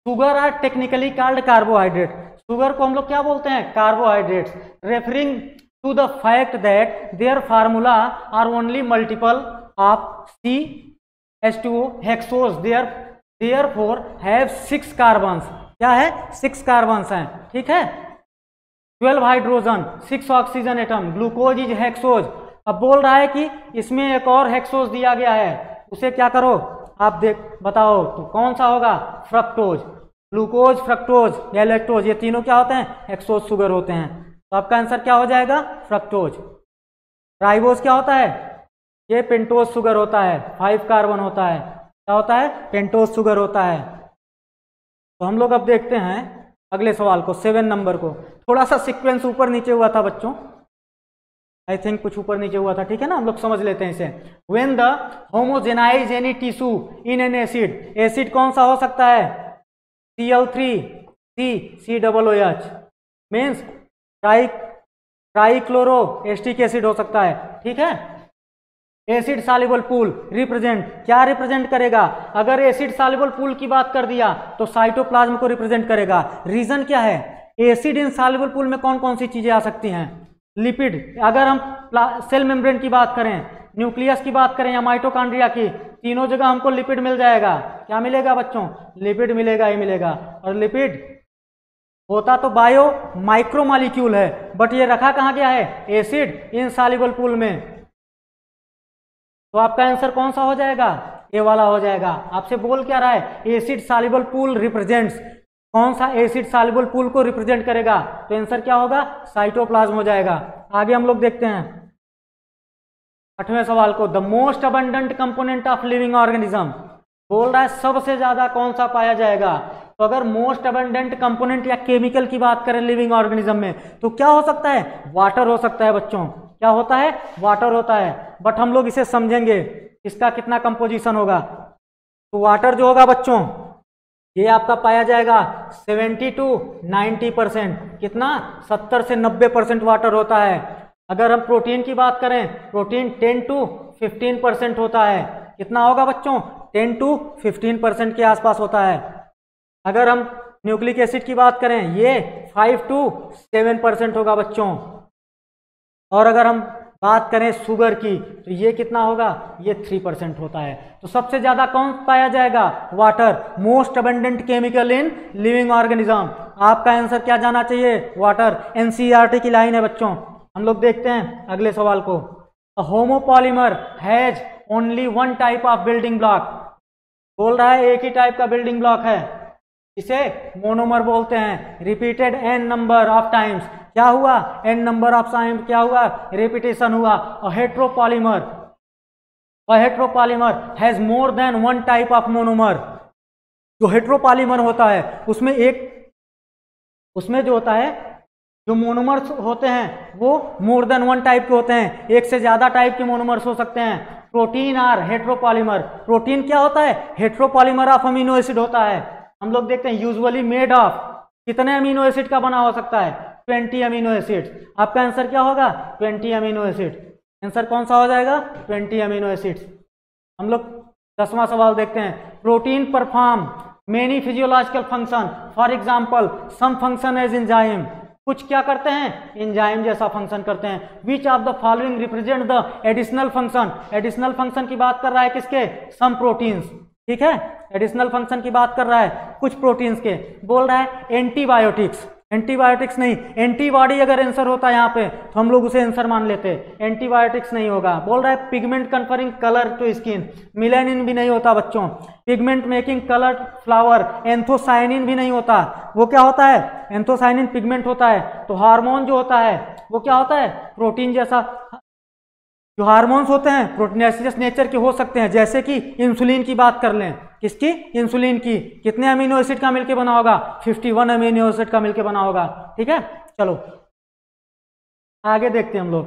Sugar are technically called carbohydrate, sugar को हम लोग क्या बोलते हैं, carbohydrates, referring to the fact that their formula are only multiple of CH2O hexose, therefore have 6 carbons, क्या है, 6 कार्बन्स हैं, ठीक है, 12 hydrogen, 6 oxygen atom, glucose is hexose. अब बोल रहा है कि इसमें एक और हेक्सोज दिया गया है, उसे क्या करो आप देख बताओ, तो कौन सा होगा, फ्रक्टोज। ग्लूकोज, फ्रक्टोज या लैक्टोज, ये तीनों क्या होते हैं, हेक्सोज शुगर होते हैं। तो आपका आंसर क्या हो जाएगा, फ्रक्टोज। राइबोज क्या होता है, ये पेंटोज शुगर होता है, 5 कार्बन होता है, क्या होता है, पेंटोज शुगर होता है। तो हम लोग अब देखते हैं अगले सवाल को, 7 नंबर को। थोड़ा सा सीक्वेंस ऊपर नीचे हुआ था बच्चों, आई थिंक कुछ ऊपर नीचे हुआ था, ठीक है ना, हम लोग समझ लेते हैं इसे। When the homogenise any tissue in an acid, acid कौन सा हो सकता है, Cl3COOH, means trichloro acetic acid हो सकता है, ठीक है। एसिड सॉल्युबल पूल रिप्रेजेंट, क्या रिप्रेजेंट करेगा, अगर एसिड सॉल्युबल पूल की बात कर दिया तो साइटोप्लाज्म को रिप्रेजेंट करेगा। रीजन क्या है, एसिड इन सॉल्युबल पूल में कौन कौन सी चीजें आ सकती हैं, लिपिड, अगर हम सेल मेम्ब्रेन की बात करें, न्यूक्लियस की बात करें या माइटोकॉन्ड्रिया की, तीनों जगह हमको लिपिड मिल जाएगा। क्या मिलेगा बच्चों, लिपिड मिलेगा ही मिलेगा। और लिपिड होता तो बायो माइक्रो मॉलिक्यूल है, बट ये रखा कहाँ गया है, एसिड इनसॉल्युबल पूल में। तो आपका आंसर कौन सा हो जाएगा, ए वाला हो जाएगा। आपसे बोल क्या रहा है, एसिड सॉल्युबल पूल रिप्रेजेंट्स, कौन सा एसिड सॉल्युबल पूल को रिप्रेजेंट करेगा, तो आंसर क्या होगा, साइटोप्लाज्म हो जाएगा। आगे हम लोग देखते हैं 8वें सवाल को। The most abundant component of living organism, बोल रहा है सबसे ज्यादा कौन सा पाया जाएगा। तो अगर मोस्ट अबंडेंट कंपोनेंट या केमिकल की बात करें लिविंग ऑर्गेनिज्म में, तो क्या हो सकता है, वाटर हो सकता है बच्चों। क्या होता है, वाटर होता है। बट हम लोग इसे समझेंगे इसका कितना कंपोजिशन होगा। तो वाटर जो होगा बच्चों, ये आपका पाया जाएगा 70 to 90%, कितना, 70 से 90% वाटर होता है। अगर हम प्रोटीन की बात करें, प्रोटीन 10 to 15% होता है। कितना होगा बच्चों, 10 to 15% के आसपास होता है। अगर हम न्यूक्लिक एसिड की बात करें, ये 5 to 7% होगा बच्चों। और अगर हम बात करें शुगर की तो ये कितना होगा, ये 3% होता है। तो सबसे ज़्यादा कौन पाया जाएगा, water, most abundant chemical in living organism. आपका आंसर क्या जाना चाहिए, वाटर। एनसीईआरटी की लाइन है बच्चों। हम लोग देखते हैं अगले सवाल को। A homopolymer has only one type of building block. बोल रहा है एक ही टाइप का बिल्डिंग ब्लॉक है, इसे मोनोमर बोलते हैं। Repeated n number of times, क्या हुआ, एन नंबर ऑफ टाइम्स क्या हुआ, रिपीटेशन हुआ। A heteropolymer has more than one type of monomer. जो हेट्रोपॉलीमर होता है उसमें जो होता है, जो मोनोमर्स होते हैं वो मोर देन वन टाइप के होते हैं, एक से ज्यादा टाइप के मोनोमर्स हो सकते हैं। Protein are heteropolymer. प्रोटीन क्या होता है, हेट्रोपॉलीमर ऑफ अमीनो एसिड होता है। हम लोग देखते हैं यूजुअली मेड ऑफ कितने अमीनो एसिड का बना हो सकता है, 20 अमीनो एसिड। आपका आंसर क्या होगा, 20 अमीनो एसिड। आंसर कौन सा हो जाएगा, 20 अमीनो एसिड्स। हम लोग 10वां सवाल देखते हैं। Protein perform many physiological function, for example some function as enzyme. कुछ क्या करते हैं, एंजाइम जैसा फंक्शन करते हैं। Which of the following represent the additional function. Additional function की बात कर रहा है किसके, सम प्रोटीन्स, ठीक है। एडिशनल फंक्शन की बात कर रहा है कुछ प्रोटीन्स के। बोल रहा है एंटीबायोटिक्स, एंटीबायोटिक्स नहीं, एंटीबॉडी अगर आंसर होता यहाँ पे तो हम लोग उसे आंसर मान लेते, एंटीबायोटिक्स नहीं होगा। बोल रहा है pigment conferring colour to skin, melanin भी नहीं होता बच्चों। Pigment making colour flower, anthocyanin भी नहीं होता। वो क्या होता है, एंथोसाइनिन पिगमेंट होता है। तो हार्मोन जो होता है वो क्या होता है, प्रोटीन जैसा। जो हार्मोन्स होते हैं प्रोटीनेसियस नेचर के हो सकते हैं, जैसे कि इंसुलिन की बात कर लें, किसकी, इंसुलिन की। कितने अमीनो एसिड का मिलके बना होगा, 51 अमीनो एसिड का मिलके बना होगा, ठीक है। चलो आगे देखते हैं हम लोग।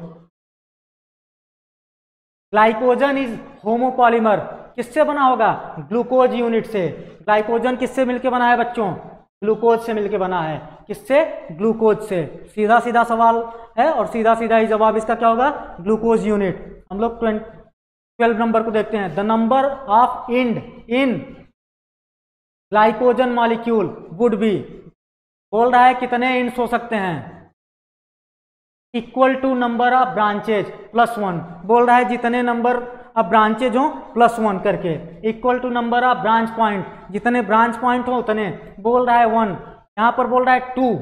ग्लाइकोजन इज होमोपॉलीमर, किससे बना होगा, ग्लूकोज यूनिट से। ग्लाइकोजन किससे मिलके बना है बच्चों, ग्लूकोज से मिलके बना है। किससे, ग्लूकोज से। सीधा सीधा सवाल है और सीधा सीधा ही जवाब इसका क्या होगा, ग्लूकोज यूनिट। हम लोग 12 नंबर को देखते हैं। The number of end in glycogen molecule would be. बोल रहा है कितने इंड्स हो सकते हैं, equal to number of branches +1। बोल रहा है जितने नंबर ऑफ ब्रांचेज हो +1 करके, equal to number of branch point, जितने ब्रांच पॉइंट हो उतने। बोल रहा है 1, यहाँ पर बोल रहा है 2,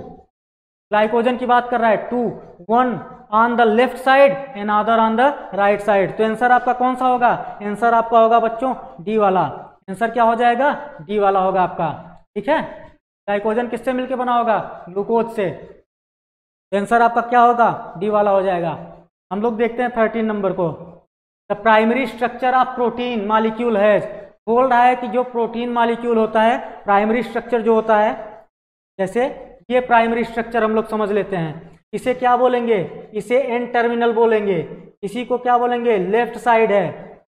ग्लाइकोजन की बात कर रहा है 2, 1 on the left side and other on the right side. तो आंसर आपका कौन सा होगा, आंसर आपका होगा बच्चों डी वाला। आंसर क्या हो जाएगा, डी वाला होगा आपका, ठीक है। ग्लाइकोजन किससे मिलके बना होगा, ग्लूकोज से। आंसर आपका क्या होगा, डी वाला हो जाएगा। हम लोग देखते हैं 13 नंबर को। The primary structure of protein molecule has. बोल रहा है कि जो प्रोटीन मॉलिक्यूल होता है, प्राइमरी स्ट्रक्चर जो होता है, जैसे ये प्राइमरी स्ट्रक्चर हम लोग समझ लेते हैं, इसे क्या बोलेंगे, इसे एन टर्मिनल बोलेंगे। इसी को क्या बोलेंगे, लेफ्ट साइड है,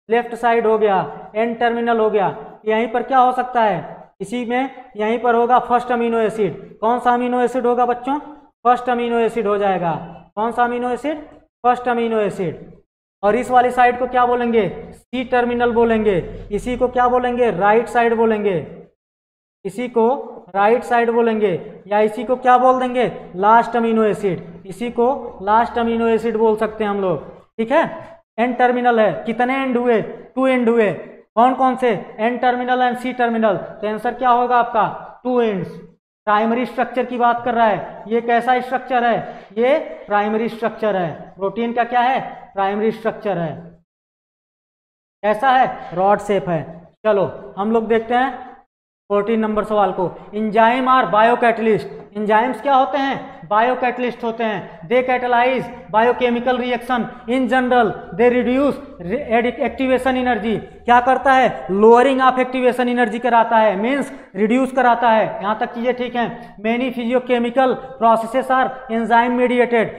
लेफ्ट साइड हो गया, एन टर्मिनल हो गया। यहीं पर क्या हो सकता है, इसी में यहीं पर होगा फर्स्ट अमीनो एसिड। कौन सा अमीनो एसिड होगा बच्चों, फर्स्ट अमीनो एसिड हो जाएगा। कौन सा amino acid, first amino acid. और इस वाली साइड को क्या बोलेंगे, सी टर्मिनल बोलेंगे। इसी को क्या बोलेंगे, राइट साइड बोलेंगे। इसी को राइट साइड बोलेंगे, या इसी को क्या बोल देंगे, लास्ट अमीनो एसिड। इसी को लास्ट अमीनो एसिड बोल सकते हैं हम लोग, ठीक है। एन टर्मिनल है, कितने एंड हुए, 2 एंड हुए। कौन कौन से, N terminal end C terminal. तो आंसर क्या होगा आपका, 2 एंड्स। प्राइमरी स्ट्रक्चर की बात कर रहा है, ये कैसा स्ट्रक्चर है, ये प्राइमरी स्ट्रक्चर है। प्रोटीन का क्या है, प्राइमरी स्ट्रक्चर है। कैसा है, रॉड शेप है। चलो हम लोग देखते हैं 14 नंबर सवाल को। Enzyme are biocatalyst. एंजाइम्स क्या होते हैं, बायोकैटलिस्ट होते हैं। They catalyse biochemical reaction, in general they reduce activation energy. क्या करता है, लोअरिंग ऑफ एक्टिवेशन एनर्जी कराता है, मीन्स रिड्यूस कराता है। यहाँ तक चीजें ठीक हैं। Many physicochemical processes are enzyme mediated.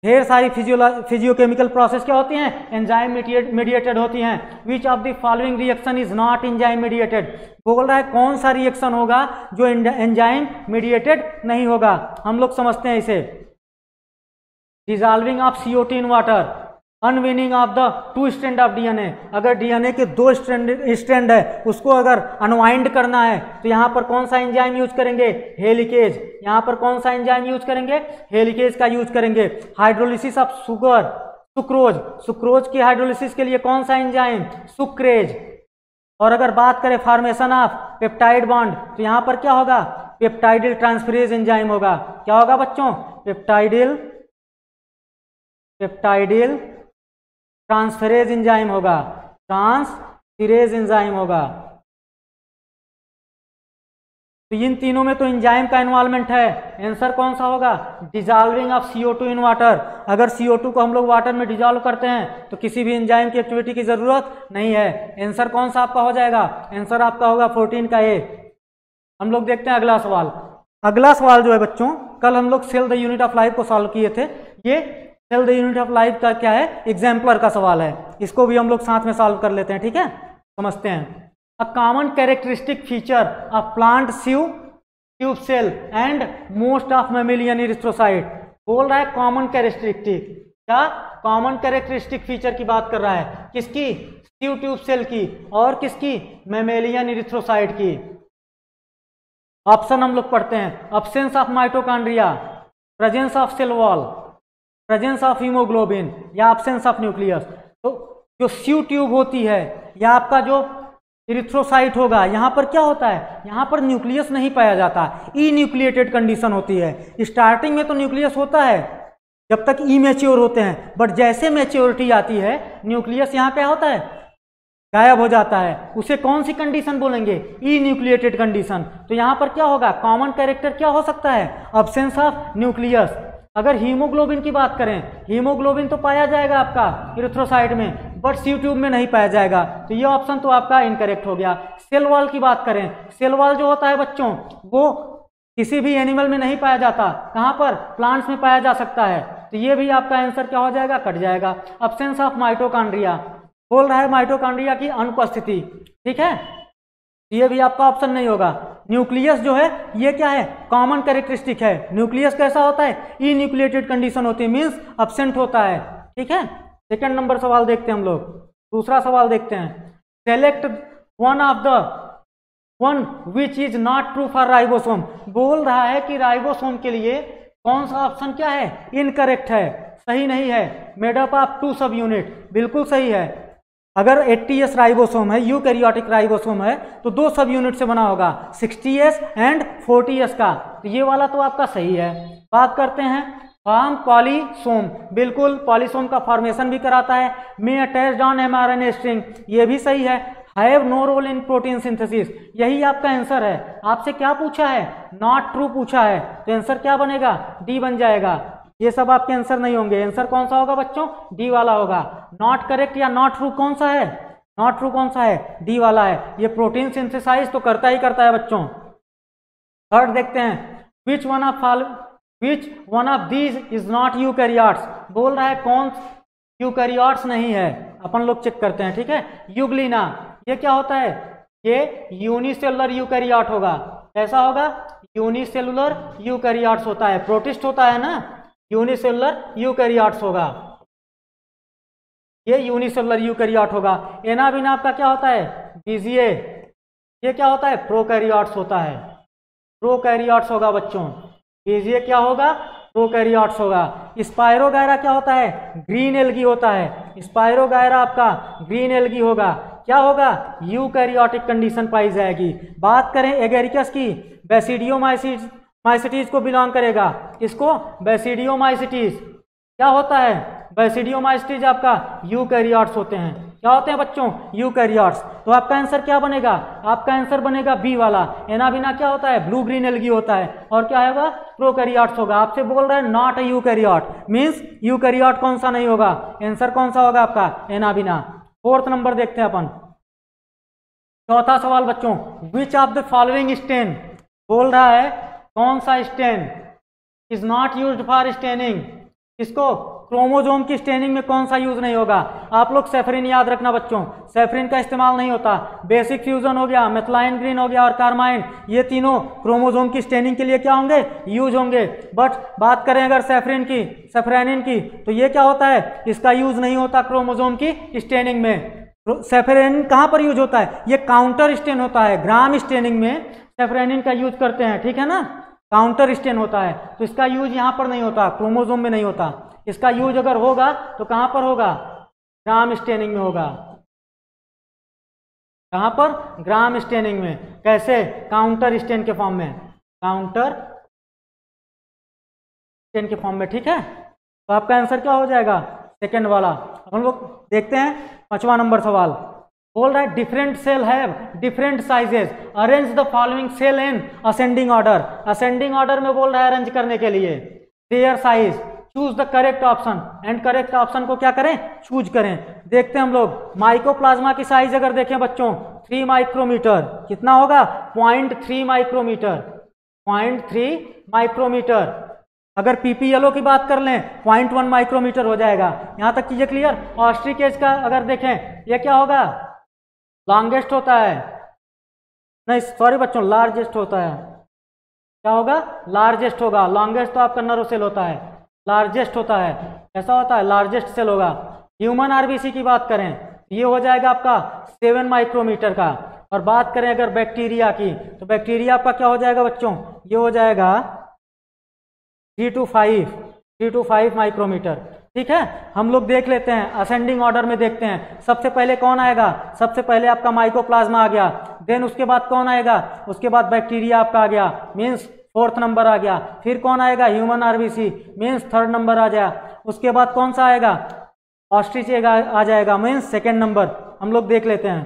ढेर सारी फिजियोकेमिकल प्रोसेस क्या होती हैं, एंजाइम मेडिएटेड होती हैं। Which of the following reaction is not enzyme mediated. बोल रहा है कौन सा रिएक्शन होगा जो एंजाइम मेडिएटेड नहीं होगा। हम लोग समझते हैं इसे। Dissolving of CO2 in water. Unwinding of the 2 strand of DNA, अगर डीएनए के 2 स्ट्रैंड है उसको अगर अनवाइंड करना है तो यहाँ पर कौन सा एंजाइम यूज करेंगे? हेलिकेज। यहाँ पर कौन सा एंजाइम यूज करेंगे? हेलिकेज का यूज करेंगे। Hydrolysis of sugar, sucrose, sucrose की हाइड्रोलिसिस के लिए कौन सा एंजाइम? सुक्रेज। और अगर बात करें फॉर्मेशन ऑफ पेप्टाइड बॉन्ड तो यहाँ पर क्या होगा? पेप्टाइडिल ट्रांसफेरेज एंजाइम होगा। क्या होगा बच्चों? पेप्टाइडिल ट्रांसफेरेज एंजाइम होगा, ट्रांसफेरेज एंजाइम होगा। तो इन तीनों में तो एंजाइम का इन्वॉल्वमेंट है। आंसर कौन सा होगा? Dissolving of CO2 in water. अगर CO2 को हम लोग वाटर में डिजॉल्व करते हैं तो किसी भी एंजाइम की एक्टिविटी की जरूरत नहीं है। आंसर कौन सा आपका हो जाएगा? आंसर आपका होगा 14 का ए। हम लोग देखते हैं अगला सवाल। अगला सवाल जो है बच्चों, कल हम लोग cell the unit of life को सॉल्व किए थे। ये cell the unit of life का क्या है? एग्जाम्पलर का सवाल है। इसको भी हम लोग साथ में सॉल्व कर लेते हैं, ठीक है? समझते हैं। A common characteristic feature of plant tube cell and most of mammalian erythrocyte, बोल रहा है कॉमन कैरेक्टरिस्टिक। क्या कॉमन कैरेक्टरिस्टिक फीचर की बात कर रहा है? किसकी? ट्यूब सेल की और किसकी? मैमेलियन इरिथ्रोसाइट की। ऑप्शन हम लोग पढ़ते हैं। Absence of mitochondria, presence of cell wall, presence of haemoglobin या अब्सेंस ऑफ न्यूक्लियस। तो जो स्यू ट्यूब होती है या आपका जो इरिथ्रोसाइट होगा, यहाँ पर क्या होता है? यहाँ पर न्यूक्लियस नहीं पाया जाता, ई न्यूक्लिएटेड कंडीशन होती है। स्टार्टिंग में तो न्यूक्लियस होता है जब तक ई मैच्योर होते हैं, बट जैसे मैच्योरिटी आती है न्यूक्लियस यहाँ क्या होता है? गायब हो जाता है। उसे कौन सी कंडीशन बोलेंगे? ई न्यूक्लिएटेड कंडीशन। तो यहाँ पर क्या होगा? कॉमन कैरेक्टर क्या हो सकता है? Absence of nucleus. अगर हीमोग्लोबिन की बात करें, हीमोग्लोबिन तो पाया जाएगा आपका इरिथ्रोसाइट में, बट सी ट्यूब में नहीं पाया जाएगा, तो ये ऑप्शन तो आपका इनकरेक्ट हो गया। सेल वॉल की बात करें, सेल वॉल जो होता है बच्चों वो किसी भी एनिमल में नहीं पाया जाता, कहाँ पर? प्लांट्स में पाया जा सकता है। तो ये भी आपका आंसर क्या हो जाएगा? कट जाएगा। अब्सेंस ऑफ माइटोकॉन्ड्रिया, बोल रहा है माइटोकॉन्ड्रिया की अनुपस्थिति, ठीक है? ये भी आपका ऑप्शन नहीं होगा। न्यूक्लियस जो है ये क्या है? कॉमन कैरेक्टरिस्टिक है। न्यूक्लियस कैसा होता है? ई न्यूक्लिएटेड कंडीशन होती है, मीन्स अब्सेंट होता है, ठीक है? सेकंड नंबर सवाल देखते हैं हम लोग। दूसरा सवाल देखते हैं। Select one which is not true for ribosome. बोल रहा है कि राइबोसोम के लिए कौन सा ऑप्शन क्या है? इनकरेक्ट है, सही नहीं है। मेड अप ऑफ 2 सब यूनिट, बिल्कुल सही है। अगर 80S राइबोसोम है, यूकैरियोटिक राइबोसोम है, तो 2 सब यूनिट से बना होगा, 60S एंड 40S का। तो ये वाला तो आपका सही है। बात करते हैं फॉर्म पॉलीसोम, बिल्कुल पॉलीसोम का फॉर्मेशन भी कराता है। May attached on mRNA string, ये भी सही है। Have no role in protein synthesis, यही आपका आंसर है। आपसे क्या पूछा है? नॉट ट्रू पूछा है, तो आंसर क्या बनेगा? डी बन जाएगा। ये सब आपके आंसर नहीं होंगे। आंसर कौन सा होगा बच्चों? डी वाला होगा। नॉट करेक्ट या नॉट ट्रू कौन सा है? नॉट ट्रू कौन सा है? डी वाला है। ये प्रोटीन सिंथेसाइज तो करता ही करता है बच्चों। थर्ड देखते हैं। विच one of these is not eukaryotes, बोल रहा है कौन यूकैरियोट्स नहीं है। अपन लोग चेक करते हैं, ठीक है? यूग्लिना, ये क्या होता है? ये यूनिसेलुलर यूकैरियोट होगा। कैसा होगा? यूनिसेलुलर यूकैरियोट्स होता है। प्रोटिस्ट होता है ना, यूनिसेलुलर यूकैरियोट्स होगा, ये यूनिसेलुलर यूकैरियोट होगा। एनाबिना का क्या होता है? बीजीए, ये क्या होता है? प्रोकैरियोट्स होता है, प्रोकैरियोट्स होगा बच्चों। बीजीए क्या होगा? प्रोकैरियोट्स होगा। स्पायरोगायरा क्या होता है? ग्रीन एल्गी होता है। स्पायरोगायरा आपका ग्रीन एल्गी होगा। क्या होगा? यूकैरियोटिक कंडीशन पाई जाएगी। बात करें एगेरिकस की, बैसिडियोमाइसिटीज को बिलोंग करेगा। इसको बैसिडियोमाइसिटीज क्या होता है? बैसिडियोमाइसिटीज आपका यूकैरियोट्स होते हैं। क्या होते हैं बच्चों? यूकैरियोट्स। तो आपका आंसर क्या बनेगा? आपका आंसर बनेगा बी वाला। एनाबिना क्या होता है? ब्लू ग्रीन एल्गी होता है। और क्या होगा? प्रोकैरियोट्स होगा। आपसे बोल रहा है not a eukaryote, means eukaryote कौन सा नहीं होगा। आंसर कौन सा होगा आपका? एनाबिना। फोर्थ नंबर देखते हैं अपन। चौथा सवाल बच्चों, which of the following stain, बोल रहा है कौन सा stain is not used for staining, इसको क्रोमोजोम की स्टेनिंग में कौन सा यूज नहीं होगा? आप लोग सेफरिन याद रखना बच्चों, सेफरिन का इस्तेमाल नहीं होता। बेसिक फ्यूजन हो गया, मेथिलाइन ग्रीन हो गया और कार्माइन, ये तीनों क्रोमोजोम की स्टेनिंग के लिए क्या होंगे? यूज होंगे। बट बात करें अगर सेफरिन की, सेफरानिन की, तो ये क्या होता है? इसका यूज नहीं होता क्रोमोजोम की स्टेनिंग में। सेफरानिन कहाँ पर यूज होता है? ये काउंटर स्टेन होता है, ग्राम स्टेनिंग में सेफरानिन का यूज करते हैं, ठीक है ना, काउंटर स्टेन होता है। तो इसका यूज यहाँ पर नहीं होता, क्रोमोजोम में नहीं होता। इसका यूज अगर होगा तो कहाँ पर होगा? ग्राम स्टेनिंग में होगा। कहाँ पर? ग्राम स्टेनिंग में। कैसे? काउंटर स्टेन के फॉर्म में, काउंटर स्टेन के फॉर्म में, ठीक है। तो आपका आंसर क्या हो जाएगा? सेकेंड वाला। हम लोग देखते हैं 5वां नंबर सवाल। बोल रहा है different cell have different sizes, arrange the following cell in ascending order. Ascending order में बोल रहा है अरेंज करने के लिए। Their size, choose the correct option, and correct option को क्या करें? चूज करें। देखते हैं हम लोग माइकोप्लाज्मा की साइज अगर देखें बच्चों, 3 माइक्रोमीटर। कितना होगा? 0.3 माइक्रोमीटर, 0.3 माइक्रोमीटर। अगर पीपीएलओ की बात कर लें 0.1 माइक्रोमीटर हो जाएगा। यहां तक चीजें क्लियर? ऑस्ट्रिच एज का अगर देखें, ये क्या होगा? लॉन्गेस्ट होता है, नहीं सॉरी बच्चों, लार्जेस्ट होता है। क्या होगा? लार्जेस्ट होगा। लॉन्गेस्ट तो आपका नर्व सेल होता है, लार्जेस्ट होता है। ऐसा होता है, लार्जेस्ट सेल होगा। ह्यूमन आरबीसी की बात करें, ये हो जाएगा आपका 7 माइक्रोमीटर का। और बात करें अगर बैक्टीरिया की, तो बैक्टीरिया आपका क्या हो जाएगा बच्चों? ये हो जाएगा 3 to 5 माइक्रोमीटर, ठीक है। हम लोग देख लेते हैं, असेंडिंग ऑर्डर में देखते हैं। सबसे पहले कौन आएगा? सबसे पहले आपका माइकोप्लाज्मा आ गया, देन उसके बाद कौन आएगा? उसके बाद बैक्टीरिया आपका आ गया, मीन्स 4th नंबर आ गया। फिर कौन आएगा? Human RBC, means 3rd number आ गया। उसके बाद कौन सा आएगा? ऑस्ट्रिच एग आ जाएगा, मीन्स 2nd नंबर। हम लोग देख लेते हैं,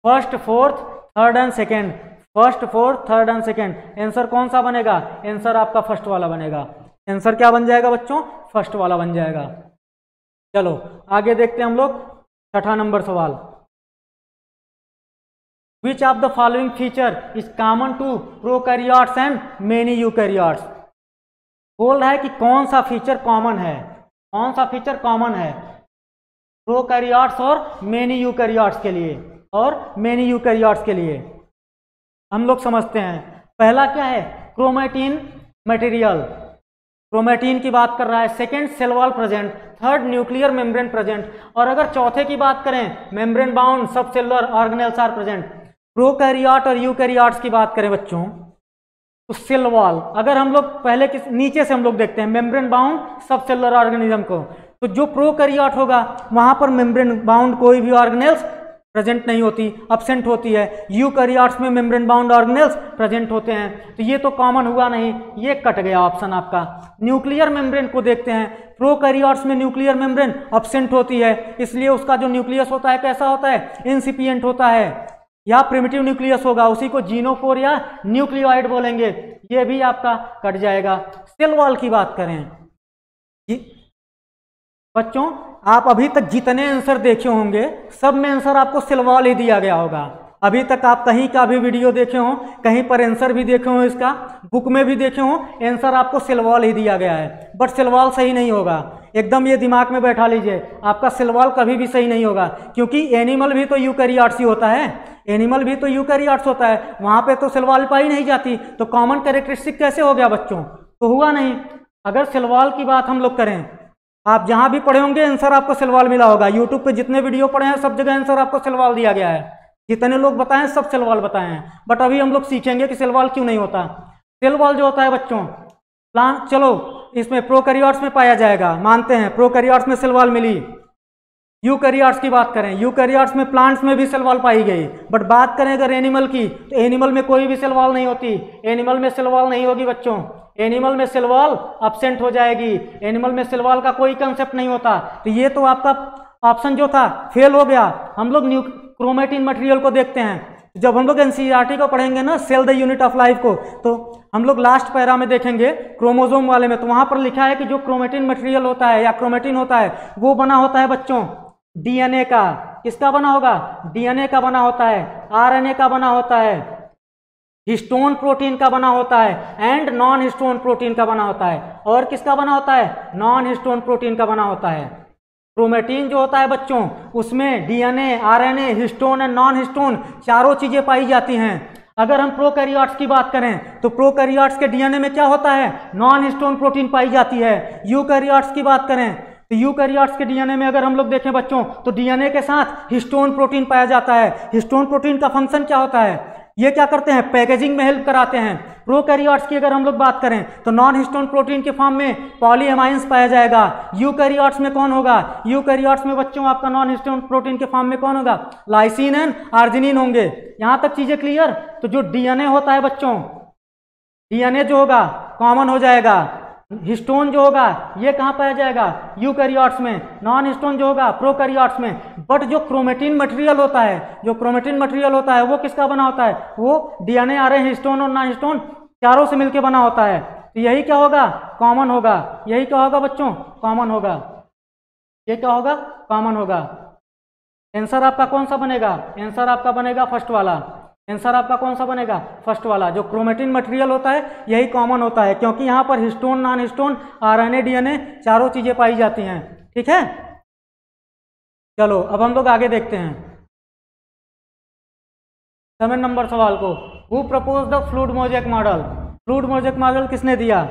1st, 4th, 3rd and 2nd, 1st, 4th, 3rd and 2nd। Answer कौन सा बनेगा? आंसर आपका फर्स्ट वाला बनेगा। आंसर क्या बन जाएगा बच्चों? फर्स्ट वाला बन जाएगा। चलो आगे देखते हैं हम लोग 6ठा नंबर सवाल। Which of the following feature is common to prokaryotes and many eukaryotes. बोल रहा है कि कौन सा फीचर कॉमन है, कौन सा फीचर कॉमन है प्रोकैरियोट्स और मेनी यूकैरियोट्स के लिए, और मेनी यूकैरियोट्स के लिए। हम लोग समझते हैं। पहला क्या है? क्रोमेटिन मटेरियल, क्रोमेटिन की बात कर रहा है। 2nd, cell wall present. 3rd, nuclear membrane present. और अगर चौथे की बात करें, membrane bound subcellular organelles are present. Prokaryote और यूकैरियोट्स की बात करें बच्चों, तो सेल वॉल, अगर हम लोग पहले नीचे से हम लोग देखते हैं मेम्ब्रेन बाउंड सब सेलुलर ऑर्गेनिज्म को, तो जो प्रोकैरियोट होगा वहां पर मेम्ब्रेन बाउंड कोई भी ऑर्गेनेल्स प्रेजेंट नहीं होती, अब्सेंट होती है। यूकैरियोट्स में मेम्ब्रेन बाउंड ऑर्गेनेल्स प्रेजेंट होते हैं। तो ये तो कॉमन हुआ नहीं, ये कट गया ऑप्शन आपका। न्यूक्लियर मेम्ब्रेन को देखते हैं, प्रोकैरियोट्स में न्यूक्लियर मेम्ब्रेन अब्सेंट होती है, इसलिए उसका जो न्यूक्लियस होता है कैसा होता है? इंसिपिएंट होता है, या प्रिमिटिव न्यूक्लियस होगा, उसी को जीनोफोर या न्यूक्लियोइड बोलेंगे। ये भी आपका कट जाएगा। सेल वॉल की बात करें बच्चों, आप अभी तक जितने आंसर देखे होंगे सब में आंसर आपको सेल वॉल ही दिया गया होगा। अभी तक आप कहीं का भी वीडियो देखे हो, कहीं पर आंसर भी देखे हो, इसका बुक में भी देखे हो, आंसर आपको सेल वॉल ही दिया गया है। बट सेल वॉल सही नहीं होगा, एकदम ये दिमाग में बैठा लीजिए, आपका सेल वॉल कभी भी सही नहीं होगा, क्योंकि एनिमल भी तो यूकैरियोट्स ही होता है, एनिमल भी तो यूकैरियोट्स होता है, वहां पे तो सेल वॉल पाई नहीं जाती। तो कॉमन कैरेक्टरिस्टिक कैसे हो गया बच्चों? तो हुआ नहीं। अगर सेल वॉल की बात हम लोग करें, आप जहां भी पढ़े होंगे आंसर आपको सेल वॉल मिला होगा। यूट्यूब पे जितने वीडियो पढ़े हैं सब जगह आंसर आपको सेल वॉल दिया गया है। जितने लोग बताएं सब सेल वॉल बताए हैं। बट अभी हम लोग सीखेंगे कि सेल वॉल क्यों नहीं होता। सेल वॉल जो होता है बच्चों, प्लांट, चलो इसमें प्रोकैरियोट्स में पाया जाएगा, मानते हैं प्रोकैरियोट्स में सेल वॉल मिली। यूकैरियोट्स की बात करें, यूकैरियोट्स में प्लांट्स में भी सेल वॉल पाई गई। बट बात करें अगर एनिमल की, तो एनिमल में कोई भी सेल वॉल नहीं होती। एनिमल में सेल वॉल नहीं होगी बच्चों, एनिमल में सेल वॉल अब्सेंट हो जाएगी। एनिमल में सेल वॉल का कोई कंसेप्ट नहीं होता। तो ये तो आपका ऑप्शन जो था फेल हो गया। हम लोग क्रोमेटिन मटेरियल को देखते हैं। जब हम लोग एनसीईआरटी को पढ़ेंगे ना, cell the unit of life को, तो हम लोग लास्ट पैरा में देखेंगे क्रोमोसोम वाले में, तो वहां पर लिखा है कि जो क्रोमेटिन मटेरियल होता है या क्रोमेटिन होता है वो बना होता है बच्चों डीएनए का। किसका बना होगा? डीएनए का बना होता है, आरएनए का बना होता है, हिस्टोन प्रोटीन का बना होता है एंड नॉन हिस्टोन प्रोटीन का बना होता है। और किसका बना होता है? नॉन हिस्टोन प्रोटीन का बना होता है। क्रोमेटिन जो होता है बच्चों, उसमें DNA, RNA, histone and non histone चारों चीजें पाई जाती हैं। अगर हम प्रोकैरियोट्स की बात करें तो प्रोकैरियोट्स के डीएनए में क्या होता है? नॉन हिस्टोन प्रोटीन पाई जाती है। यूकैरियोट्स की बात करें तो यूकैरियोट्स के डीएनए में अगर हम लोग देखें बच्चों तो डीएनए के साथ हिस्टोन प्रोटीन पाया जाता है। हिस्टोन प्रोटीन का फंक्शन क्या होता है? ये क्या करते हैं? पैकेजिंग में हेल्प कराते हैं। प्रोकैरियोट्स की अगर हम लोग बात करें तो नॉन हिस्टोन प्रोटीन के फॉर्म में पॉलीएमाइंस पाया जाएगा। यूकैरियोट्स में कौन होगा? यूकैरियोट्स में बच्चों आपका नॉन हिस्टोन प्रोटीन के फॉर्म में कौन होगा? लाइसिन एंड आर्जिनिन होंगे। यहां तक चीजें क्लियर? तो जो डीएनए होता है बच्चों, डीएनए जो होगा कॉमन हो जाएगा। हिस्टोन जो होगा ये कहां पाया जाएगा? यूकैरियोट्स में। नॉन हिस्टोन जो होगा प्रोकैरियोट्स में। बट जो क्रोमेटिन मटेरियल होता है, जो क्रोमेटिन मटेरियल होता है वो किसका बना होता है? वो डीएनए, आरएनए, हिस्टोन और नॉन हिस्टोन चारों से मिलकर बना होता है। तो यही क्या होगा? कॉमन होगा। यही क्या होगा बच्चों? कॉमन होगा। ये क्या होगा? कॉमन होगा। आंसर आपका कौन सा बनेगा? आंसर आपका बनेगा फर्स्ट वाला। आंसर आपका कौन सा बनेगा? फर्स्ट वाला। जो क्रोमेटिन मटेरियल होता है यही कॉमन होता है, क्योंकि यहाँ पर histone, non histone, RNA, DNA चारों चीजें पाई जाती हैं। ठीक है, चलो अब हम लोग आगे देखते हैं 7 नंबर सवाल को। Who propose the fluid mosaic model? Fluid mosaic model किसने दिया?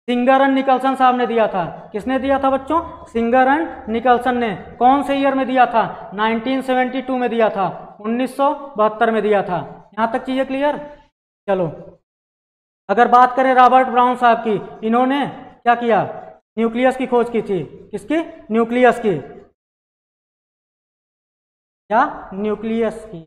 सिंगर एंड निकलसन साहब ने दिया था। किसने दिया था बच्चों? सिंगर एंड निकलसन ने। कौन से ईयर में दिया था? 1972 में दिया था, 1972 में दिया था। यहां तक चीजें क्लियर? चलो अगर बात करें रॉबर्ट ब्राउन साहब की, इन्होंने क्या किया? न्यूक्लियस की खोज की थी। किसकी? न्यूक्लियस की। क्या? न्यूक्लियस की।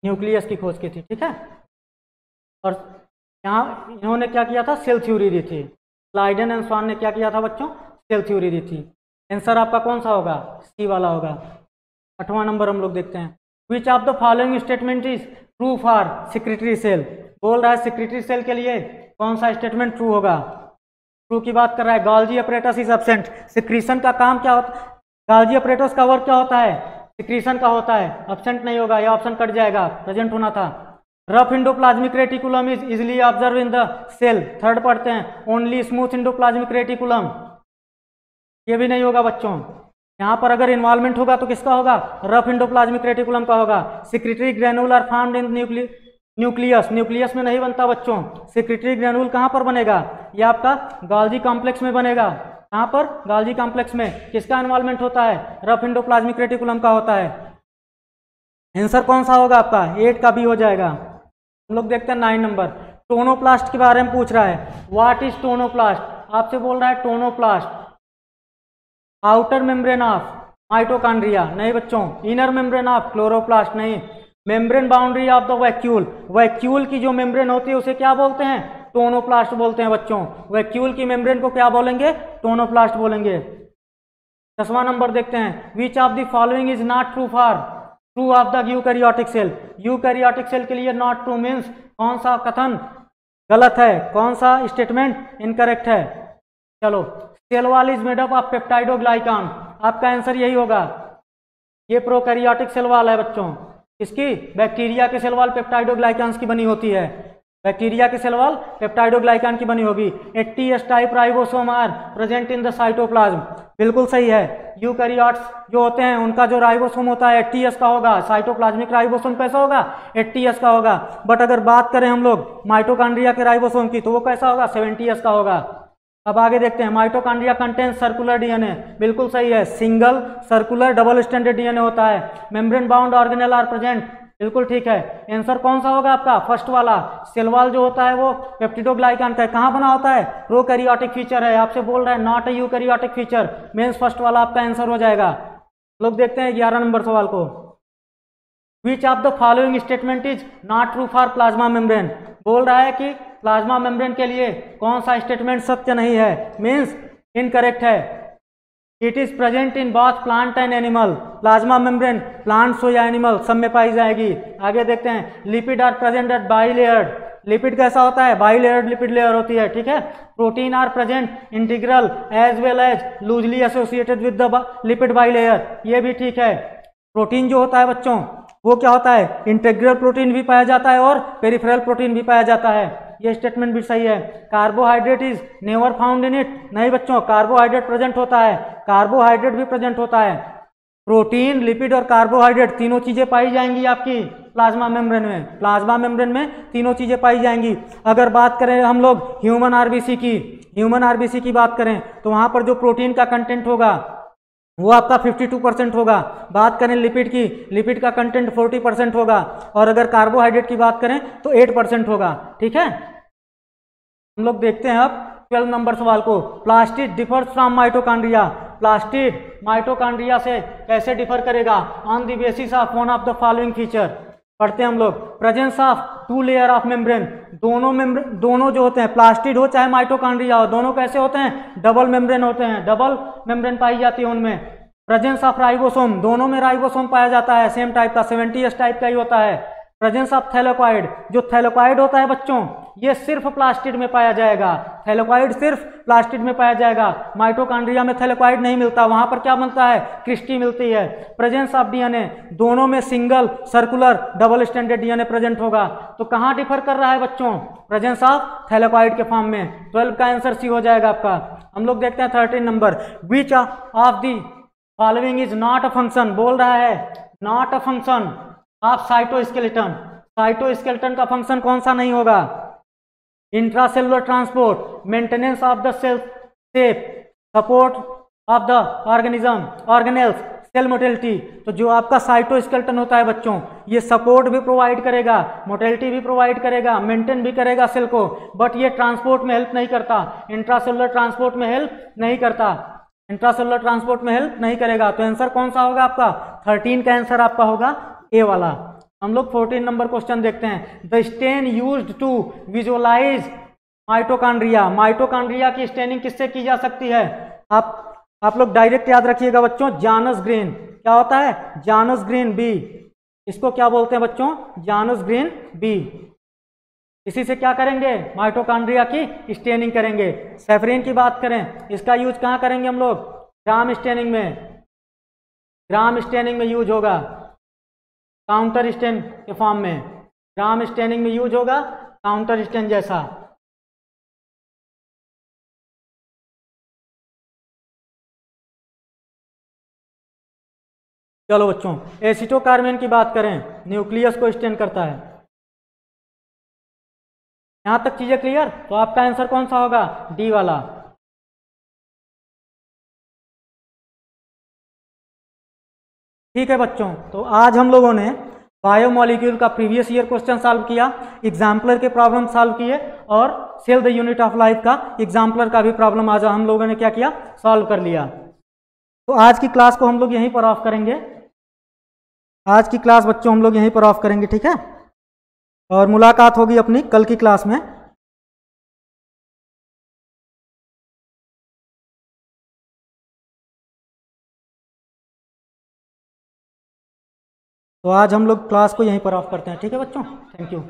न्यूक्लियस की खोज की थी। ठीक है, और यहाँ इन्होंने क्या किया था? सेल थ्योरी दी थी। लाइडन एंड स्वान ने क्या किया था बच्चों? सेल थ्योरी दी थी। आंसर आपका कौन सा होगा? सी वाला होगा। 8वां नंबर हम लोग देखते हैं। Which of the following statement is true for secretory cell? बोल रहा है सिक्रेटरी सेल के लिए कौन सा स्टेटमेंट ट्रू होगा? ट्रू की बात कर रहा है। Golgi apparatus is absent. Secretion का काम क्या होता है? गोल्जी अपरेटस का वर्क क्या होता है? सिक्रीशन का होता है। एब्सेंट नहीं होगा, यह ऑप्शन कट जाएगा, प्रेजेंट होना था। Rough endoplasmic reticulum is easily observe in the cell. Third पढ़ते हैं। ओनली स्मूथ इंडोप्लाज्मिक रेटिकुलम, ये भी नहीं होगा बच्चों। यहाँ पर अगर इन्वॉल्वमेंट होगा तो किसका होगा? रफ इंडोप्लाज्मिक रेटिकुलम का होगा। Secretory granule are found in nucleus. Nucleus में नहीं बनता बच्चों। सिक्रेटरी ग्रैनुल कहाँ पर बनेगा? ये आपका गोल्जी कॉम्प्लेक्स में बनेगा। कहाँ पर? गोल्जी कॉम्प्लेक्स में। किसका इन्वॉल्वमेंट होता है? रफ इंडोप्लाज्मिक रेटिकुलम का होता है। आंसर कौन सा होगा आपका? 8 का भी हो जाएगा। हम लोग देखते हैं 9 नंबर। टोनोप्लास्ट के बारे में पूछ रहा है। What is tonoplast? आपसे बोल रहा है tonoplast outer membrane of mitochondria, नहीं बच्चों। इनर मेम्ब्रेन ऑफ क्लोरोप्लास्ट, नहीं। Membrane boundary of the vacuole, vacuole की जो मेम्ब्रेन होती है उसे क्या बोलते हैं? टोनोप्लास्ट बोलते हैं बच्चों। वैक्यूल की मेम्ब्रेन को क्या बोलेंगे? टोनोप्लास्ट बोलेंगे। 10वां नंबर देखते हैं। Which of the following is not true for true of the eukaryotic cell? Eukaryotic cell के लिए नॉट ट्रू मीन्स कौन सा कथन गलत है? कौन सा स्टेटमेंट इनकरेक्ट है? चलो, cell wall is made up of peptidoglycan, आपका आंसर यही होगा। ये प्रोकैरियोटिक सेल वॉल है बच्चों। किसकी? बैक्टीरिया के सेल वॉल पेप्टाइडोग्लाइकान्स की बनी होती है। बैक्टीरिया के सेल वॉल पेप्टाइडोग्लाइकान की बनी होगी। 80S type ribosome are present in the cytoplasm, बिल्कुल सही है। यूकैरियोट्स जो होते हैं उनका जो राइबोसोम होता है 80S का होगा। साइटोप्लाज्मिक राइबोसोम कैसा होगा? 80S का होगा। बट अगर बात करें हम लोग माइटोकॉन्ड्रिया के राइबोसोम की तो वो कैसा होगा? 70S का होगा। अब आगे देखते हैं। माइटोकॉन्ड्रिया कंटेन्स सर्कुलर डीएनए, बिल्कुल सही है। Single, circular, double standard DNA होता है। Membrane bound organelle are present, बिल्कुल ठीक है। आंसर कौन सा होगा आपका? फर्स्ट वाला। सेल वॉल जो होता है वो पेप्टिडोग्लाइकान का कहाँ बना होता है? प्रोकैरियोटिक फीचर है। आपसे बोल रहा है not a eukaryotic feature, means first वाला आपका आंसर हो जाएगा। लोग देखते हैं 11 नंबर सवाल को। विच of the following statement is not true for plasma membrane? बोल रहा है कि प्लाज्मा मेम्ब्रेन के लिए कौन सा स्टेटमेंट सत्य नहीं है, मीन्स इनकरेक्ट है। It is present in both plant and animal. Plasma membrane plants हो या एनिमल सब में पाई जाएगी। आगे देखते हैं। Lipid are present at bilayered, lipid कैसा होता है, बाई लेयर्ड लिपिड लेयर होती है, ठीक है। Protein are present integral as well as loosely associated with the lipid bilayer, ये भी ठीक है। प्रोटीन जो होता है बच्चों वो क्या होता है, इंटीग्रल प्रोटीन भी पाया जाता है और पेरिफेरल प्रोटीन भी पाया जाता है, ये स्टेटमेंट भी सही है। Carbohydrate is never found in it, नहीं बच्चों, कार्बोहाइड्रेट प्रेजेंट होता है, कार्बोहाइड्रेट भी प्रेजेंट होता है। प्रोटीन, लिपिड और कार्बोहाइड्रेट तीनों चीजें पाई जाएंगी आपकी प्लाज्मा मेम्ब्रेन में, प्लाज्मा मेम्ब्रेन में तीनों चीजें पाई जाएंगी। अगर बात करें हम लोग ह्यूमन आरबीसी की, ह्यूमन आरबीसी की बात करें तो वहां पर जो प्रोटीन का कंटेंट होगा वो आपका 52% होगा। बात करें लिपिड की, लिपिड का कंटेंट 40% होगा, और अगर कार्बोहाइड्रेट की बात करें तो 8% होगा, ठीक है। हम लोग देखते हैं अब 12 नंबर सवाल को। Plastid differs from mitochondria, plastid mitochondria से कैसे डिफर करेगा, on the basis of one of the following feature. पढ़ते हैं हम लोग, presence of 2 layer of membrane, दोनों जो होते हैं, प्लास्टिड हो चाहे माइटोकॉन्ड्रिया हो, दोनों कैसे होते हैं, डबल मेम्ब्रेन होते हैं, डबल मेम्ब्रेन पाई जाती है उनमें। प्रेजेंस ऑफ राइबोसोम, दोनों में राइबोसोम पाया जाता है, सेम टाइप का 70S टाइप का ही होता है। प्रेजेंस ऑफ थैलेकॉइड, जो थैलेकॉइड होता है बच्चों ये सिर्फ प्लास्टिड में पाया जाएगा, थैलेकॉइड सिर्फ प्लास्टिड में पाया जाएगा, माइटोकॉन्ड्रिया में थैलेकॉइड नहीं मिलता, वहां पर क्या मिलता है, क्रिस्टी मिलती है। प्रेजेंस ऑफ डीएनए, दोनों में single circular double standard DNA present होगा। तो कहां डिफर कर रहा है बच्चों, प्रेजेंस ऑफ थैलेकॉइड के फॉर्म में। 12 का आंसर सी हो जाएगा आपका। हम लोग देखते हैं 13 number, which of the following is not a function, बोल रहा है not a function of cytoskeleton, cytoskeleton का फंक्शन कौन सा नहीं होगा, intracellular transport, maintenance of the cell shape, support of the organism, organelles, cell motility. तो जो आपका साइटोस्केलेटन होता है बच्चों ये सपोर्ट भी प्रोवाइड करेगा, मोटिलिटी भी प्रोवाइड करेगा, मेंटेन भी करेगा सेल को, बट ये ट्रांसपोर्ट में हेल्प नहीं करता, इंट्रासेलुलर ट्रांसपोर्ट में हेल्प नहीं करता, इंट्रासेलुलर ट्रांसपोर्ट में हेल्प नहीं करेगा। तो आंसर कौन सा होगा आपका, 13 का आंसर आपका होगा ए वाला। हम लोग 14 नंबर क्वेश्चन देखते हैं, the stain used to visualise mitochondria, mitochondria की स्टेनिंग किससे की जा सकती है, आप लोग डायरेक्ट याद रखिएगा बच्चों, जानस ग्रीन, क्या होता है, जानस ग्रीन बी, इसको क्या बोलते हैं बच्चों, जानस ग्रीन बी। इसी से क्या करेंगे, माइटोकॉन्ड्रिया की स्टेनिंग करेंगे। सेफरीन की बात करें, इसका यूज कहाँ करेंगे हम लोग, ग्राम स्टेनिंग में, ग्राम स्टेनिंग में यूज होगा, काउंटर स्टेन के फॉर्म में, ग्राम स्टेनिंग में यूज होगा काउंटर स्टेन जैसा। चलो बच्चों, एसिटोकार्बेन की बात करें, न्यूक्लियस को स्टेन करता है। यहां तक चीजें क्लियर, तो आपका आंसर कौन सा होगा, डी वाला। ठीक है बच्चों, तो आज हम लोगों ने बायोमोलिक्यूल का प्रीवियस ईयर क्वेश्चन सॉल्व किया, एग्जाम्पलर के प्रॉब्लम सॉल्व किए, और cell the unit of life का एग्जाम्पलर का भी प्रॉब्लम आज हम लोगों ने क्या किया, सॉल्व कर लिया। तो आज की क्लास को हम लोग यहीं पर ऑफ करेंगे, आज की क्लास बच्चों हम लोग यहीं पर ऑफ करेंगे, ठीक है। और मुलाकात होगी अपनी कल की क्लास में। तो आज हम लोग क्लास को यहीं पर ऑफ करते हैं, ठीक है बच्चों, थैंक यू।